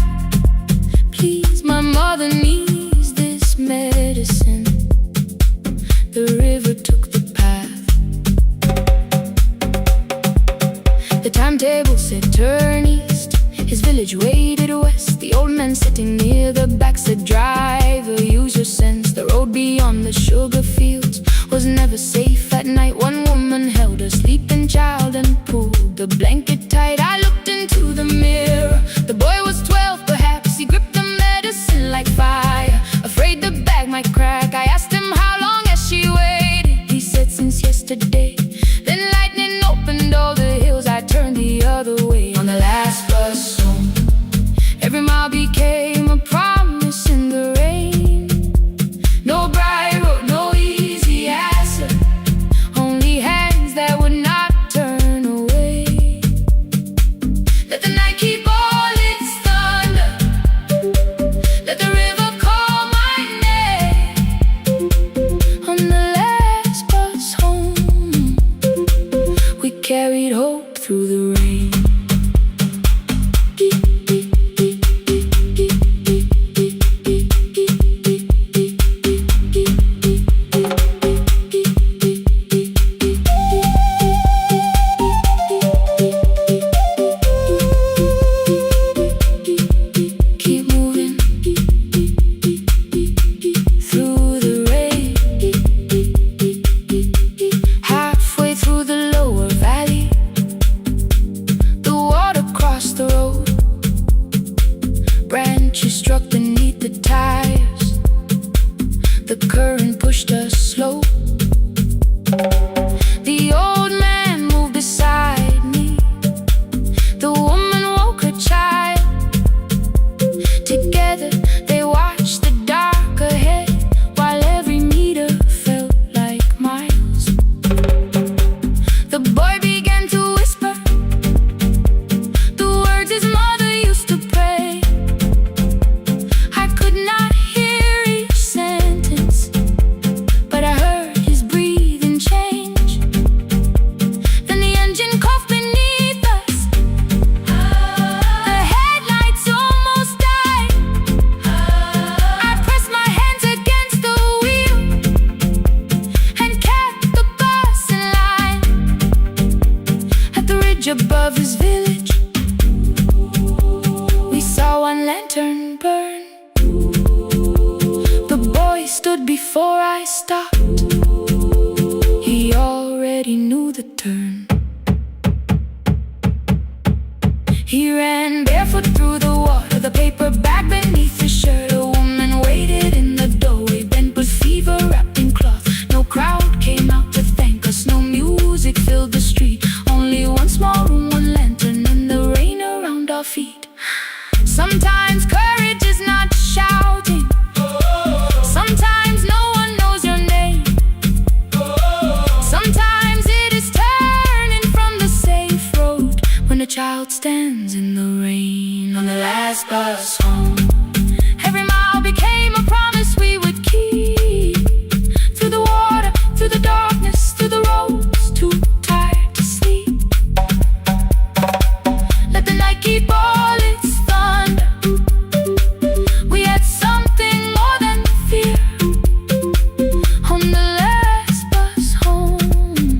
Please, my mother needs this medicine. The river took the path. The timetable said turn east. His village waited west. The old man sitting near the back said driver, use your sense. The road beyond the sugar fields was never safe at night. One woman held a sleeping child and pulled the blanket tight. I looked into the mirror. The boy was 12 perhaps. He gripped the medicine like fire, afraid the bag might crack. I asked him how long has she waited. He said since yesterday. Then lightning opened all the hills. I turned the other way. On the last bus home, every mile became a promise in the rain. No bright road, no easy answer, only hands that would not turn away. Let the night keep all its thunder, let the river call my name. On the last bus home, we carried hope through the rain. Keep moving through the rain. Halfway through the lower valley, the water crossed the road. Branches struck beneath the tires. The current pushed us slow. The old man moved beside me. The woman woke her child. Together they watched the dark ahead, while every meter felt like miles. The boy began to whisper the words his mother used to pray. I could not hear each sentence, but I heard his breathing change. Then the engine coughed beneath us. The headlights almost died. I pressed my hands against the wheel and kept the bus in line. At the ridge above his village, we saw one lantern burn. The boy stood before I stopped. He already knew the turn. He ran barefoot through the water, the paper bag beneath his shirt. A woman waited in the doorway, bent with fever, wrapped in cloth. No crowd came out to thank us, no music filled the street. Only one small room, one lantern, and the rain around our feet. Sometimes courage is not shouting. Sometimes no one knows your name. Sometimes it is turning from the safe road when a child stands in the rain. On the last bus home, every mile became a promise we would keep. Through the water, through the darkness, through the roads too tired to sleep. Let the night keep all its thunder. We had something more than fear. On the last bus home,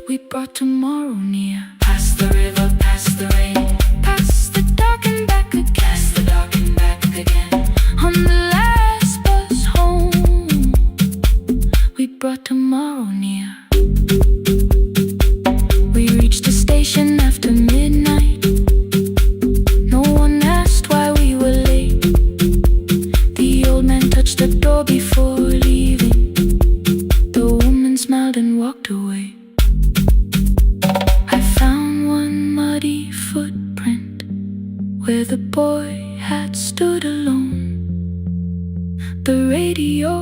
we brought tomorrow near. Past the river, past the rain, past the dark and back again. Past the dark and back again. On the last bus home, we brought tomorrow near. We reached the station after midnight. No one asked why we were late. The old man touched the door before leaving. The woman smiled and walked away. I found one muddy footprint where the boy had stood alone. The radio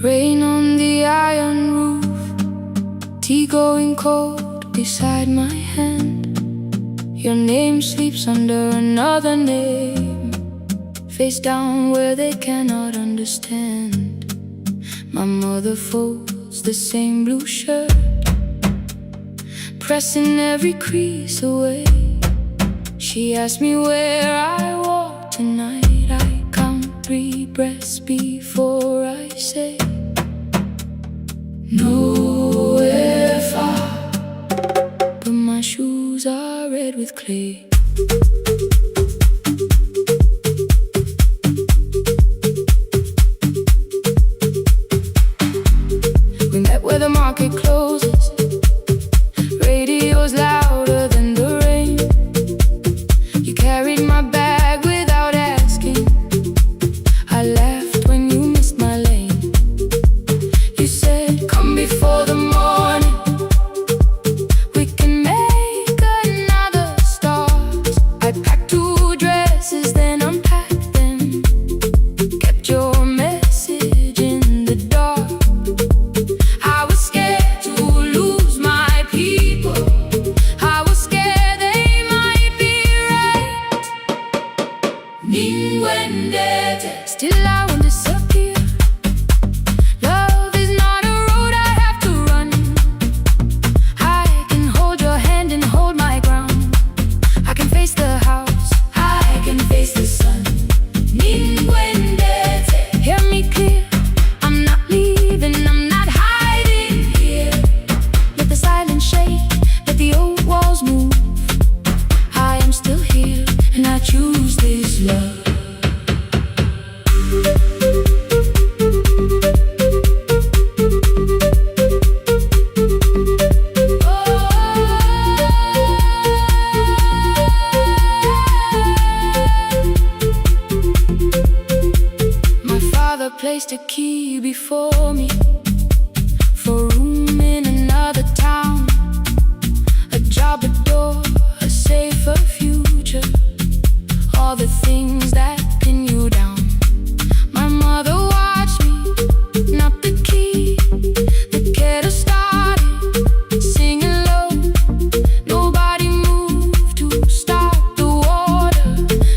Rain on the iron roof, tea going cold beside my hand. Your name sleeps under another name, face down where they cannot understand. My mother folds the same blue shirt, pressing every crease away. She asked me where I walk tonight. I count 3 breaths before I say nowhere far, but my shoes are red with clay. We met where the market closes, radio's louder than the rain. You carried my bag without asking, I laughed when you missed my lane. You said, come before the morning, we can make another start. I packed 2 dresses, then unpacked them, kept your message in the dark. I was scared to lose my people, I was scared they might be right. Still I won't disappear. Love is not a road I have to run. I can hold your hand and hold my ground. I can face the house, I can face the sun. Hear me clear, I'm not leaving, I'm not hiding here. Let the silence shake, let the old walls move. I am still here, and I choose this love. My father placed a key before me for room in another town, a job, a door, a safer future, all the things that pin you down. My mother watched me, not the key, the kettle started singing low. Nobody moved to stop the water,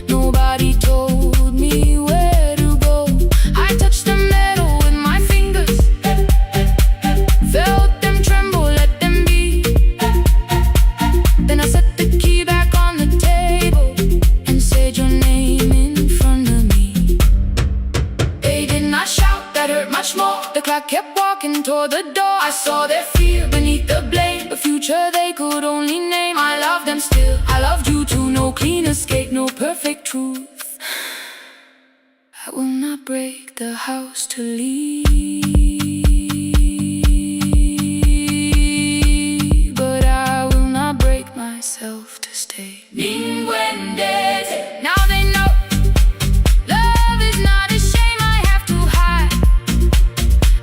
nobody told me where to go. I touched the metal with my fingers, felt them tremble, let them be. Then I set the key back on the table and said your name in front of me. They did not shout, that hurt much more. The clock kept walking toward the door. I saw their fear beneath the blame, a future they could only name. I loved them still, I loved you too. No clean escape, no perfect truth. I will not break the house to leave, but I will not break myself to stay. Now they know love is not a shame I have to hide.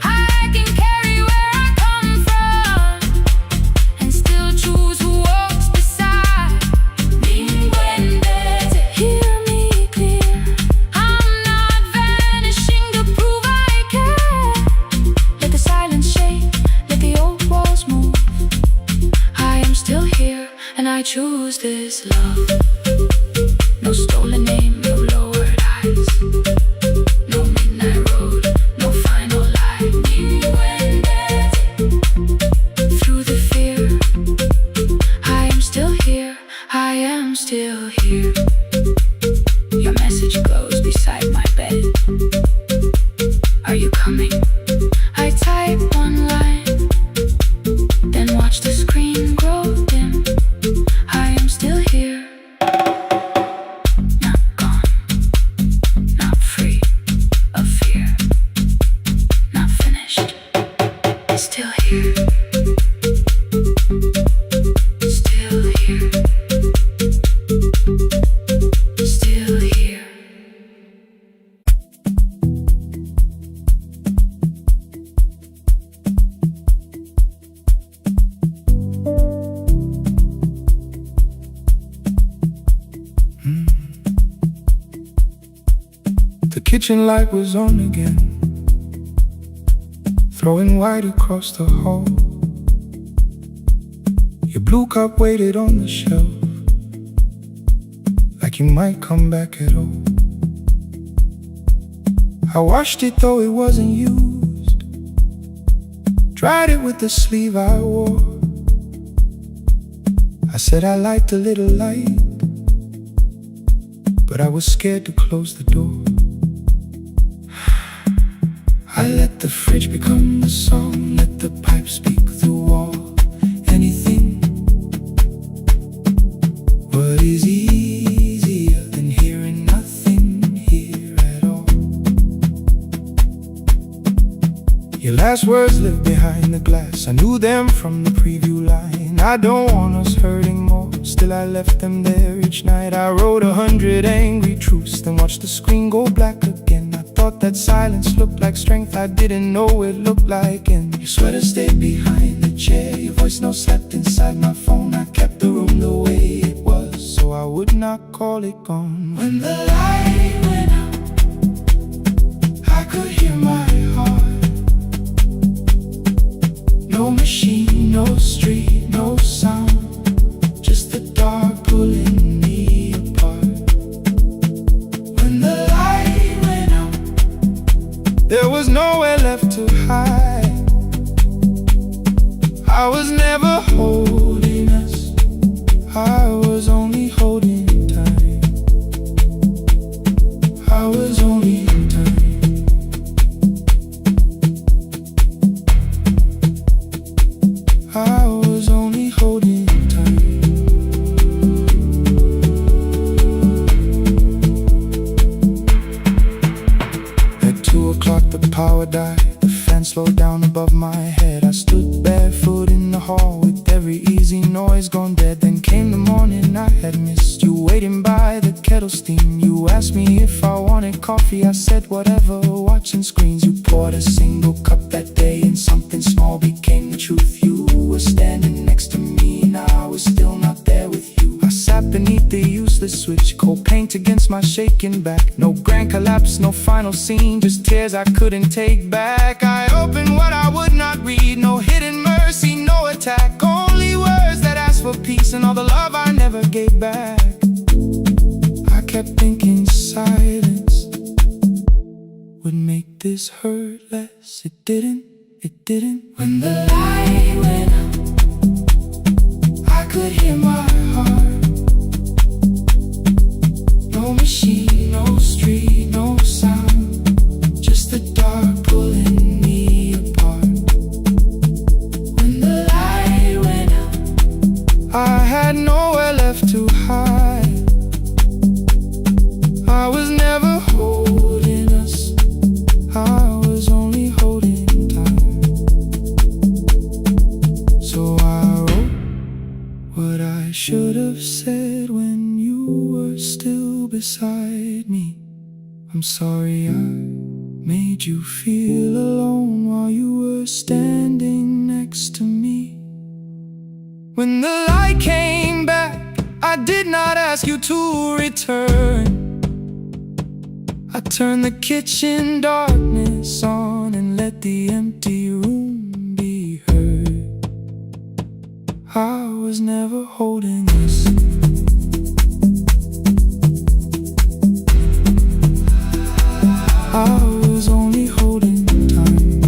I can carry where I come from and still choose who walks beside. Hear me clear, I'm not vanishing to prove I care. Let the silence shake, let the old walls move. I am still here, and I choose this love. No stolen name, no lowered eyes, no midnight road, no final lie. Through the fear, I am still here, I am still here. Your message glows beside my bed. Are you coming? I type one line, then watch the screen grow dim. I am still here, not gone, not free of fear, not finished, still here, still here, still here. The kitchen light was on again. throwing white across the hall. Your blue cup waited on the shelf, like you might come back at all. I washed it though it wasn't used, dried it with the sleeve I wore. I said I liked a little light, but I was scared to close the door. I let the fridge become the song, let the pipe speak through wall. Anything. What is easier than hearing nothing here at all? Your last words live behind the glass, I knew them from the preview line. I don't want us hurting more, still I left them there each night. I wrote 100 angry truths, then watched the screen go black again. I thought that silence looked like strength, I didn't know it looked like end. Your sweater stayed behind the chair, your voice note slept inside my phone. I kept the room the way it was, so I would not call it gone. When the light went out, I could hear my heart. No machine, no street, no sound, just the dark pulling me apart. When the light went out, there was nowhere left to hide. I was never holding us, I was only holding time. I was only time. I was only holding time. At 2 o'clock the power died, the fan slowed down above my head. I stood barefoot in the hall with every easy noise gone dead. Then came the morning I had missed, you waiting by the kettle steam. You asked me if I wanted coffee, I said whatever, watching screens. You poured a single cup that day and something small became the truth. You were standing next to me, now I was still not there with you. I sat beneath the useless switch, cold paint against my shaking back. No grand collapse, no final scene, just tears I couldn't take back. I opened what I would not read, no hidden mercy, no attack. Only words that asked for peace and all the love I never gave back. I kept thinking silence would make this hurt less. It didn't, it didn't. When the light went out, I could hear my heart. No machine, no street, no sound, just the dark pulling me apart. When the light went out, I had nowhere left to hide. I was never holding us, I was only holding time. So I wrote what I should have said when you were still beside me. I'm sorry I made you feel alone while you were standing next to me. When the light came back, I did not ask you to return. I turned the kitchen darkness on and let the empty room be heard. I was never holding us, I was only holding time.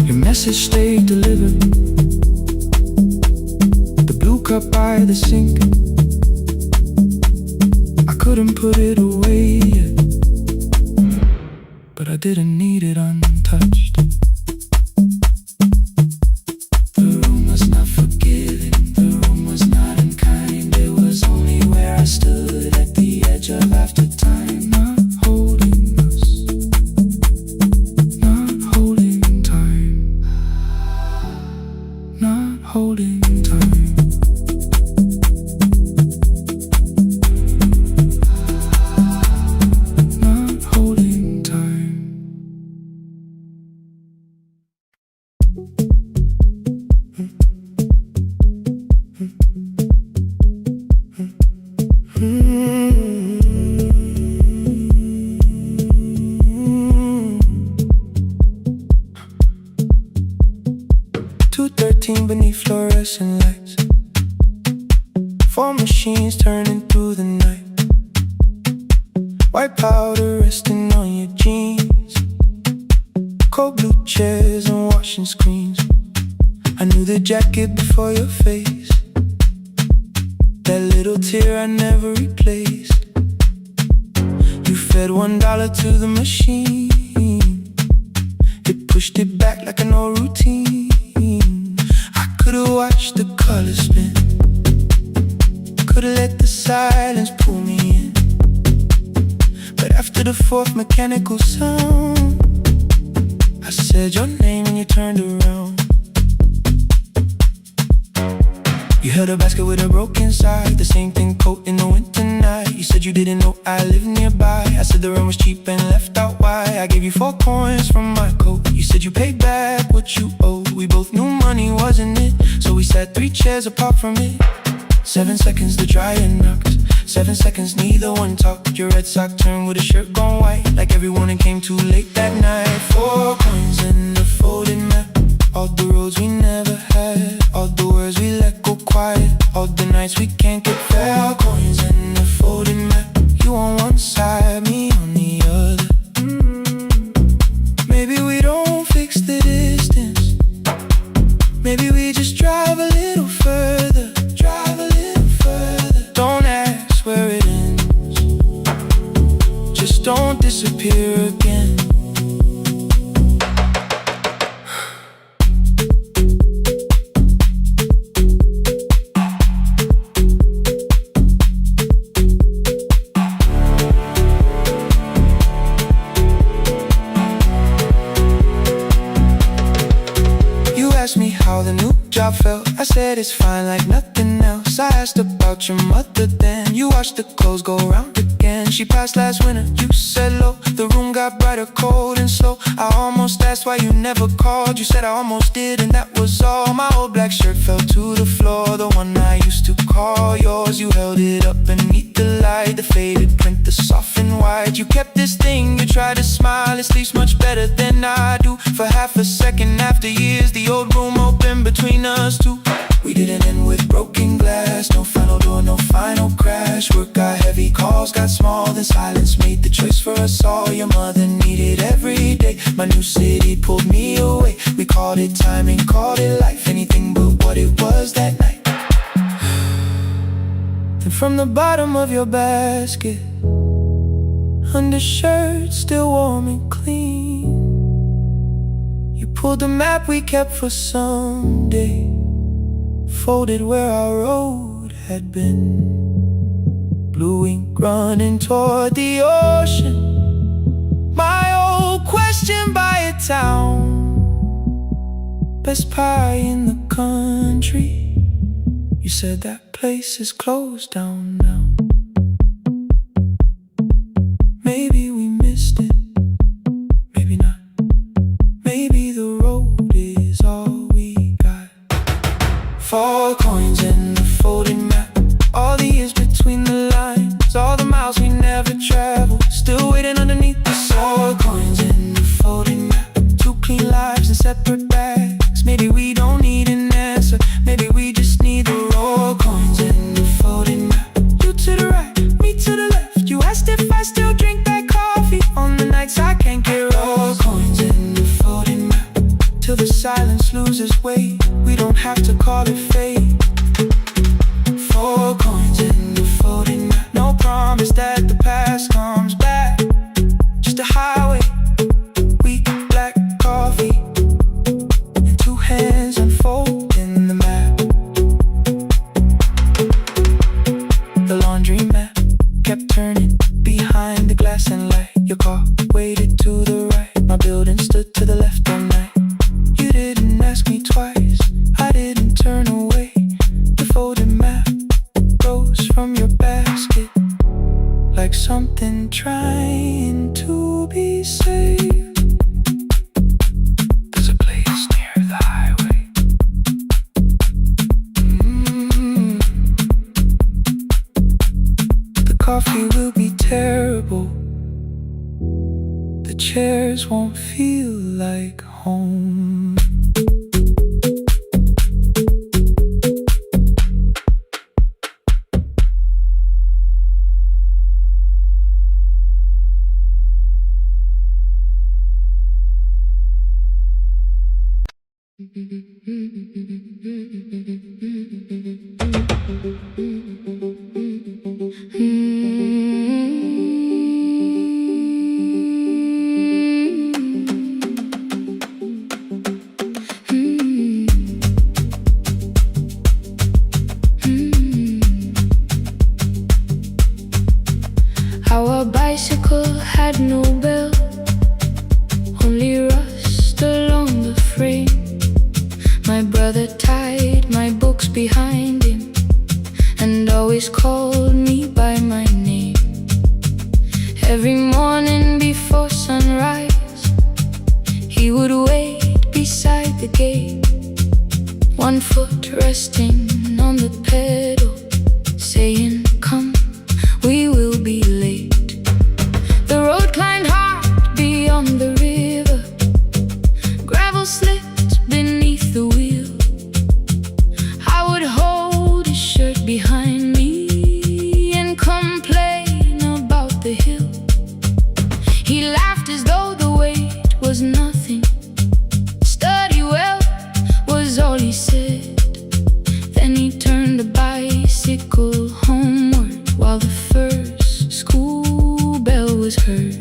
Your message stayed delivered, the blue cup by the sink. I couldn't put it away yet, but I didn't need it untouched. The room was not forgiving, the room was not unkind. It was only where I stood at the edge of after time. Not holding us, not holding time, not holding time. Not holding time. white powder resting on your jeans, cold blue chairs and washing screens. I knew the jacket before your face, that little tear I never replaced. You fed $1 to the machine, it pushed it back like an old routine. I could've watched the colors spin, could've let the silence pull me in. But after the fourth mechanical sound, I said your name and you turned around. You held a basket with a broken side, the same thing coat in the winter night. You said you didn't know I lived nearby. I said the rent was cheap and left out why. I gave you 4 coins from my coat. You said you paid back what you owed. We both knew money wasn't it, so we sat 3 chairs apart from it. 7 seconds the dryer knocked, 7 seconds neither one talked. Your red sock turned with a shirt gone white, like everyone that came too late that night. 4 coins in the folded map, all the roads we never had, all the words we let go quiet, all the nights we can't get fair. Coins in the folded map, you on one side, me on the other. Maybe we don't fix the distance, maybe we just drive a little further, drive a little further. Don't ask where it ends, just don't disappear again. Me how the new job felt, I said it's fine like nothing else. I asked about your mother then, you watched the clothes go round again. She passed last winter, you said low, the room got brighter, cold and slow. I almost asked why you never called, you said I almost did and that was all. My old black shirt fell to the floor, the one I used to call yours. You held it up beneath the light, the faded print, the soft and white. You kept this thing, you tried to smile, it sleeps much better than I do. For half a second after years, the old room open between us two. We didn't end with broken glass, no final door, no final crash. Work got heavy, calls got small, then silence made the choice for us all. Your mother needed every day, my new city pulled me away. We called it timing, called it life, anything but what it was that night. Then from the bottom of your basket, undershirt still warm and clean, you pulled the map we kept for someday, folded where our road had been. Blue ink running toward the ocean, my old question by a town. Best pie in the country, you said that place is closed down now. Maybe we missed it, maybe not. Maybe the road is all we got. 4 coins in the folded map, all the years between the lines, all the miles we never traveled, still waiting underneath the 4 coins in the folded map. 2 clean lives in separate bags. Maybe we don't need an answer, maybe we just need the raw coins in the folded map. You to the right, me to the left. You asked if I still drink that coffee on the nights I can't get raw coins in the folded map. Till the silence loses weight, we don't have to call it fate. 4 coins in the folded map, no promise that the past comes back, just a highway, weak black coffee, and 2 hands unfolding the map. The laundry mat kept turning behind the glass and light. Your car waited to the right, my building stood to the left all night. You didn't ask me twice, I didn't turn away. The folded map rose from your basket, like something trying to be saved. There's a place near the highway. The coffee will be terrible, the chairs won't feel like home. Our bicycle had no bell, only rust along the frame. My brother tied my books behind him and always called me by my name. Every morning before sunrise, he would wait beside the gate, one foot resting on the pedal, saying, "Come, we will be late." The road climbed hard beyond the river, gravel slipped beneath the wheel. I would hold his shirt behind me and complain about the hill. He laughed as though the weight was nothing. "Study well," was all he said. Then he turned the bicycle homeward while the first school bell was heard.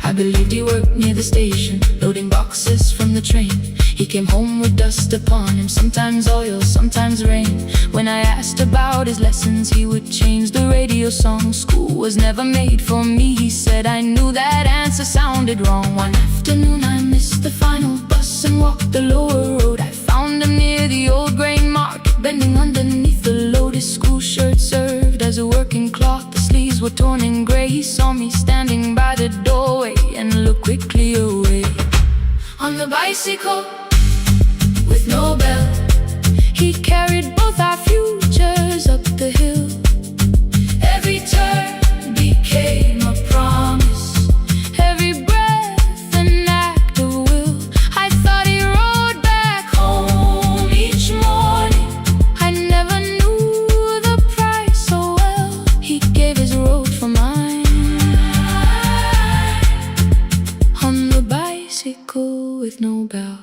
I believed he worked near the station, loading boxes from the train. He came home with dust upon him, sometimes oil, sometimes rain. When I asked about his lessons, he would change the radio song. "School was never made for me," he said. I knew that answer sounded wrong. One afternoon I missed the final bus and walked the lower road. I found him near the old grain market, bending underneath the load. His school shirt served as a working cloth, the sleeves were torn and gray. He saw me standing by the doorway and looked quickly away. On the bicycle with no bell, he carried both our futures up the hill. Every turn became a promise, every breath an act of will. I thought he rode back home each morning. I never knew the price so well. He gave his road for mine. On the bicycle with no bell.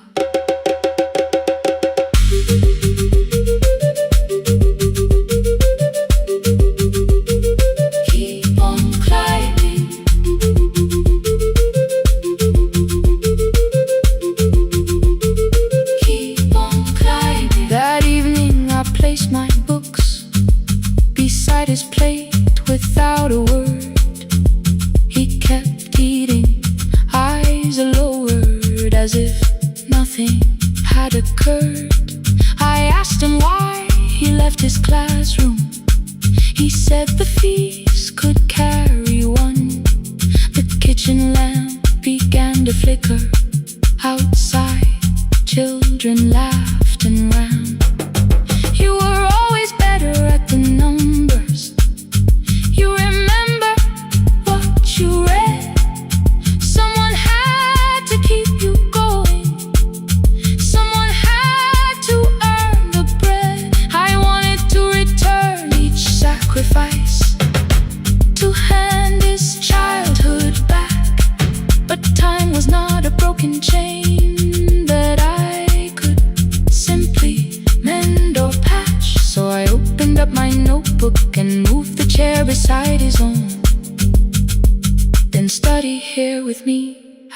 Keep on climbing. Keep on climbing. That evening I placed my books beside his plate without a word. He kept eating, eyes lowered, as if nothing had occurred. I asked him why he left his classroom. He said the fees could carry one. The kitchen lamp began to flicker. Outside, children laughed and ran. You were always better at the numbers. You remember what you read. Someone had to keep you going. Someone had to earn the bread. I wanted to return each sacrifice, to hand his childhood back. But time was not a broken chain that I could simply mend or patch. So I opened up my notebook and moved the chair beside his own. Then study here with me,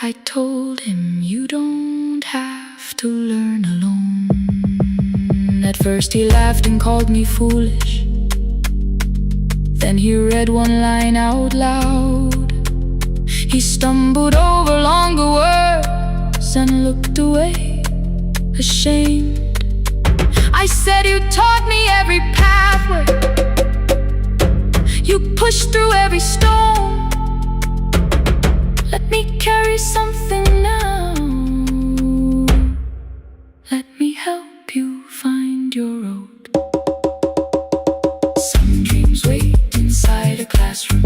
I told him. You don't have to learn alone. At first he laughed and called me foolish. Then he read one line out loud. He stumbled over longer words and looked away, ashamed. I said, "You taught me every pathway. You pushed through every stone. Let me carry something now. Let me help you find your road." Some dreams wait inside a classroom.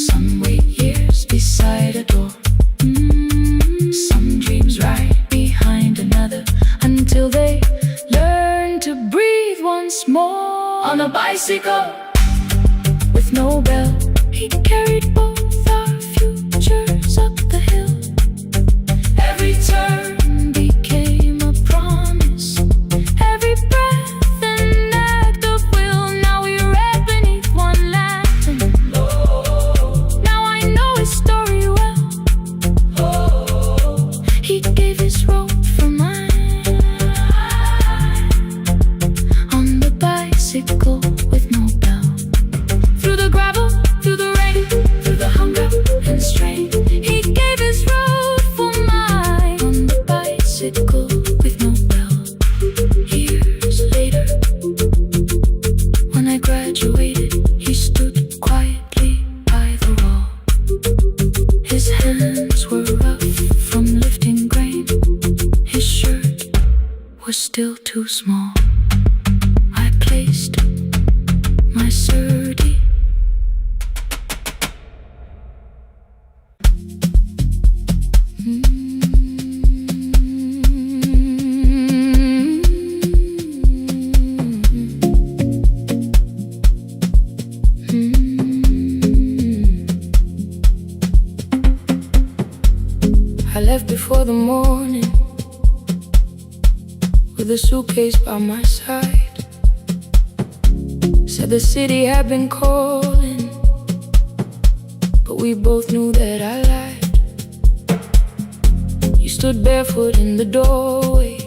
Some wait years beside a door. Some dreams right behind another until they learn to breathe once more. On a bicycle with no bell, he carried both our futures up the hill. Every turn still too small. I placed my sturdy I left before the morning with a suitcase by my side. Said the city had been calling, but we both knew that I lied. You stood barefoot in the doorway,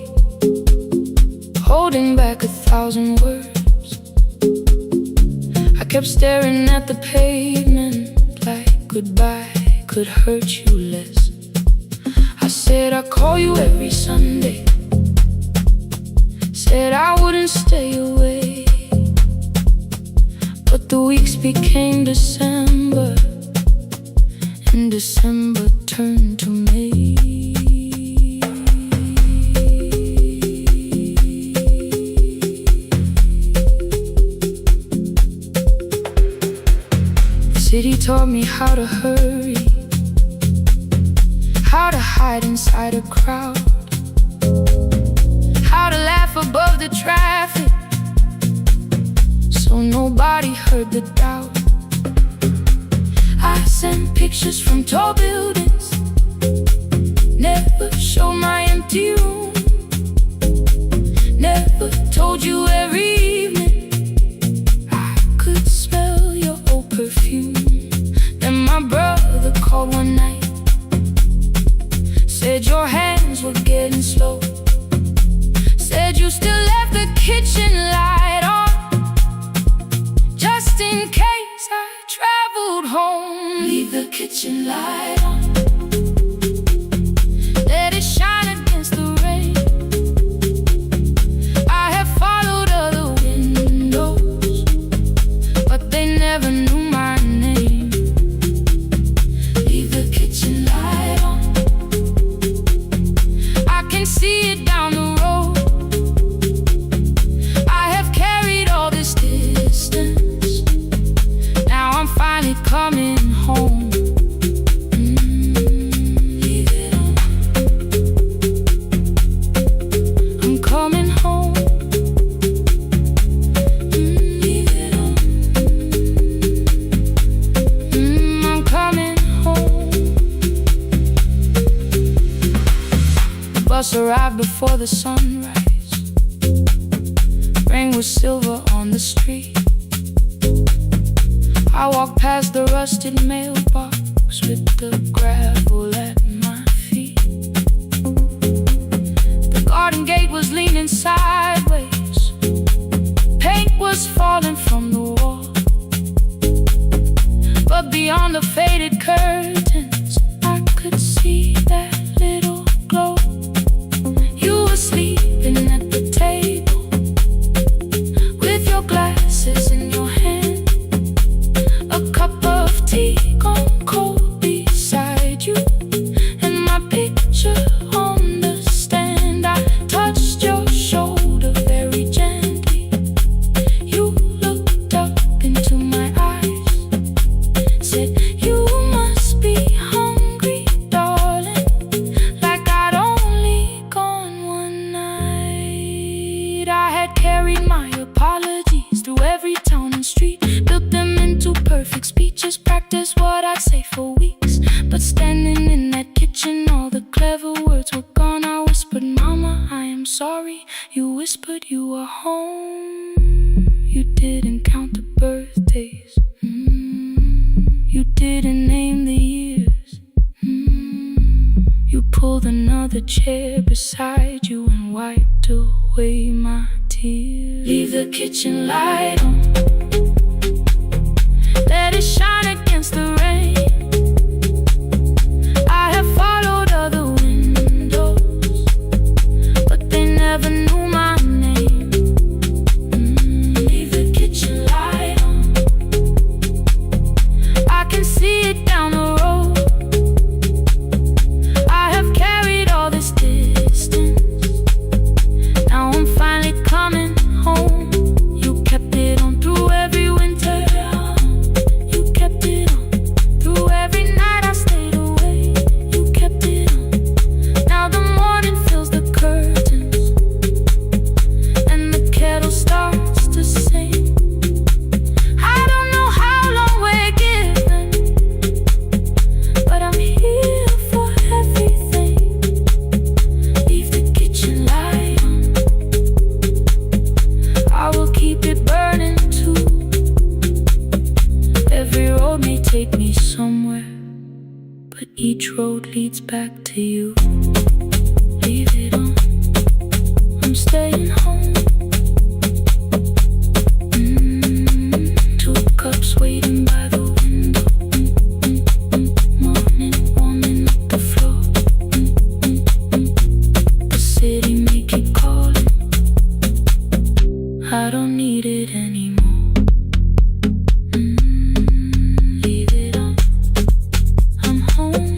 holding back 1,000 words. I kept staring at the pavement like goodbye could hurt you less. I said I'd call you every Sunday, said I wouldn't stay away. But the weeks became December, and December turned to May. The city taught me how to hurry, how to hide inside a crowd, how to laugh above the traffic so nobody heard the doubt. I sent pictures from tall buildings, never showed my empty room, never told you every evening I could smell your old perfume. Then my brother called one night, said your hands were getting slow, said you still left the kitchen light on, just in case I traveled home. Leave the kitchen light on, let it shine against the rain. I have followed other windows, but they never knew my name. Leave the kitchen light on, I can see it down the road. I have carried all this distance, now I'm finally coming home. Leave it on, I'm coming home. Leave it on, I'm coming home. The bus arrived before the sunrise, rain was silver on the street. I walked past the rusted mailbox with the gravel at my feet. The garden gate was leaning sideways, paint was falling from the wall, but beyond the faded curtains I could see that little glow. You were sleeping at the table with your glasses in your hand, a cup of tea gone cold beside you, and my picture on the stand. I touched your shoulder very gently. You looked up into my eyes, said you must be hungry, darling, like I'd only gone one night. I had carried my apologies through every town and street, built them into perfect speeches, practiced what I'd say for weeks. But standing in that kitchen, all the clever words were gone. I whispered, Mama, I am sorry. You whispered you were home. You didn't count the birthdays, you didn't name the years. You pulled another chair beside you and wiped away my tears. Leave the kitchen light on, let it shine against the rain. I have followed other windows, but they never knew my name. Leave the kitchen light on, I can see it down the road. I have carried all this distance, now I'm Each road leads back to you. Leave it on, I'm staying home. Two cups waiting by the window. Morning warming up the floor. The city may keep calling, I don't need it anymore. Leave it on, I'm home.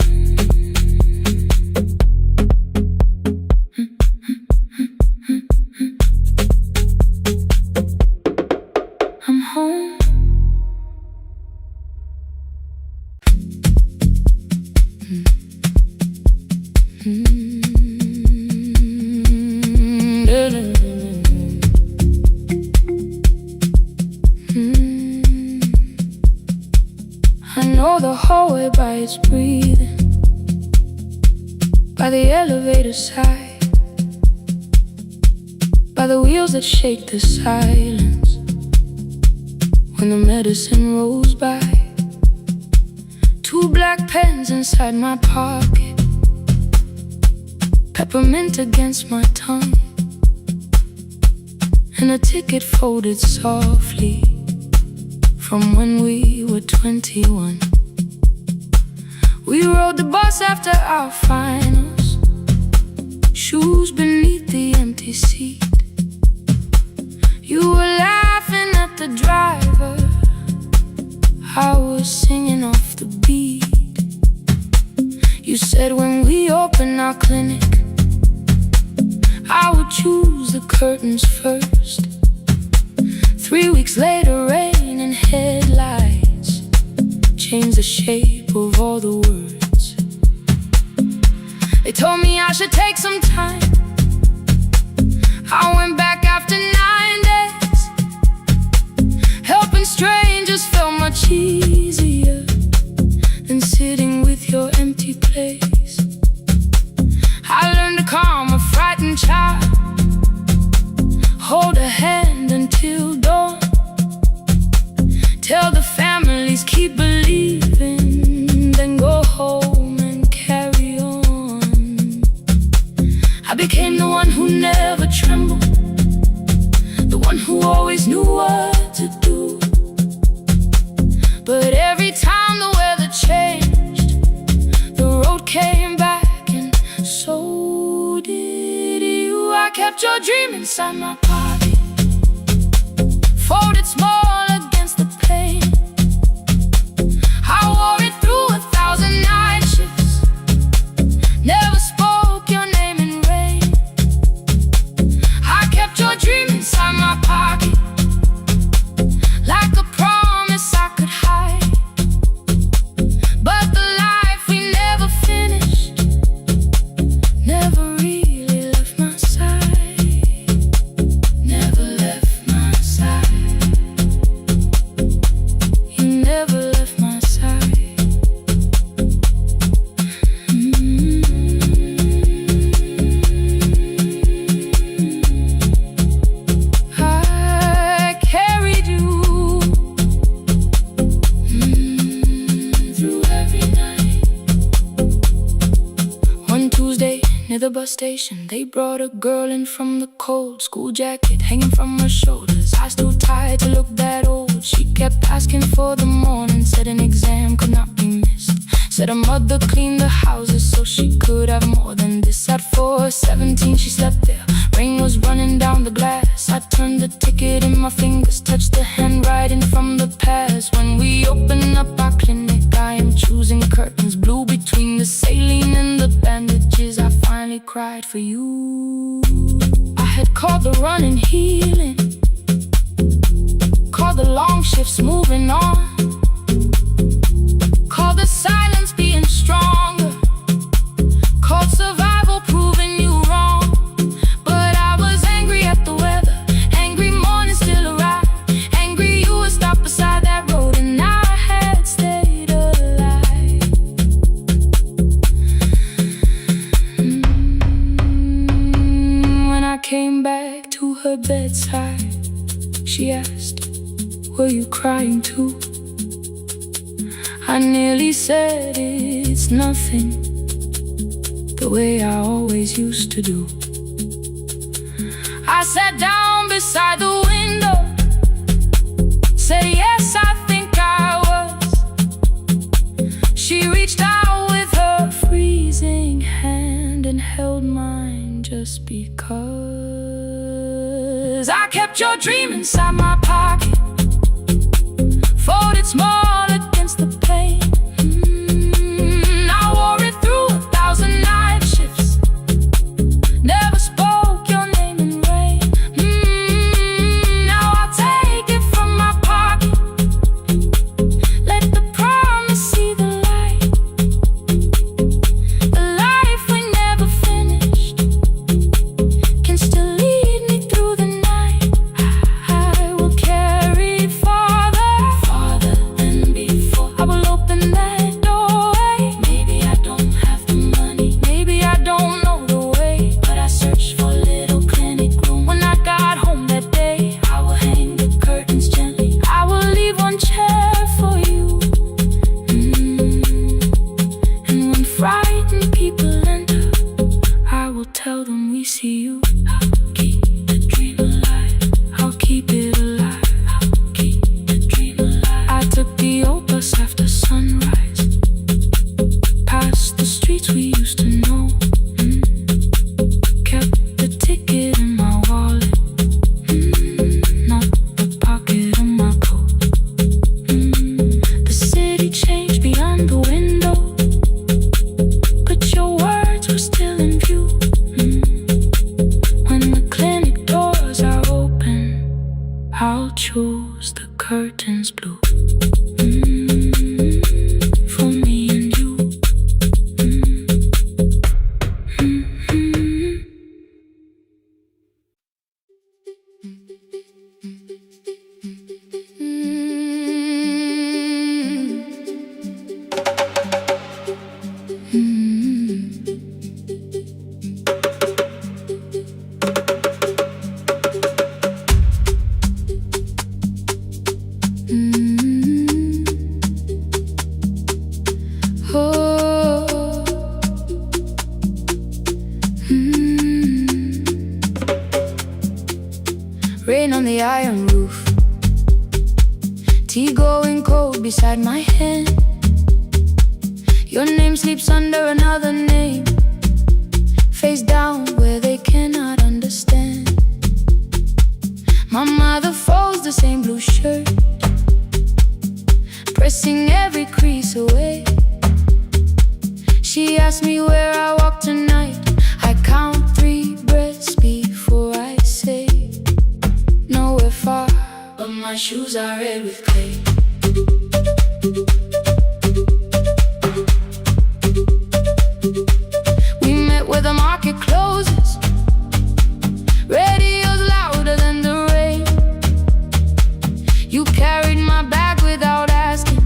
I'm home. I know the hallway by its breathing, by the elevator side, by the wheels that shake the silence when the medicine rolls by. Two black pens inside my pocket, peppermint against my tongue, and a ticket folded softly from when we were 21. We rode the bus after our finals, shoes beneath the empty seat. You were laughing at the driver, I was singing off the beat. You said when we open our clinic, I would choose the curtains first. 3 weeks later, rain and headlights changed the shape of all the words. They told me I should take some time. I went back after 9 days. Helping strangers felt much easier than sitting with your empty place. I learned to calm a frightened child, hold a hand until dawn, tell the families keep believing, then go home and carry on. I became the one who never trembled, the one who always knew what to do. But every time the weather changed, the road came back, and so did you. I kept your dream inside my pocket, folded small against the pain. I wore it through 1,000 night shifts, never spoke your name in rain. I kept your dream inside my pocket, like a promise I could hide. But the life we never finished never really left my side, never left my side. You never left my side. I carried you through every night. One Tuesday near the bus station, they brought a girl in from the cold, school jacket hanging from her shoulders, eyes too tired to look that old. She kept asking for the morning, said an exam could not be missed, said her mother cleaned the houses so she could have more than this. At 4:17 she slept there, rain was running down the glass. I turned the ticket in my fingers, touched the handwriting from the past. When we open up our clinic, I am choosing curtains blue between the saline and the bandages. I finally cried for you. I had called the running healing, called the long shifts moving on, called the silence being stronger, called survival proving you wrong. But I was angry at the weather, angry morning still arrived, angry you would stop beside that road and I had stayed alive. When I came back to her bedside, she asked, were you crying too? I nearly said it's it's nothing, the way I always used to do. I sat down beside the window, said yes, I think I was. She reached out with her freezing hand and held mine just because. I kept your dream inside my pocket, folded small against the pain. I wore it through 1,000 night shifts, never spoke your name in rain. Now I'll take it from my pocket, let the promise see the light. The life we never finished can still lead me through the night. I will carry it farther, farther than before. I will open that doorway. Maybe I don't have the money, maybe I don't know the way, but I searched for a little clinic room. When I got home that day, I will hang the curtains gently. I will leave one chair for you. And when frightened people enter, I will tell them we see you. I'll keep the dream alive, I'll keep it alive, I'll keep the dream alive. I took the old bus after sunrise, past the streets we used to know. Kept the ticket in my wallet, not the pocket of my coat. The city changed beyond the window, but your words were still in view. When the clinic doors are open, I'll choose the curtains blue. For me and you. Rain on the iron roof, tea going cold beside my hand. Your name sleeps under another name, face down where they cannot understand. My mother folds the same blue shirt, pressing every crease away. She asks me where I walk tonight. I count 3 breaths before I say nowhere far, but my shoes are red with clay. We met where the market closes, radio's louder than the rain. You carried my bag without asking,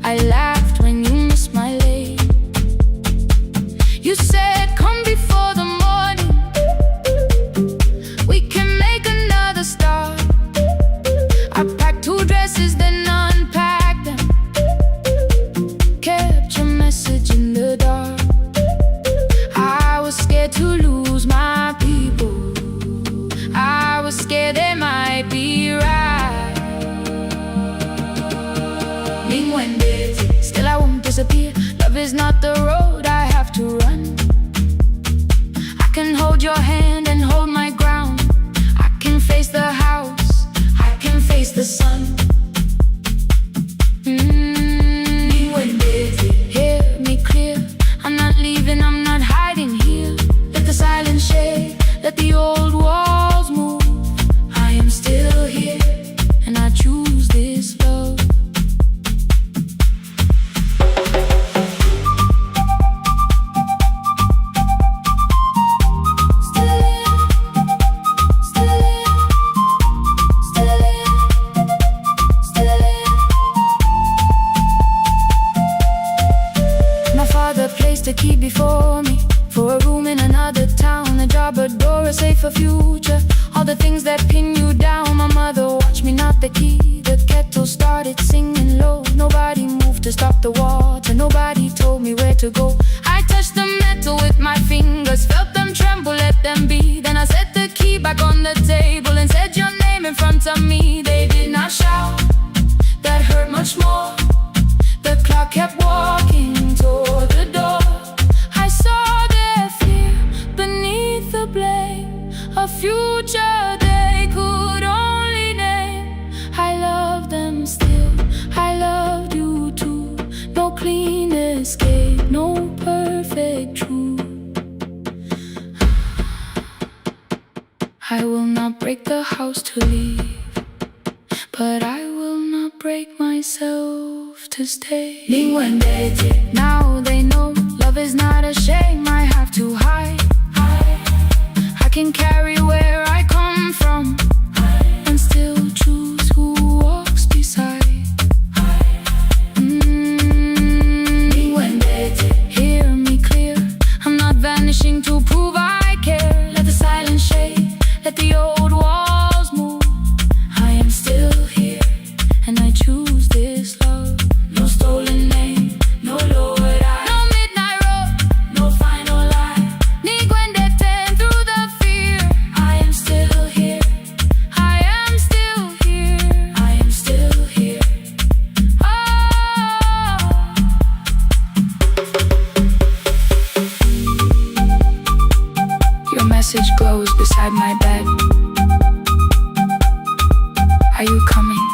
I laughed when you missed my lane. You said come before the morning, we can make another start. I packed 2 dresses then unpacked them, kept your message in the dark. I was scared to lose my people, I was scared they might be right. Still I won't disappear, love is not the road I have to run. I can hold your hand and hold my ground, I can face the house, I can face the sun. Hear me clear, I'm not leaving, I'm not hiding here. Let the silence shake, let the old walls move. I am still here, and I choose this love. A key before me, for a room in another town, a job, a door, a safer future. All the things that pin you down. My mother watched me knock the key, the kettle started singing low. Nobody moved to stop the water, nobody to go. I touched the metal with my fingers, felt them tremble, let them be. Then I set the key back on the table and said your name in front of me. They did not shout, that hurt much more. The clock kept walking toward the door. I saw their fear beneath the blame, a future they could only name. I love them still, I loved you too. No clean escape, no perfect truth. I will not break the house to leave, but I will not break myself to stay. Now they know love is not a shame I have to hide. I can carry where I come from and still choose who walks beside. Hear me clear, I'm not vanishing to prove I care. Let the silence shade, let the old walls move. I am still here, and I choose this love. No stolen name, no lowered eye, no midnight road, no final lie. Ni Gwendeten through the fear. I am still here, I am still here, I am still here. Oh. Your message glows beside my bed. Are you coming?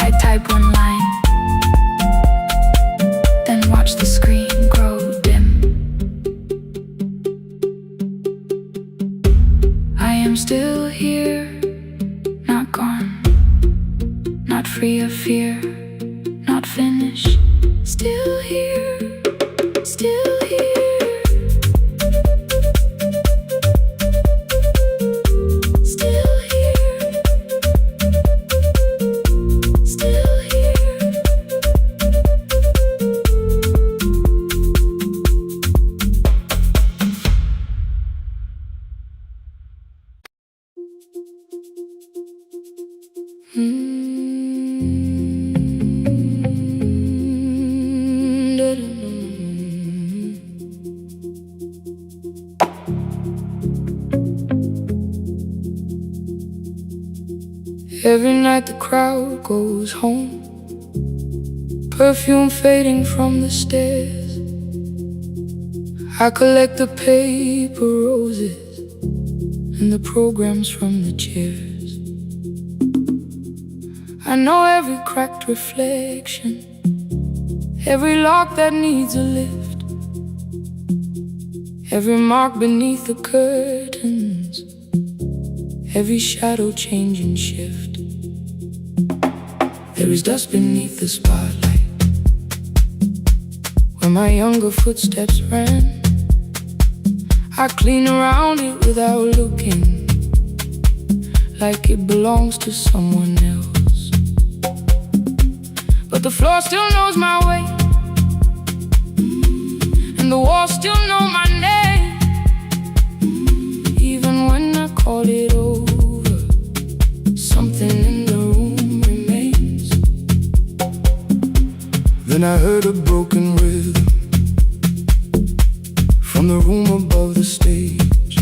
I type one line, then watch the screen grow dim. I am still here, not gone, not free of fear, not finished. Still here, still here. Still here, still here. Every night the crowd goes home, perfume fading from the stairs. I collect the paper roses and the programs from the chairs. I know every cracked reflection, every lock that needs a lift, every mark beneath the curtains, every shadow change and shift. There is dust beneath the spotlight where my younger footsteps ran. I clean around it without looking, like it belongs to someone else. But the floor still knows my way, and the walls still know my name. Even when I call it over, something in the room remains. Then I heard a broken rhythm from the room above the stage.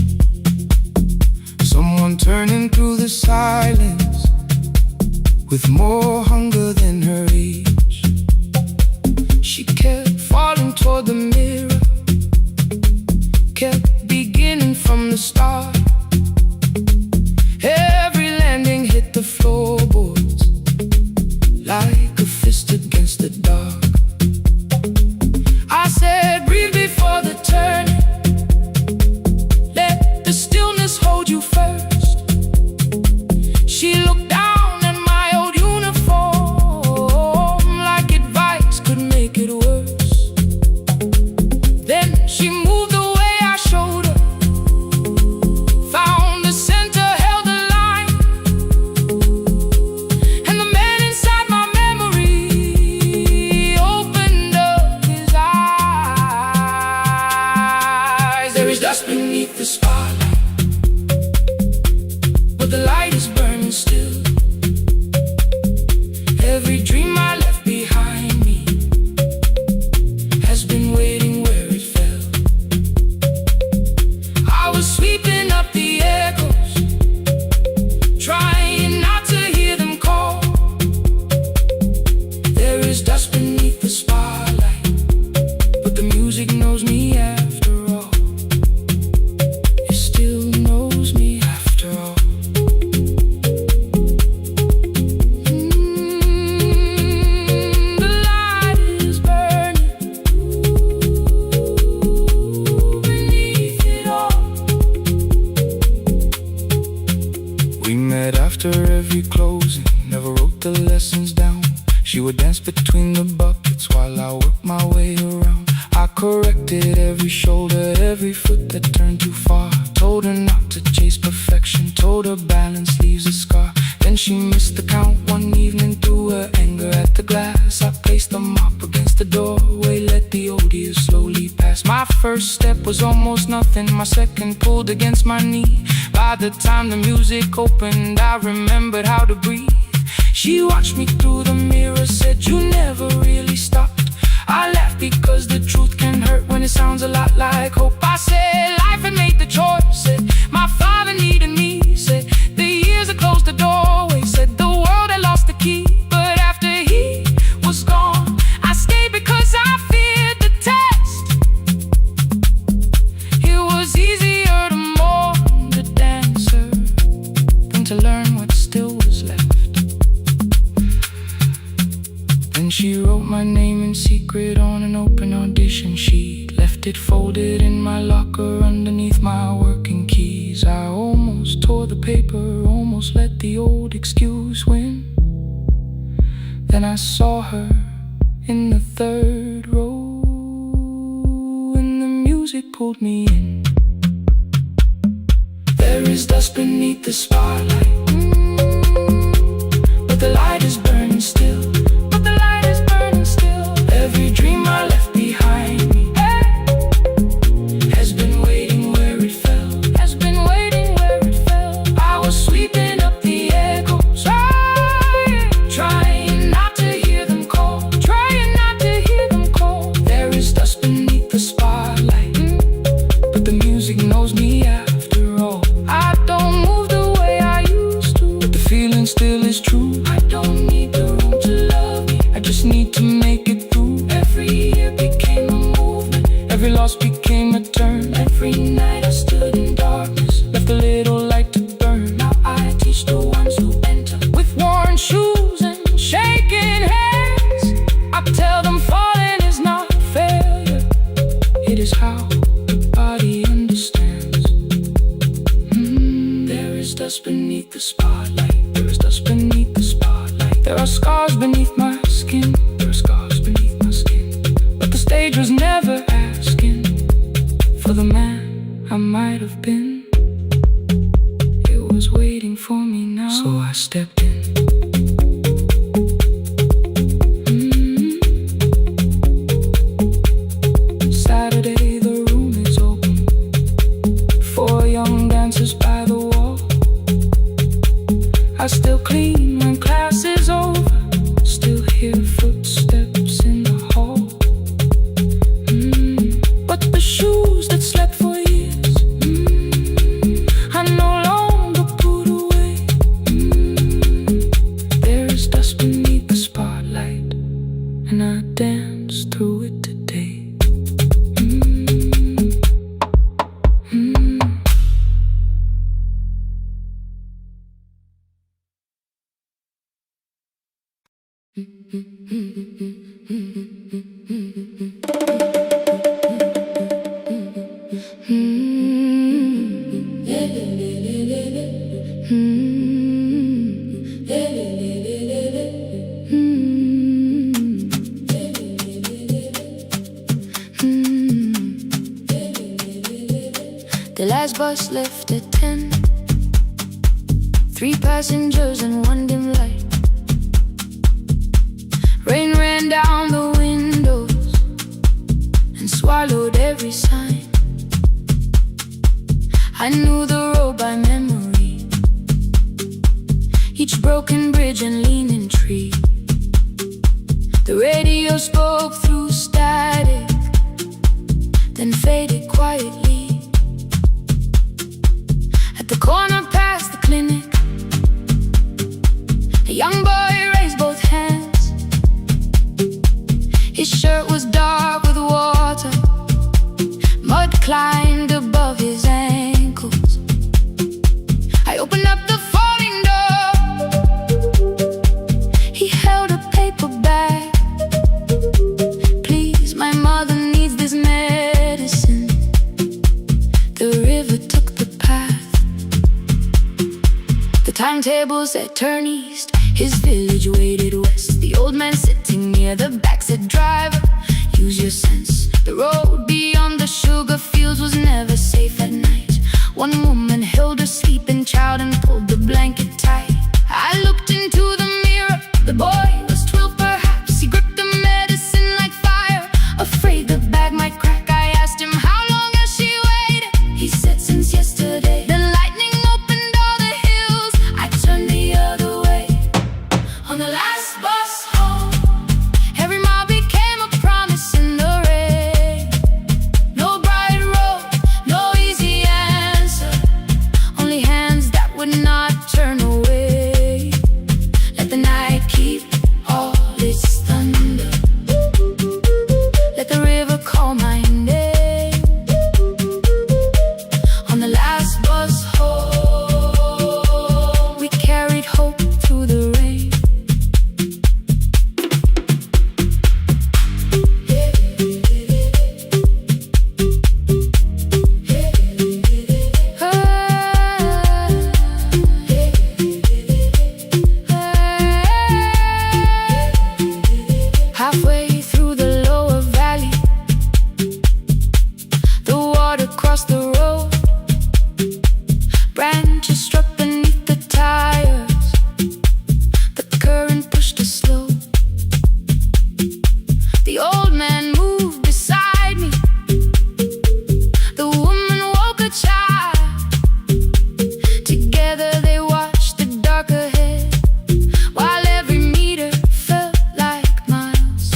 Someone turning through the silence with more hunger than her age. She kept falling toward the mirror, kept beginning from the start. Every landing hit the floorboards like a fist against the dark. I said, breathe before the turning, let the stillness hold you first. She looked down at my old uniform is dust beneath the spotlight, but the music knows me after all. It still knows me after all. The light is burning beneath it all. We met after every closing, never wrote the lessons down. She would dance between the buckets while I worked my way around. I corrected every shoulder, every foot that turned too far. Told her not to chase perfection, told her balance leaves a scar. Then she missed the count one evening, threw her anger at the glass. I placed the mop against the doorway, let the old years slowly pass. My first step was almost nothing, my second pulled against my knee. By the time the music opened, I remembered how to breathe. She watched me through the mirror, said, "You never really stopped." I laughed because the truth can hurt when it sounds a lot like hope. I said, life had made the choice, said, my father needed me, said, the years had closed the doorway, said, the world had lost the key. But after he was gone, I stayed because I feared the test. It was easier to mourn the dancer than to learn what still was left. Then she wrote my name in secret on an open audition sheet, left it folded in my locker underneath my working keys. I almost tore the paper, almost let the old excuse win. Then I saw her in the third row, and the music pulled me in. There is dust beneath the spotlight, but the light is burning still. Every dream I left behind me has been waiting where it fell, has been waiting where it fell. I was sweeping up the echoes, trying not to hear them call, trying not to hear them call. There is dust beneath the spotlight, but the music knows me after all. I don't move the way I used to, but the feeling still is true. I don't need the room to love me, I just need to make it. Every year became a movement, every loss became a turn. Every night I stood in darkness, left a little light to burn. Now I teach the ones who enter with worn shoes and shaking hands. I tell them falling is not failure, it is how the body understands. There is dust beneath the spotlight, there is dust beneath the spotlight. There are scars beneath my skin, there are scars beneath my skin. But the stage was never asking for the man I might have been. It was waiting for me now, so I stepped in. Saturday, the room is open, 4 young dancers by the wall. I still clean when class is over, still hear footsteps in the hall. But the shoes that slept for years, I no longer put away. There is dust beneath the spotlight, and I dance through it today. The last bus left at 10. 3 passengers and 1 dim light. Rain ran down the windows and swallowed every sign. I knew the road by memory, each broken bridge and leaning tree. The radio spoke through static, then faded quietly. At the corner past the clinic, a young boy raised both hands. His shirt was dark with water. Mud climbed above his ankles. I opened up the folding door. He held a paper bag. Please, my mother needs this medicine. The river took the path. The timetable said turn east. His village waited west. The old man sitting near the back said, driver, use your sense. The road beyond the sugar fields was never safe at night. One woman held her sleeping child and pulled the blanket tight. I looked into the mirror. The boy was 12 perhaps. He gripped the medicine like fire, afraid the bag might crack. I asked him, how long has she waited? He said, since yesterday. Then lightning opened all the hills. I turned the other way. On the last bus home, every mile became a promise in the rain. No bright road, no easy answer, only hands that would not turn away. Let the night keep all its thunder. Let the river call my name. On the last bus home, we carried hope through the rain. Halfway through the lower valley, the water crossed the road. Branches struck beneath the tires. The current pushed us slow. The old man moved beside me. The woman woke a child. Together they watched the dark ahead, while every meter felt like miles.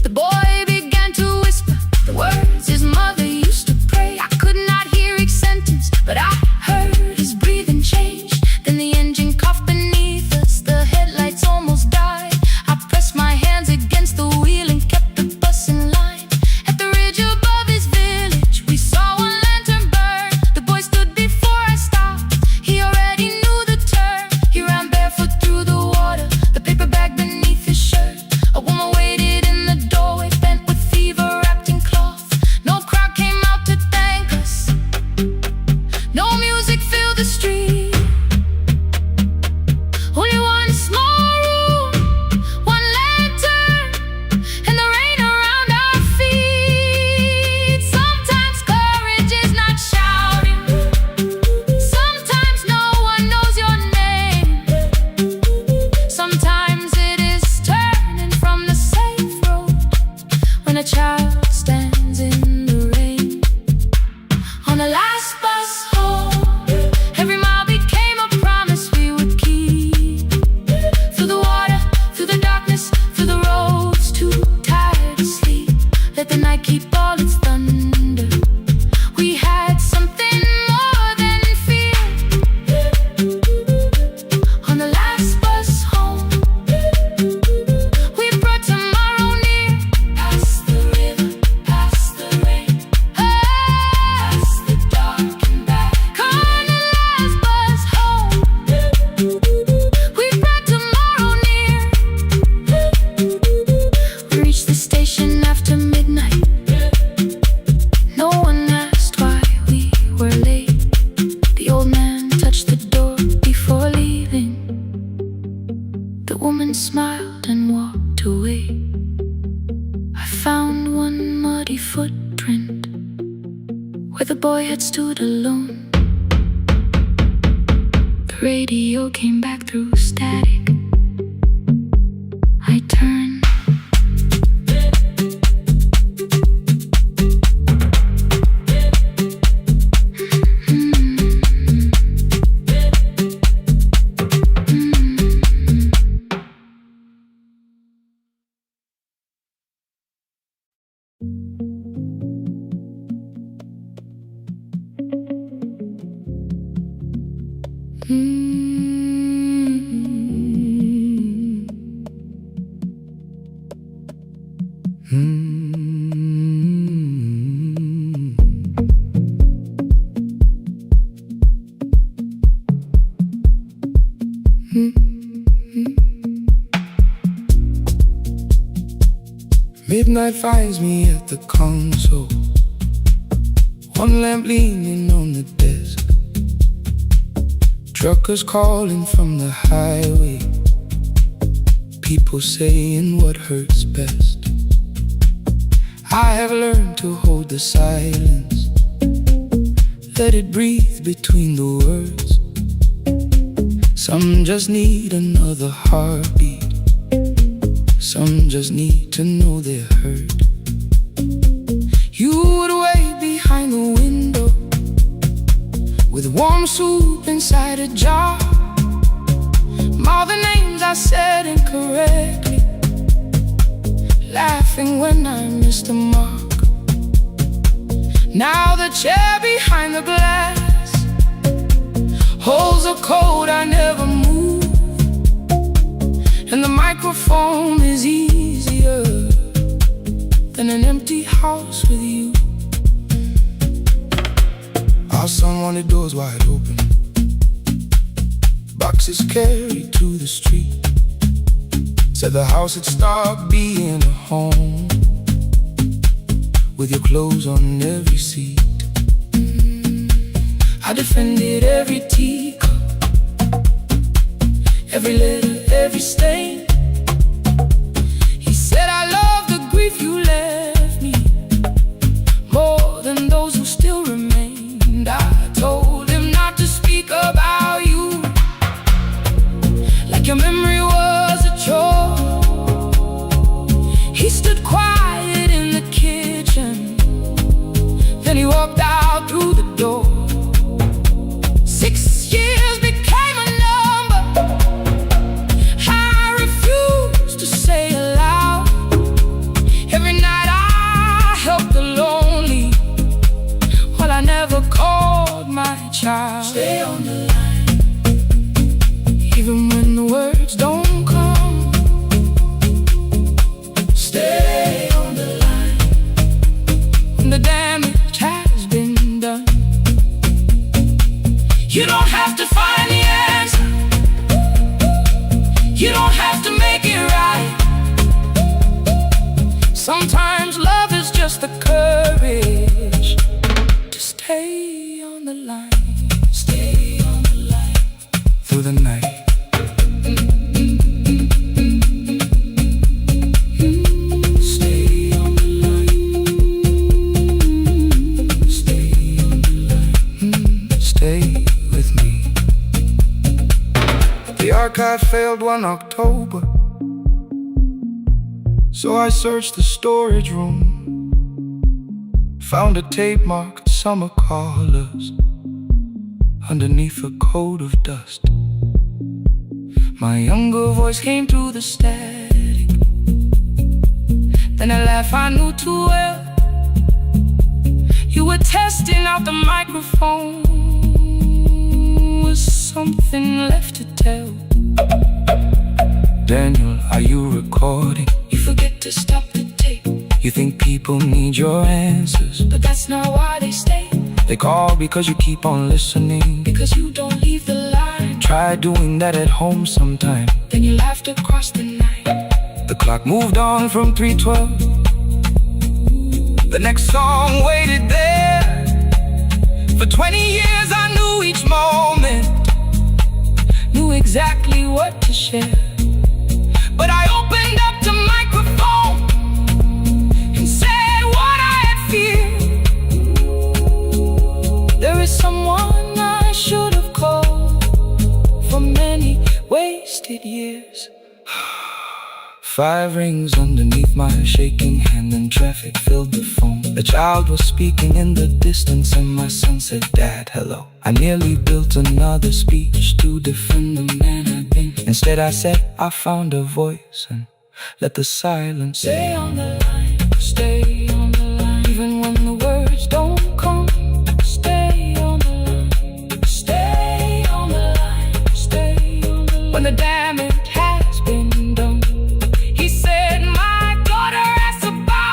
The boy began to whisper the words his mother used to pray. I could not hear each sentence, but I heard his breathing change. Then the engine coughed beneath us. The headlights almost died. I pressed my hands against the wheel and kept the bus in line. At the ridge above his village, we saw one lantern burn. The boy stood before I stopped. He already knew the turn. He ran barefoot through the water, the paper bag beneath his shirt. A woman waited in the doorway, bent with fever, wrapped in cloth. No crowd came out to thank us. No music filled the street. Only one small room, one lantern, and the rain around our feet. Sometimes courage is not shouting. Sometimes no one knows your name. Sometimes it is turning from the safe road when a child stands in the rain. On the last bus home, every mile became a promise we would keep. Through the water, through the darkness, through the roads too tired to sleep. Let the night keep all its thunder. We had something more than fear. On the last bus home, we brought tomorrow near. Past the river, past the rain, past the dark and back. On the last bus home, we brought tomorrow near. We reached the station after midnight. No one asked why we were late. The old man touched the door before leaving. The woman smiled and walked away. I found one muddy footprint where the boy had stood alone. The radio came back through static. I turned. Midnight finds me at the console, one lamp leaning on the desk. Truckers calling from the highway, people saying what hurts best. I have learned to hold the silence, let it breathe between the words. Some just need another heartbeat, some just need to know they're hurt. You would wait behind the window with warm soup inside a jar. All the names I said incorrectly, laughing when I missed the mark. Now the chair behind the glass holds a code I never moved, and the microphone is easier than an empty house with you. Our son wanted doors wide open, boxes carried to the street. Said the house had stopped being a home, with your clothes on every seat. I defended every teacup, every letter, every stain. He said I love the grief you left me more than those who still remained. I told him not to speak about you like your memory was a chore. He stood quiet in the kitchen, then he walked out through the door. 6 years became a number I refused to say aloud. Every night I helped the lonely, while I never called my child. Stay on the line, even when the words don't come. Stay on the line, when the damage has been done. You don't have to find the answer, you don't have to make it right. Sometimes love is just the courage to stay on the line. Stay on the line through the night. Stay on the line. Stay on the line. Stay with me. The archive failed one October, so I searched the storage room, found a tape marked Summer Callers underneath a coat of dust. My younger voice came through the static, then a laugh I knew too well. You were testing out the microphone, was something left to tell? Daniel, are you recording? You forget to stop the tape. You think people need your answers, but that's not why they stay. They call because you keep on listening, because you don't leave the line. Try doing that at home sometime, then you laughed across the night. The clock moved on from 3:12. The next song waited there. For 20 years I knew each moment, knew exactly what to share. But I opened up the microphone and said what I had feared. There is someone I should have called for many wasted years. 5 rings underneath my shaking hand, and traffic filled the phone. A child was speaking in the distance, and my son said, "Dad, hello." I nearly built another speech to defend the man I've been. Instead I said I found a voice and let the silence stay on the line. Stay on the line, even when the words don't come. Stay on the line. Stay on the line. Stay on the line. When the damage has been done. He said, "My daughter asked about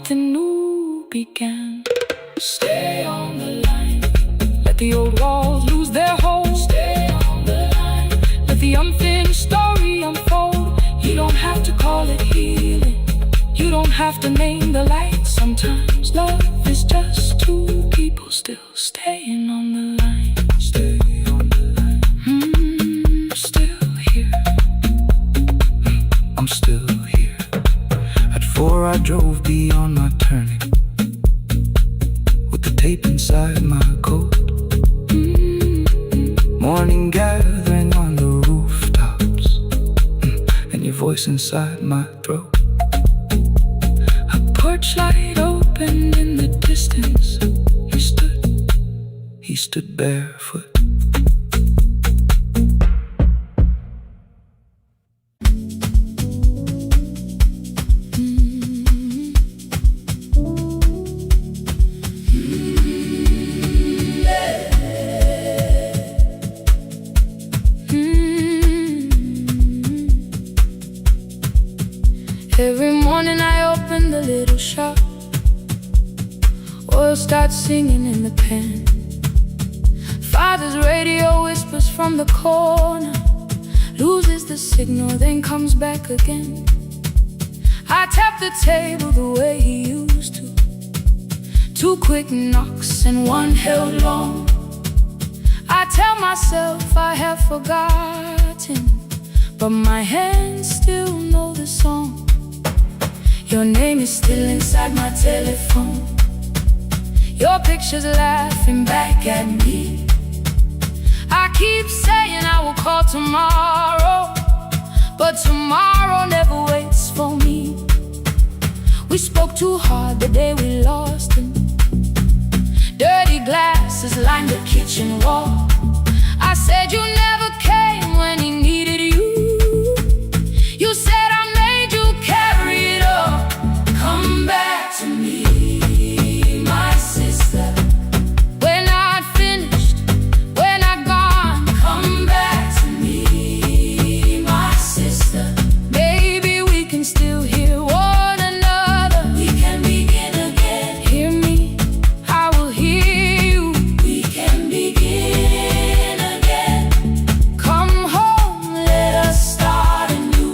something new began. Stay on the line. Let the old walls lose their hold. Stay on the line. Let the unfinished story unfold. You don't have to call it healing. You don't have to name the light. Sometimes love is just two people still staying on the line. Stay on the line. Still here. I'm still here. At 4 I drove beyond my turning, with the tape inside my coat. Morning gathering on the rooftops, and your voice inside my throat. A porch light opened in the distance. He stood barefoot. Every morning I open the little shop. Oil starts singing in the pan. Father's radio whispers from the corner, loses the signal, then comes back again. I tap the table the way he used to. 2 quick knocks and 1 held long. I tell myself I have forgotten, but my hands still know the song. Your name is still inside my telephone. Your picture's laughing back at me. I keep saying I will call tomorrow, but tomorrow never waits for me. We spoke too hard the day we lost him. Dirty glasses lined the kitchen wall. I said you never came when he needed you. You said I made you carry it all. Come back to me, my sister. We're not finished, we're not gone. Come back to me, my sister. Maybe we can still hear one another. We can begin again. Hear me, I will hear you. We can begin again. Come home, let us start anew.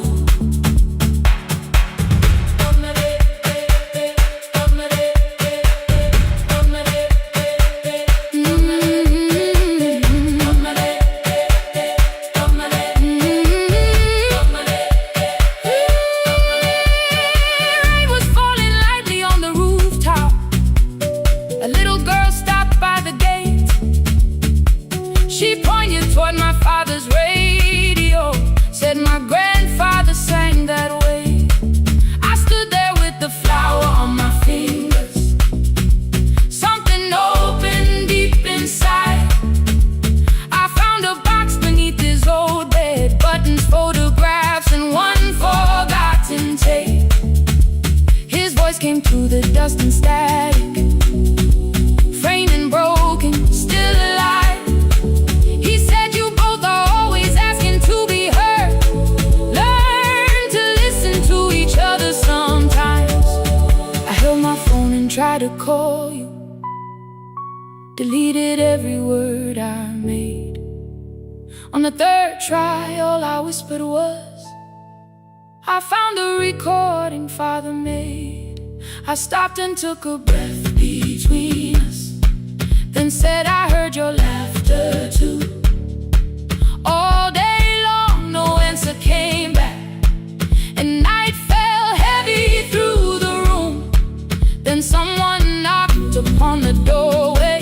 Rain was falling lightly on the rooftop. A little girl stopped by the gate. She pointed toward my father's radio, said my grandfather sang that way. I stood there with the flower on my fingers. Something opened deep inside. I found a box beneath his old bed, buttons, photographs, and 1 forgotten tape. His voice came through the dust and static, framed and broken, still alive. He said you both are always asking to be heard. Learn to listen to each other sometimes. I held my phone and tried to call you, deleted every word I made. On the 3rd try, all I whispered was, I found a recording Father made. I stopped and took a breath between us, then said I heard your laughter too. All day long, no answer came back, and night fell heavy through the room. Then someone knocked upon the doorway.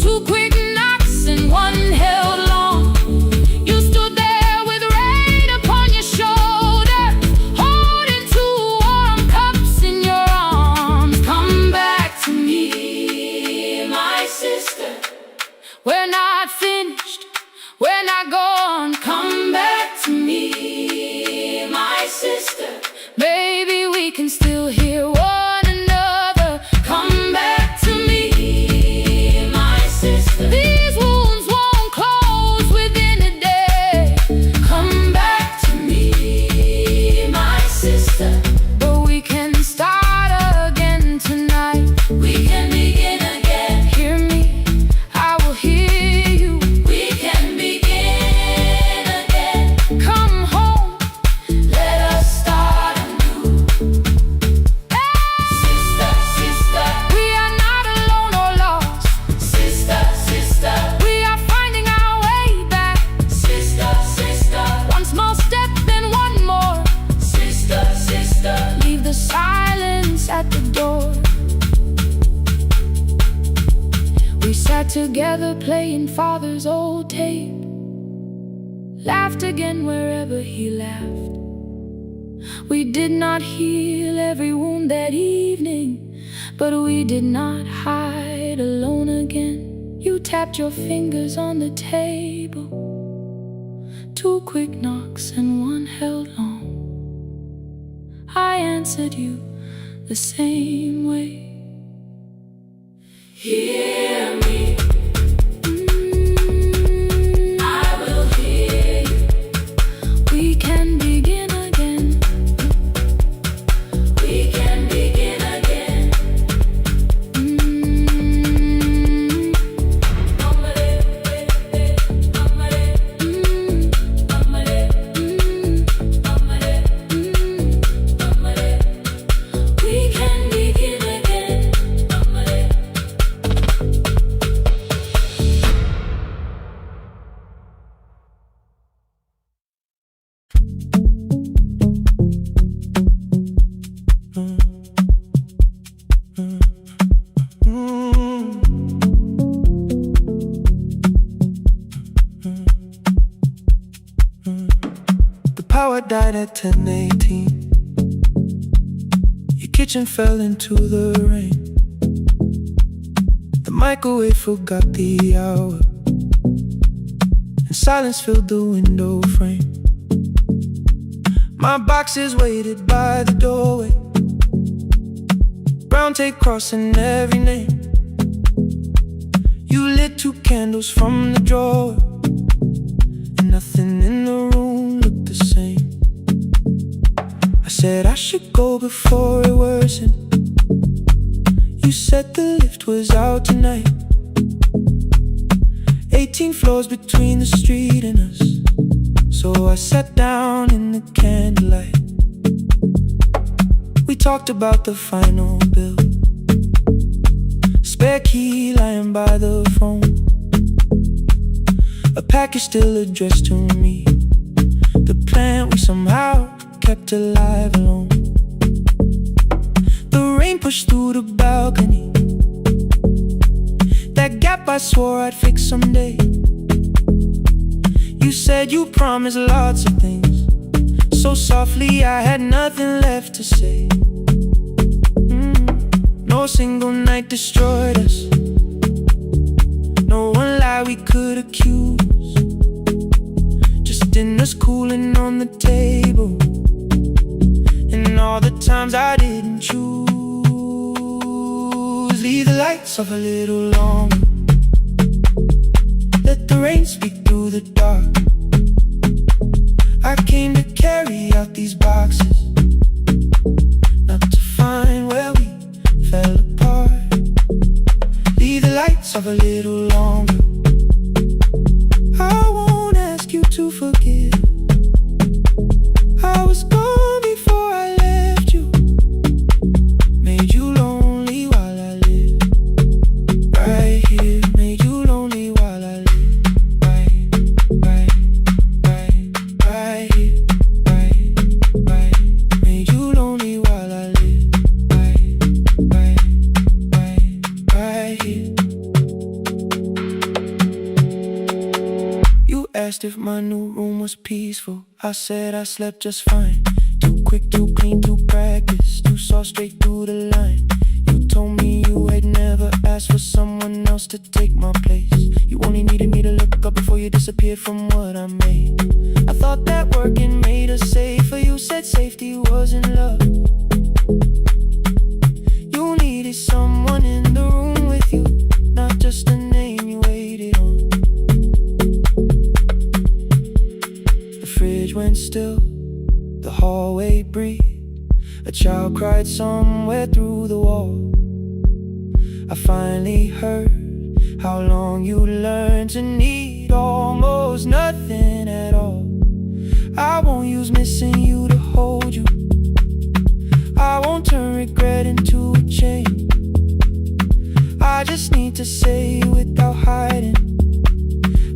2 quick knocks and 1 held long. You stood there with rain upon your shoulder, holding 2 warm cups in your arms. Come back to me, my sister. We're not finished, we're not gone. Come back to me, my sister. Maybe we can still hear one another. Come back to me, my sister. These wounds won't close within a day. Come back to me, my sister. But we can start again. together playing father's old tape. Laughed again wherever he laughed. We did not heal every wound that evening, but we did not hide alone again. You tapped your fingers on the table, 2 quick knocks and 1 held long. I answered you the same way. Hear me. I will hear you. We can begin again. We can begin again. We can begin again. The power died at 10:18. Your kitchen fell into the rain. The microwave forgot the hour, and silence filled the window frame. My boxes waited by the doorway, brown tape crossing every name. You lit 2 candles from the drawer, and nothing in the room looked the same. I said I should go before it worsened. You said the lift was out tonight. 18 floors between the street and us, so I sat down in the candlelight. We talked about the final bill, spare key lying by the phone, a package still addressed to me, the plant we somehow kept alive alone. The rain pushed through the balcony, that gap I swore I'd fix someday. You said you promised lots of things, so softly I had nothing left to say. No single night destroyed us, no one lie we could accuse, just dinners cooling on the table, and all the times I didn't choose. Leave the lights off a little longer, let the rain speak through the dark. I came to carry out these boxes, not to find where we fell apart. Leave the lights off a little longer. I won't ask you to forgive. I was gone before I left you, made you lonely while I lived right here, made you lonely while I lived right here, right, made you lonely while I lived right here. You asked if my new room was peaceful. I said I slept just fine. Too quick, too clean, too practiced, too saw straight through the line. You told me you had never asked for someone else to take my place. You only needed me to look up before you disappeared from what I made. I thought that working made us safer. You said safety was in love. You needed someone in the room with you, not just a name you waited on. The fridge went still, the hallway breathed. A child cried somewhere through the wall. I finally heard how long you learned to need almost nothing at all. I won't use missing you to hold you. I won't turn regret into a chain. I just need to say without hiding,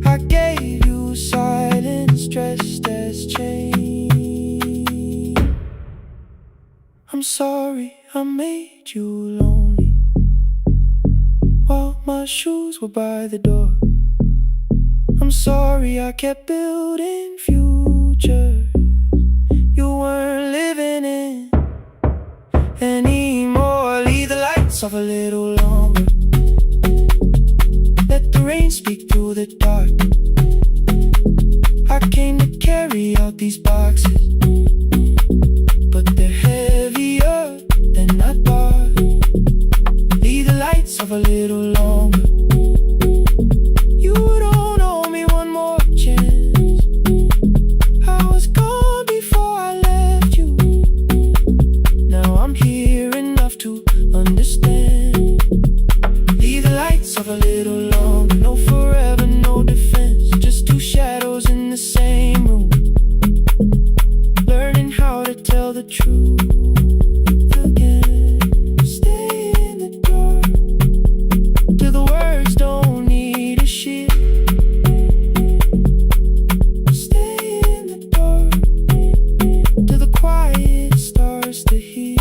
I gave you silence dressed as change. I'm sorry I made you lonely while my shoes were by the door. I'm sorry I kept building futures you weren't living in anymore. Leave the lights off a little longer. Let the rain speak through the dark. I came to carry out these boxes, but they're heavier than I thought. Leave the lights off a little longer. You don't owe me one more chance. I was gone before I left you. Now I'm here enough to understand. Leave the lights off a little longer. No forever, no defense. Just two shadows in the same room, learning how to tell the truth again. Stay in the dark till the words don't need a shield. Stay in the dark till the quiet starts to heal.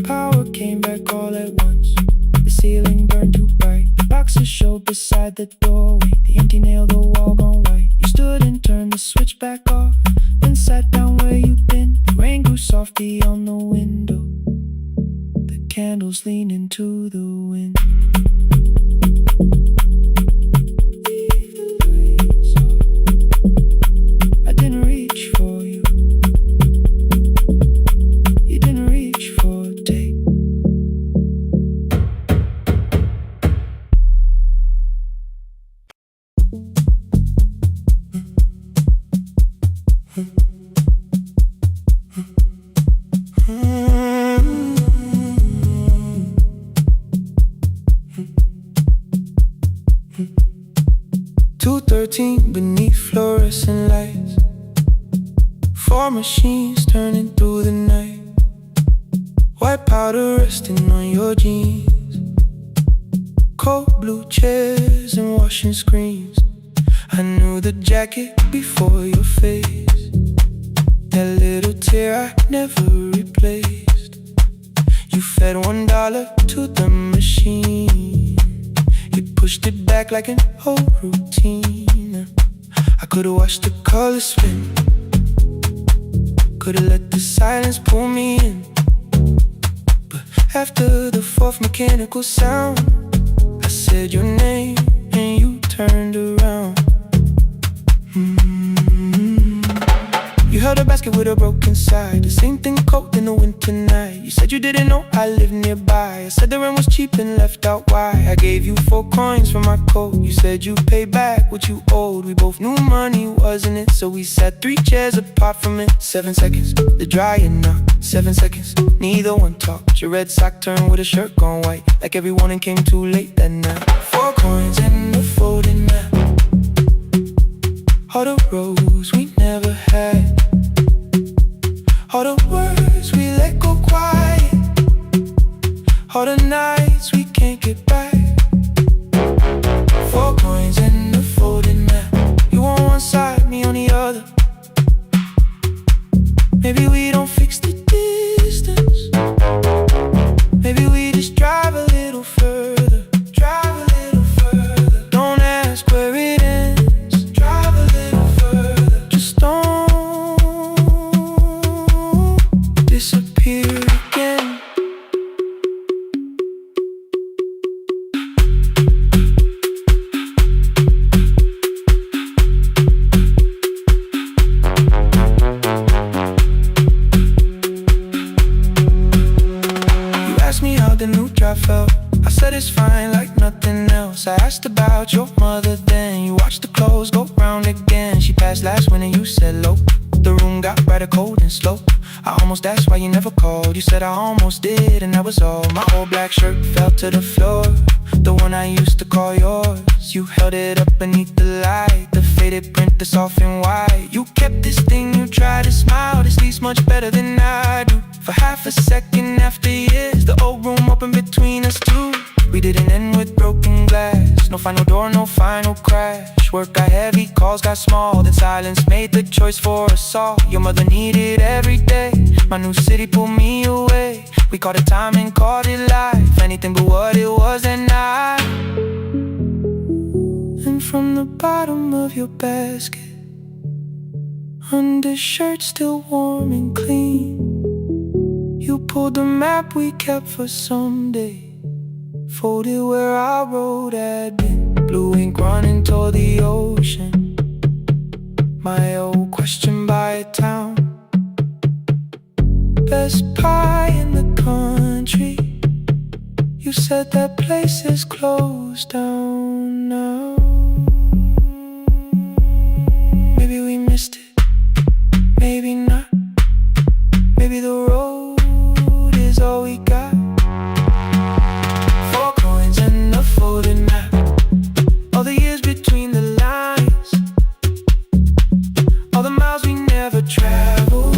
Power came back all at once. The ceiling burned too bright. The boxes showed beside the doorway. The empty nail, the wall gone white. You stood and turned the switch back off, then sat down where you'd been. The rain grew soft beyond the window. The candles leaned into the wind. Leave the lights off. I didn't reach for you. You didn't reach for a take. 2:13 beneath fluorescent lights. 4 machines turning through the night. White powder resting on your jeans. Cold blue chairs and washing screens. I knew the jacket before your face. That little tear I never replaced. You fed $1 to the machine. You pushed it back like an old routine. I could've watched the colors spin. Could've let the silence pull me in. But after the 4th mechanical sound, I said your name and you turned around. You held a basket with a broken side. The same thing cold in the winter night. You said you didn't know I lived nearby. I said the rent was cheap and left out why. I gave you 4 coins for my coat. You said you'd pay back what you owed. We both knew money wasn't it, so we sat 3 chairs apart from it. 7 seconds, the dryer knocked. 7 seconds, neither one talked. Your red sock turned with a shirt gone white, like every warning came too late that night. 4 coins and a folding map. All the roads we never had. All the words we let go quiet. All the nights we can't get back. 4 coins and a folding map. You on one side, me on the other. Maybe we don't fix the distance. Maybe we just drive a little further. Drive a little further. Don't ask where it ends. Drive a little further. Just don't disappear again. The new drive felt. I said it's fine like nothing else. I asked about your mother then. You watched the clothes go round again. She passed last winter, you said low. The room got brighter, cold and slow. I almost asked why you never called. You said I almost did and that was all. My old black shirt fell to the floor, the one I used to call yours. You held it up beneath the light, the faded print that's off in white. You kept this thing, you tried to smile. This leaves much better than I do. For half a second after years, the old room opened between us two. We didn't end with broken glass, No final door, no final crash. Work got heavy, calls got small. Then silence made the choice for us all. Your mother needed every day. My new city pulled me away. We called it time and called it life. Anything but what it was at night. And from the bottom of your basket, undershirt still warm and clean, you pulled the map we kept for someday. Folded where our road had been. Blue ink running toward the ocean. My old question by a town. Best pie in the country. You said that place is closed down now. Maybe we missed it, maybe not. Maybe the road is all we got. 4 coins and a folded map. All the years between the lines. All the miles we never traveled.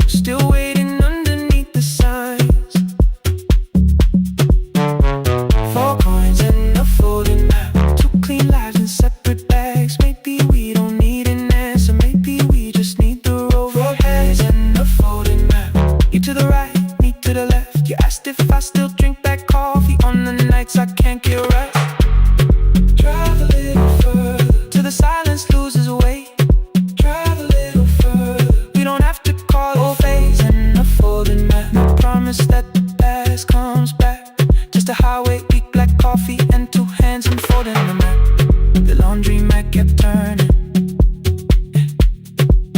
Still waiting underneath the signs. 4 coins and a folded map. 2 clean lives in separate bags. Maybe we don't need an answer. Maybe we just need the road. 4 coins and a folded map. You to the right, me to the left. You asked if I still drink that coffee on the nights I can't get right. Drive a little further till the silence loses weight. Drive a little further. We don't have to call it phase and a folded map. No promise that the past comes back. Just a highway, weak black coffee and 2 hands unfolding the map. The laundry mat kept turning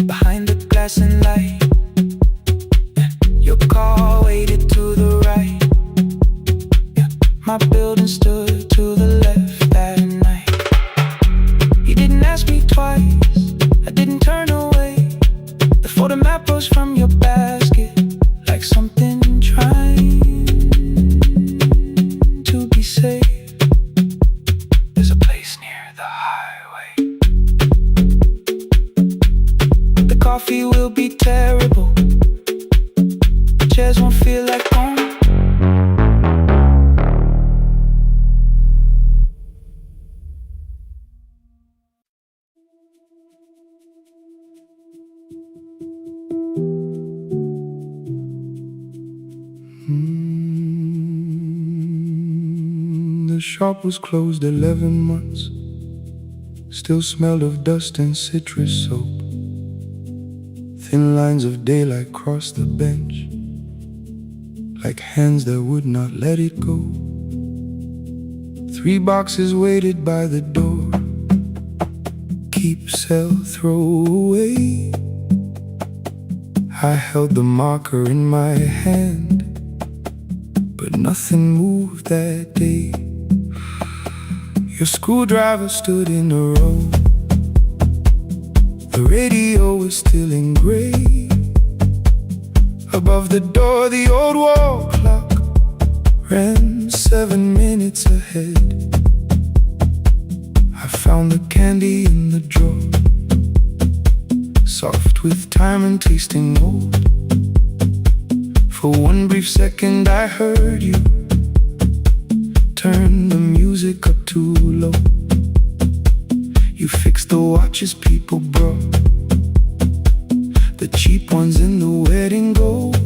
behind the glass and light. Your car waited to the right. My building stood to the left that night. You didn't ask me twice, I didn't turn away. The photo map rose from your basket like something trying to be safe. There's a place near the highway. The coffee will be terrible. The chairs won't feel like home. The shop was closed 11 months. Still smelled of dust and citrus soap. Thin lines of daylight crossed the bench, like hands that would not let it go. 3 boxes waited by the door. Keep, sell, throw away. I held the marker in my hand, but nothing moved that day. Your screwdriver stood in a row. The radio was still in gray. Above the door, the old wall clock ran 7 minutes ahead. I found the candy in the drawer, soft with time and tasting old. For 1 brief second I heard you turn the music up too low. You fixed the watches people brought, the cheap ones in the wedding gold.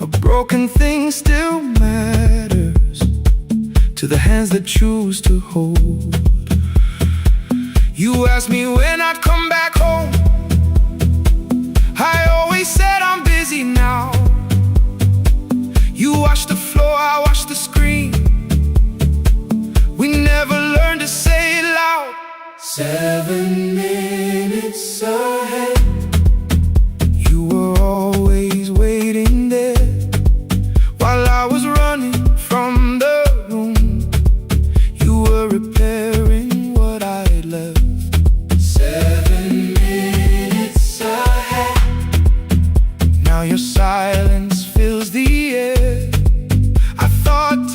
A broken thing still matters to the hands that choose to hold. You asked me when I come back home. I always said I'm busy now. You wash the floor, I wash the screen. We never learned to say it loud. 7 minutes ahead. You were always waiting there while I was running from the room. You were repairing what I had left. 7 minutes ahead. Now your silence fills the air. I thought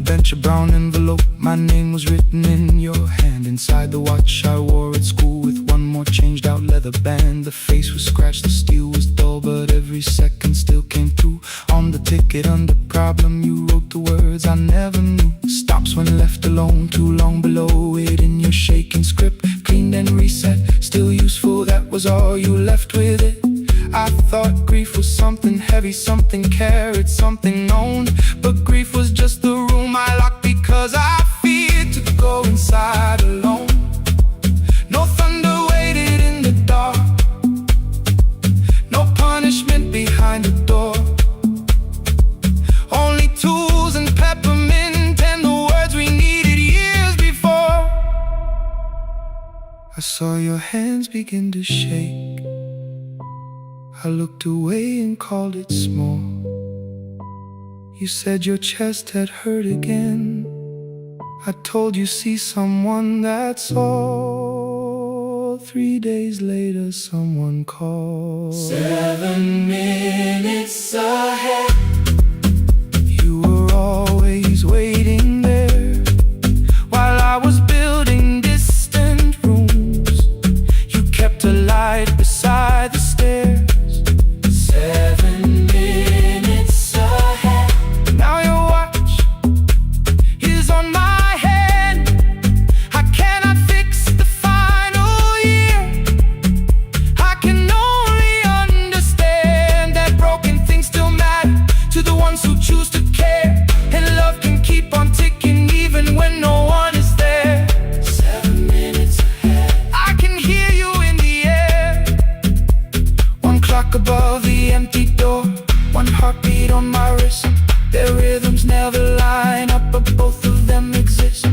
bench, a brown envelope. My name was written in your hand. Inside the watch I wore at school, with one more changed out leather band. The face was scratched, the steel was dull, but every second still came through. On the ticket under problem, you wrote the words I never knew. Stops when left alone, too long below it in your shaking script. Cleaned and reset, still useful, that was all you left with it. I thought grief was something heavy, something carried, something known. But grief was just the room I locked because I feared to go inside alone. No thunder waited in the dark, no punishment behind the door. Only tools and peppermint and the words we needed years before. I saw your hands begin to shake. I looked away and called it small. You said your chest had hurt again. I told you see someone, that's all. 3 days later someone called. 7 minutes ahead. You were always waiting there while I was building distant rooms. You kept a light beside the stairs. 7 minutes ahead. Now your watch is on my hand. I cannot fix the final year. I can only understand that broken things still matter to the ones who choose to care. And love can keep on ticking even when no one is there. 7 minutes ahead. I can hear you in the air. One clock above the empty door, one heartbeat on my wrist. Their rhythms never line up, but both of them exist.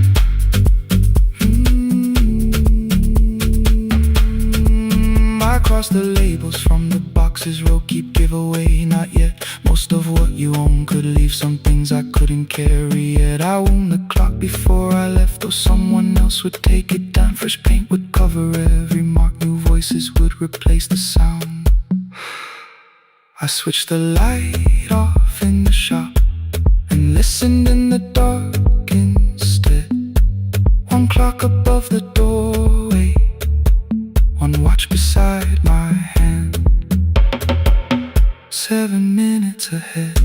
I cross the labels from the boxes, row keep giveaway, not yet. Most of what you own could leave, some things I couldn't carry yet. I wound the clock before I left, though someone else would take it down. Fresh paint would cover every mark, new voices would replace the sound. I switched the light off in the shop and listened in the dark instead. One clock above the doorway, one watch beside my hand. 7 minutes ahead,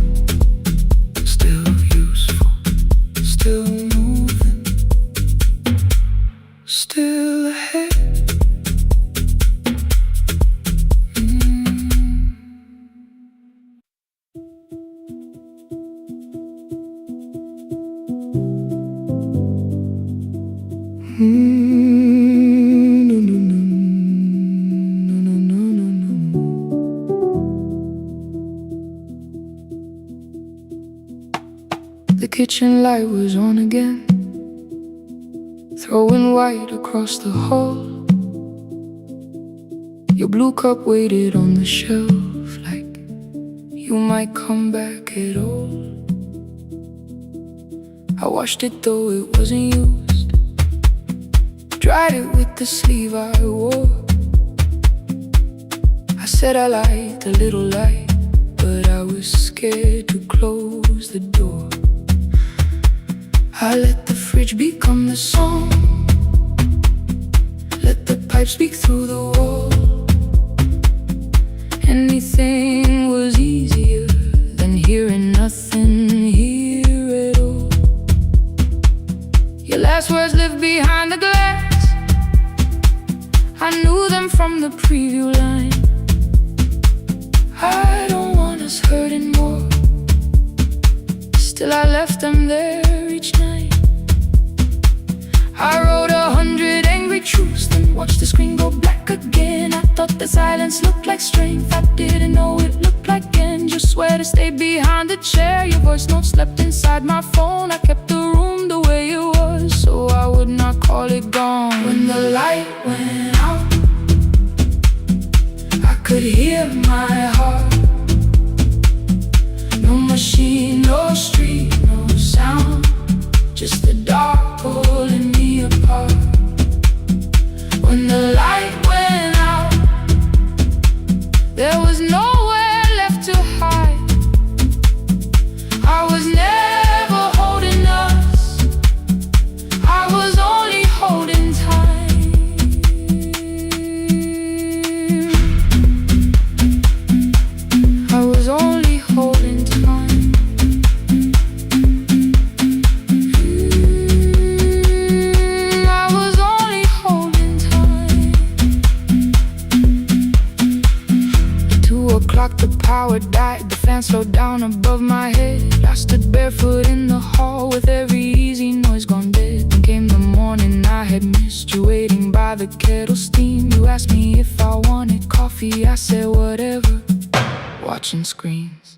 still useful, still moving, still ahead. The kitchen light was on again, throwing white across the hall. Your blue cup waited on the shelf like you might come back at all. I washed it though it wasn't used, dried it with the sleeve I wore. I said I liked a little light, but I was scared to close the door. I let the fridge become the song, let the pipe speak through the wall. Anything was easier than hearing nothing here at all. Your last words lived behind the glass, I knew them from the preview line. I don't want us hurting more, still I left them there each night. I wrote 100 angry truths, then watched the screen go black again. I thought the silence looked like strength, I didn't know it looked like end. You swear to stay behind the chair, your voice note slept inside my phone. I kept the room the way it was, so I would not call it gone. When the light went out, I could hear my heart. No machine, no street, no sound, just the dark pulling me apart. When the light went out, there was nowhere left to hide. I was never holding up, power died, the fan slowed down above my head. I stood barefoot in the hall with every easy noise gone dead. Then came the morning I had missed you, waiting by the kettle steam. You asked me if I wanted coffee, I said whatever, watching screens.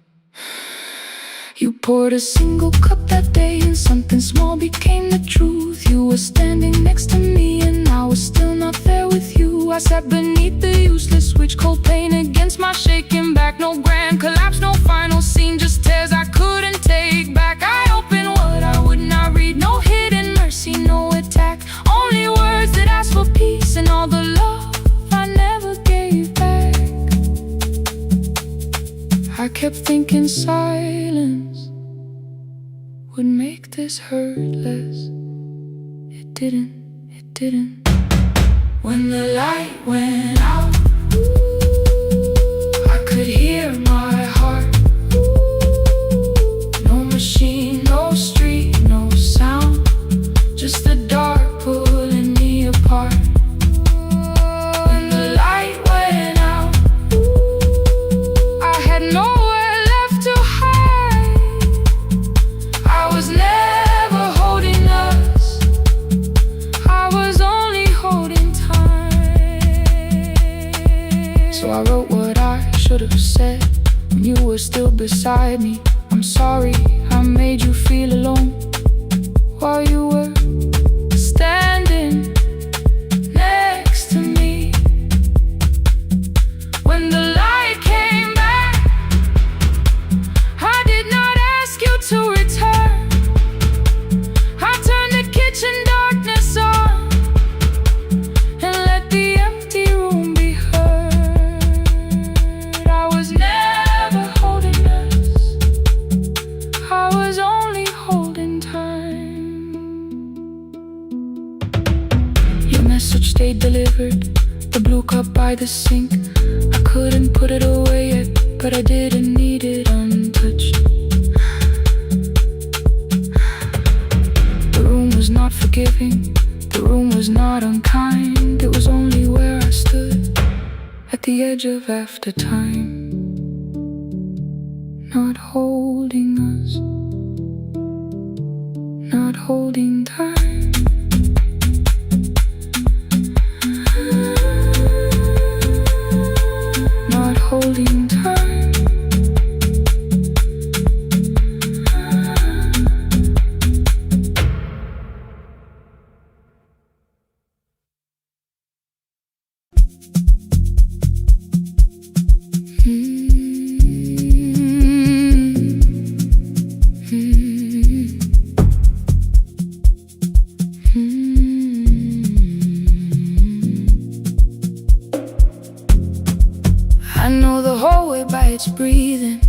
You poured a single cup that day and something small became the truth. You were standing next to me and I was still not there with you. I sat beneath the useless switch, cold pain against my shaking back. No grand collapse, no final scene, just tears I couldn't take back. I opened what I would not read, no hidden mercy, no attack. Only words that asked for peace and all the love I never gave back. I kept thinking silence would make this hurt less. It didn't. When the light went out, I could hear my heart. No machine, no street, no sound, just the dark pulling me apart. When the light went out, I had nowhere left to hide. I was never holding us, I was only holding time. So I wrote what I should have said when you were still beside me. I'm sorry I made you feel alone while you were standing next to me. When the light came back, I did not ask you to return. I turned the kitchen darkness on and let the empty room be heard. I was never holding us, I was only holding time. Your message stayed delivered, the blue cup by the sink. I couldn't put it away yet, but I didn't need it untouched. The room was not forgiving, the room was not unkind. It was only where I stood at the edge of after time, not holding us, not holding time. Not holding time. I know the hallway by its breathing,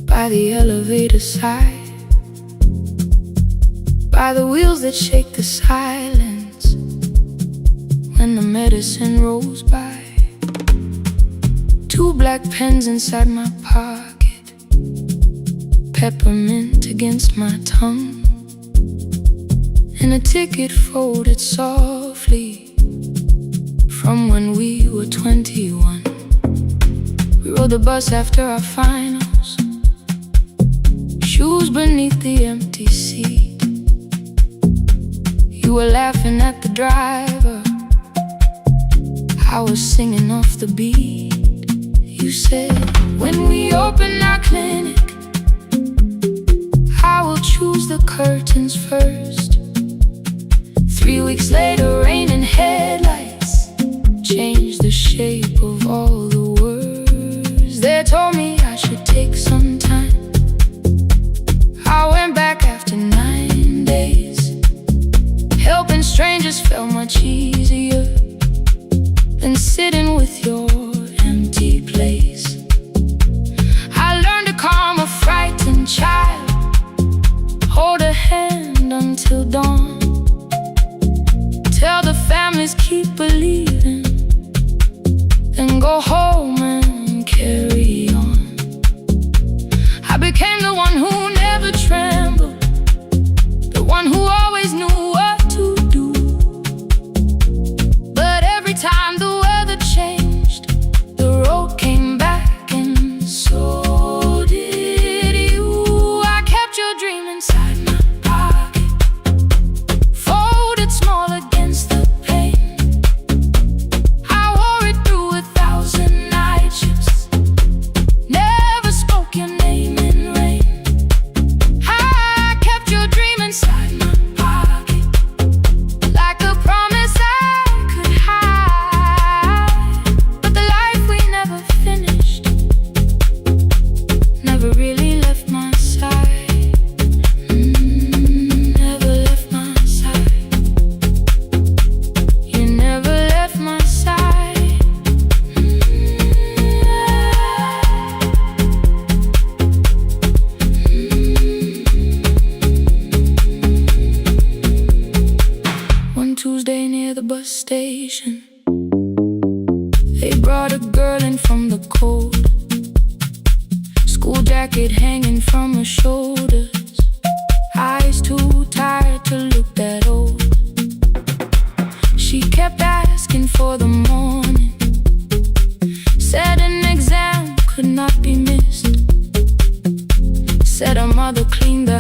by the elevator side, by the wheels that shake the silence when the medicine rolls by. 2 black pens inside my pocket, peppermint against my tongue, and a ticket folded softly from when we were 21. We rode the bus after our finals, shoes beneath the empty seat. You were laughing at the driver, I was singing off the beat. You said, when we open our clinic, I will choose the curtains first. 3 weeks later, rain and headlights changed the shape of all the words. They told me I should take some time. I went back after 9 days. Helping strangers felt much easier than sitting with your empty place. I learned to calm a frightened child, hold a hand until dawn, tell the families keep believing, then go home and carry on. I became the one who never trembled, the one who always knew what to do. But every time the weather changed, the road came back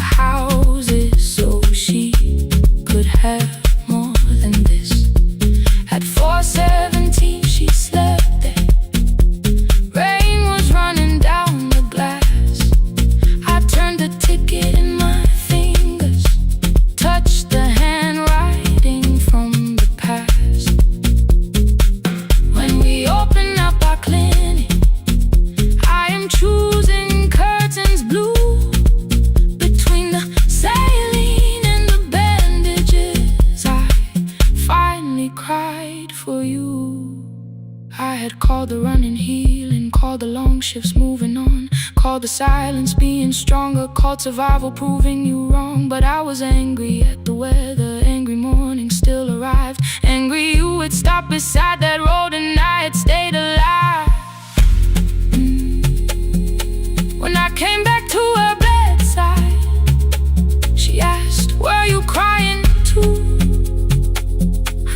houses so she could have more than this. At 4:17 she slept there. Rain was running down the glass. I turned the ticket in my fingers, touched the handwriting from the past. When we open up our clinic, I am choosing curtains blue. Between the saline and the bandages, I finally cried for you. I had called the running healing, called the long shifts moving on, called the silence being stronger, called survival proving you wrong. But I was angry at the weather, angry morning still arrived, angry you had stopped beside that road and I had stayed alive. When I came back to her bedside, she asked, "Were you crying too?"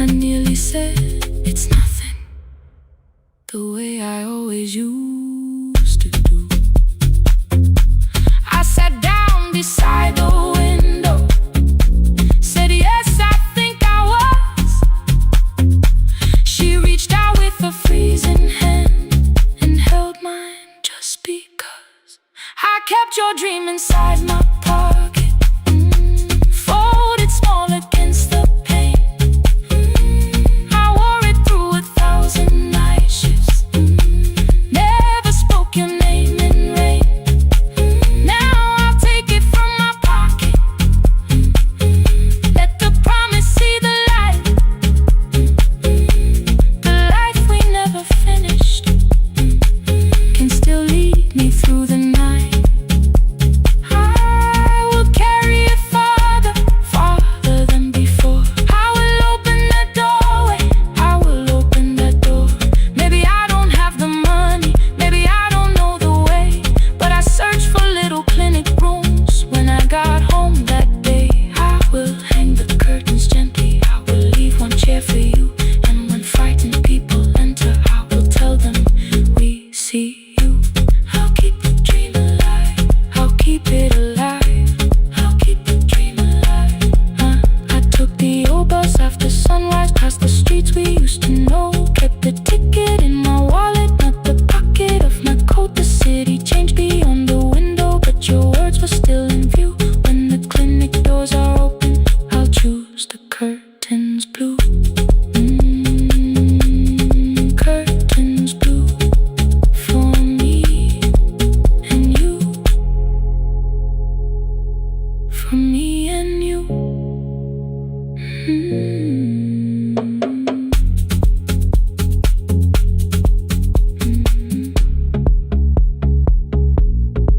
I nearly said, "It's nothing," the way I always used to do. I sat down beside the window, said, "Yes, I think I was." She reached out with a freezing hand and held mine just because. I kept your dream inside my pocket, folded small against the pain. I wore it through 1,000 night shifts, never spoke your name in rain. Now I'll take it from my pocket, let the promise see the light. The life we never finished can still lead me through the night. I will carry it farther, farther than before. I will open the doorway, I will open that door. Maybe I don't have the money, maybe I don't know the way, but I searched for little clinic rooms when I got home that day. I will hang the curtains gently, I will leave one chair for you, and when frightened people enter, I will tell them, "We see you." I'll keep the dream alive, I'll keep it alive, I'll keep the dream alive. I took the old bus after sunrise, past the streets we used to know. Kept the ticket in my wallet, not the pocket of my coat. The city changed beyond the window, but your words were still in view. When the clinic doors are open, I'll choose the curtains blue. Curtains blue for me and you, for me and you.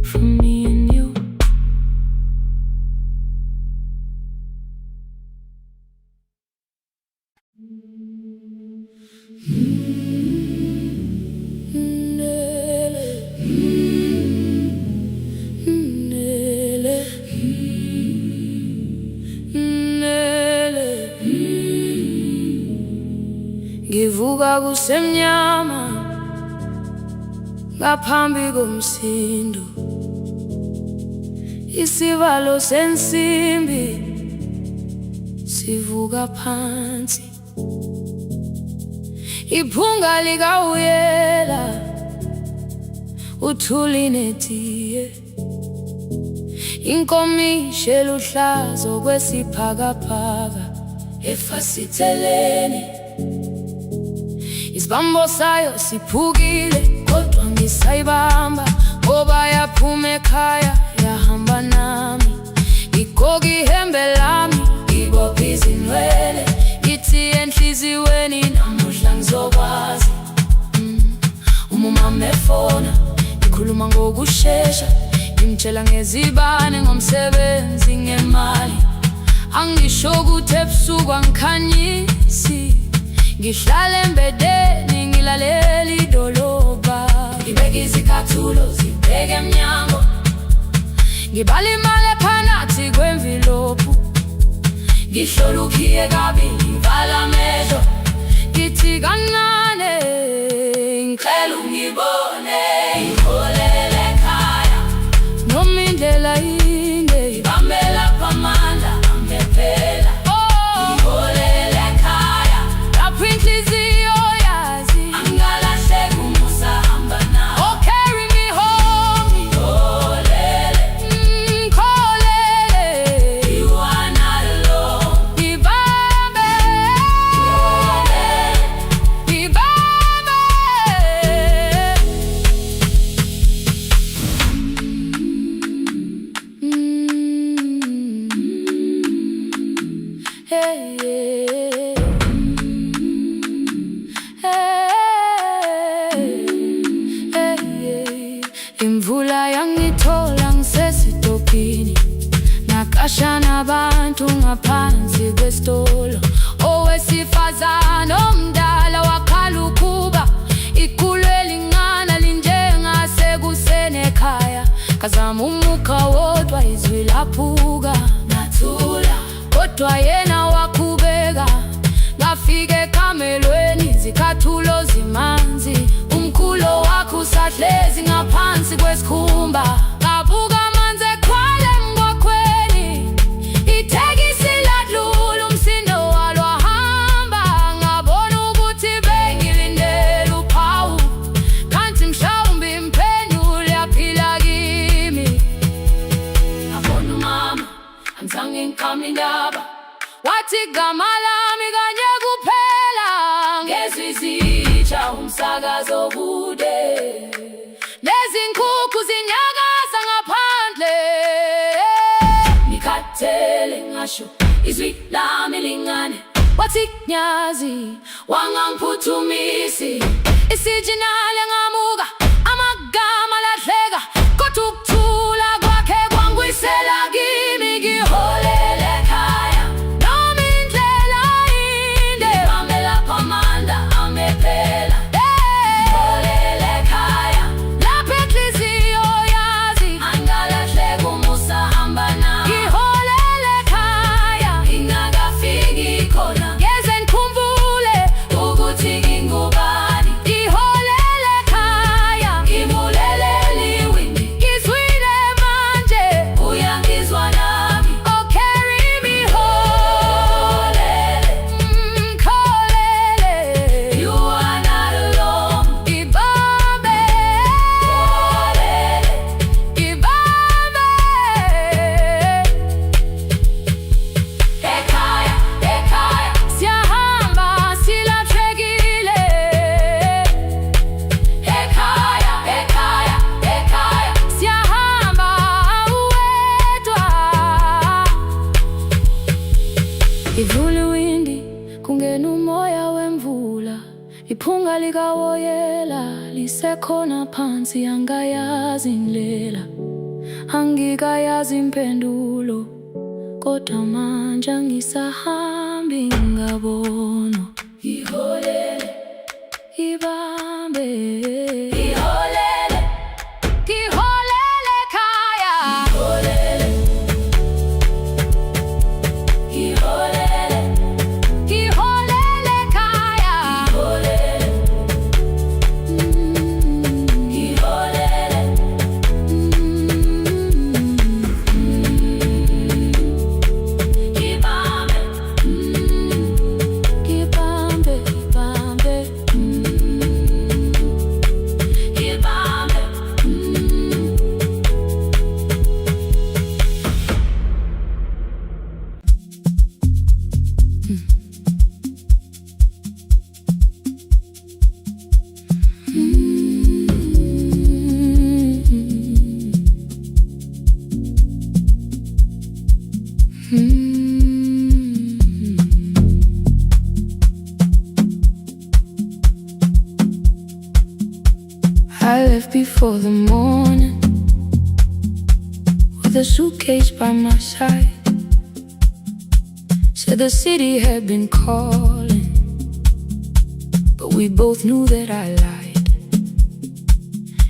For me and you. Ngivuka kusemnyama ngaphambi komsindo, isivalo sensimbi sivuka phansi. Iphunga likawuyela uthuli netiye, inkomishi eluhlaza okwesiphakapaka efasiteleni. Isibambo sayo siphukile kodwa ngisayibamba, ngoba yaphuma ekhaya yahamba nami. Igoga ihembe lami, ibopha izinwele, ngithi enhliziyweni namuhla ngizokwazi. Umama efona, ikhuluma ngokushesha, imtshela ngezibane, ngomsebenzi, ngemali. Angisho ukuthi ebusuku angikhanyisi, ngihlala embedeni ngilalela idolobha. Ngibeka izicathulo zibheke emnyango, ngibala imali ephakathi kwemvilophu. Ngihlola ukhiye kabili, ngivala amehlo, ngithi kancane ngicela ungibone, ngiholele ekhaya. Noma indlela inde, Hey, hey, hey, hey. Imvula yangithola ngisesitopini, nakasha nabantu ngaphansi kwesitolo. Owesifazane omdala wakhala ukuba ikhulu elingana linjengasekuseni ekhaya. Ngazama umukha wodwa izwi laphuka, ngathula kodwa yena waqhubeka. Ngafika ekamelweni izicathulo zimanzi, umkhulo wakhe usahlezi ngaphansi kwesikhumba. Ngabuka amanzi eqhwala emgwaqweni, itekisi ladlula umsindo walo wahamba. Ngabona ukuthi bengilindele uphawu, kanti mhlawumbe impendulo yaphila kimi. Ngabona umama angizange ngiqame indaba, wathi igama lami kanye kuphela. Ngezwi izitsha umsakazo kude, nezinkukhu zinyakaza ngaphandle. Ngikhathele ngasho izwi lami lingane, wathi nyazi wangangiphuthumisi. Isijinali ngamuka, amagama lahleka, kodwa ukuthula kwakhe kwangwisela kimi. Ngiholele ekhaya noma indlela inde, ngimamela phamanda amephela. Ngiholele ekhaya lapho inhliziyo yazi angalahleka umusa hamba nami. Ngiholele ekhaya ingakafiki khona, ngeze ngikhumbule ukuthi ngingubani. Ngiholele ekhaya ngimulelele iwindi, ngizwile manje uyangizwa nami. Oh, carry me holele, kholele, you are not alone. Ibambe holele, ibambe. Ekhaya, ekhaya siyahamba silahlekile. Ekhaya, ekhaya, ekhaya siyahamba uwedwa. Ivula iwindi kungena umoya wemvula, iphunga likawoyela lisekhona phansi. Angayazi indlela, angikayazi impendulo, kodwa manje angisahambi ngabona. Ngiholele, ibambe, ngiholele, ngiholele ekhaya. Ngiholele, ngiholele, ngiholele ekhaya. Ngiholele, ngiholele, ibambe, ibambe, ibambe, ibambe. I left before the morning, with a suitcase by my side. Said the city had been calling, but we both knew that I lied.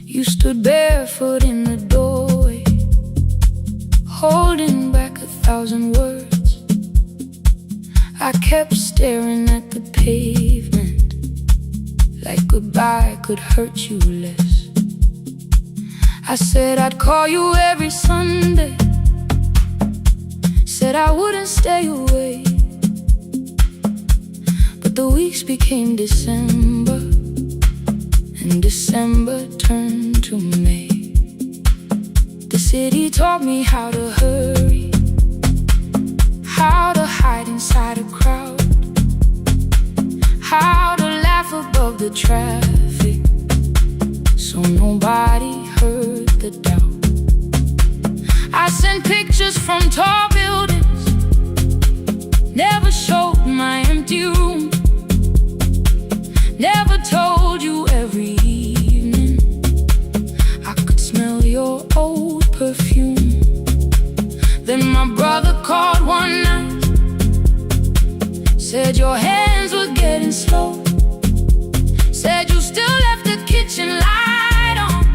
You stood barefoot in the doorway, holding back 1,000 words. I kept staring at the pavement, like goodbye could hurt you less. I said I'd call you every Sunday, said I wouldn't stay away. But the weeks became December, and December turned to May. The city taught me how to hurry, how to hide inside a crowd, how to laugh above the traffic, so nobody heard the doubt. I sent pictures from tall buildings, never empty room. Never told you every evening I could smell your old perfume. Then my brother called one night, said your hands were getting slow, said you still left the kitchen light on,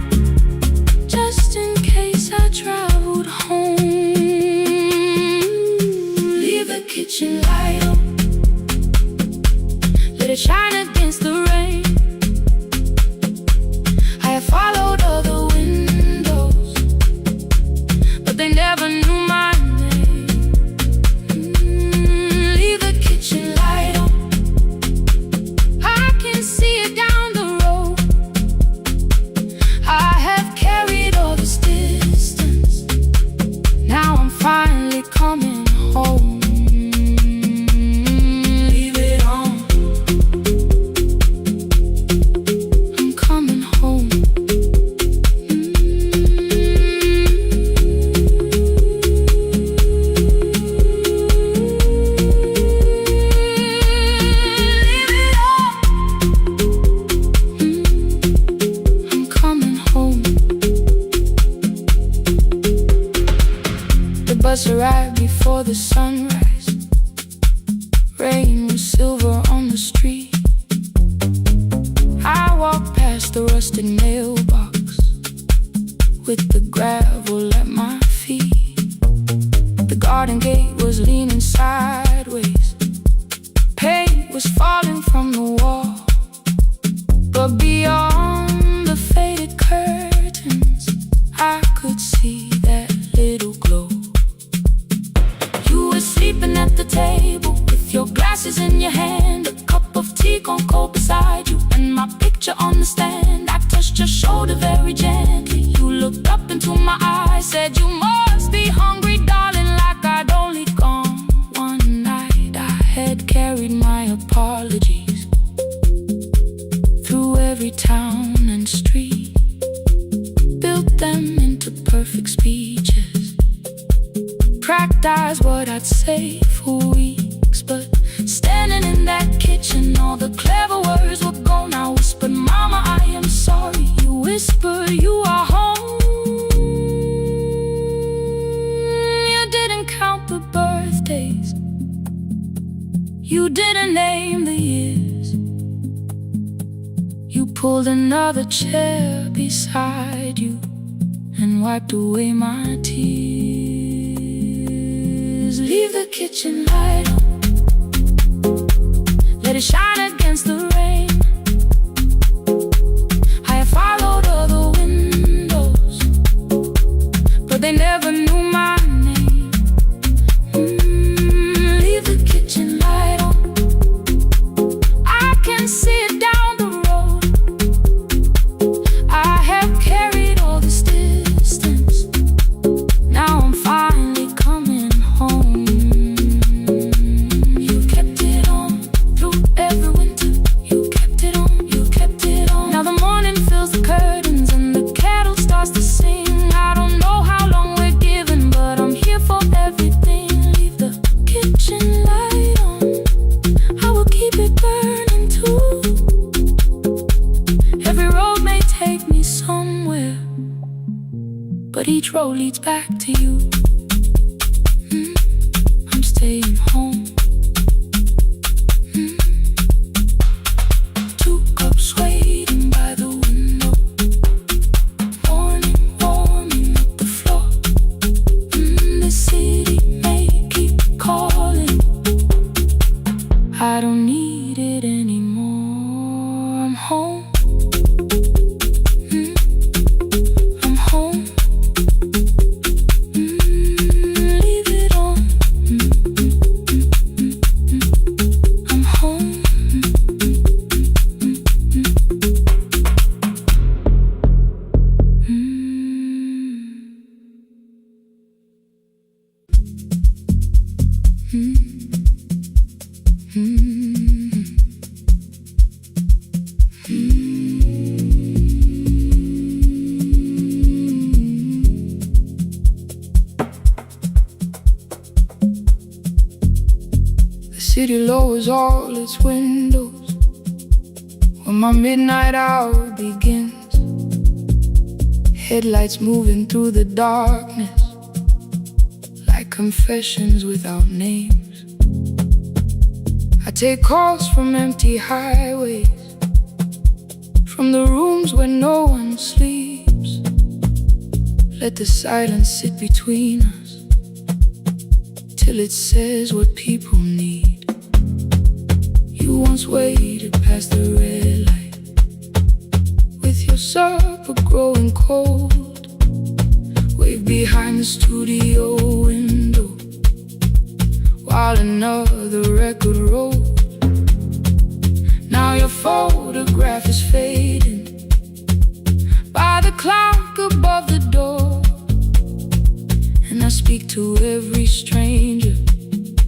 just in case I traveled home. Leave the kitchen light on, let it shine against the rain. I have followed other windows, but they never knew my name. Leave the kitchen light on, I can see it down the road. I have carried all this distance, now I'm finally coming home. Leave it on, I'm coming home. Leave it on, I'm coming home. The bus arrived before the sunrise. Rain was silver on the street. I walked past the rusted mailbox with the gravel at my feet. The garden gate was leaning sideways. Paint was falling from the wall, but beyond the faded curtains I could see that little glow. You were sleeping at the table with your glasses in your hand, a cup of tea gone cold beside you, and my picture on the stand. I touched your shoulder very gently. You looked up into my eyes, said you must be hungry, darling, like I'd only gone one night. I had carried my apologies through every town and street, built them into perfect speeches, practiced what I'd say for weeks. But standing in that kitchen, all the clever words were gone. I whispered, Mama, I am sorry. You whispered, you are home. You didn't count the birthdays, you didn't name the years. You pulled another chair beside you and wiped away my tears. Leave the kitchen light on, let it shine against the rain. I have followed other windows, but they never knew my name. Leave the kitchen light on, I can see it down the road. I have carried all this distance, now I'm finally coming home. You kept it on through every winter. You kept it on, you kept it on. Now the morning fills the curtains and the kettle starts to sing. I don't know how long we're given, but I'm here for everything. Leave the kitchen light on, I will keep it burning too. Every road may take me somewhere, but each road leads back to you. I'm staying home. 2 cups waiting by the window, morning warming up the floor. The city may keep calling, I don't need it anymore. I'm home. I'm home. Leave it on. I'm home. city lowers all its windows when my midnight hour begins. Headlights moving through the darkness like confessions without names. I take calls from empty highways, from the rooms where no one sleeps. Let the silence sit between us till it says what people need. You once waited past the red light with your supper growing cold. Wave behind the studio window while another record rolled. Now your photograph is fading by the clock above the door, and I speak to every stranger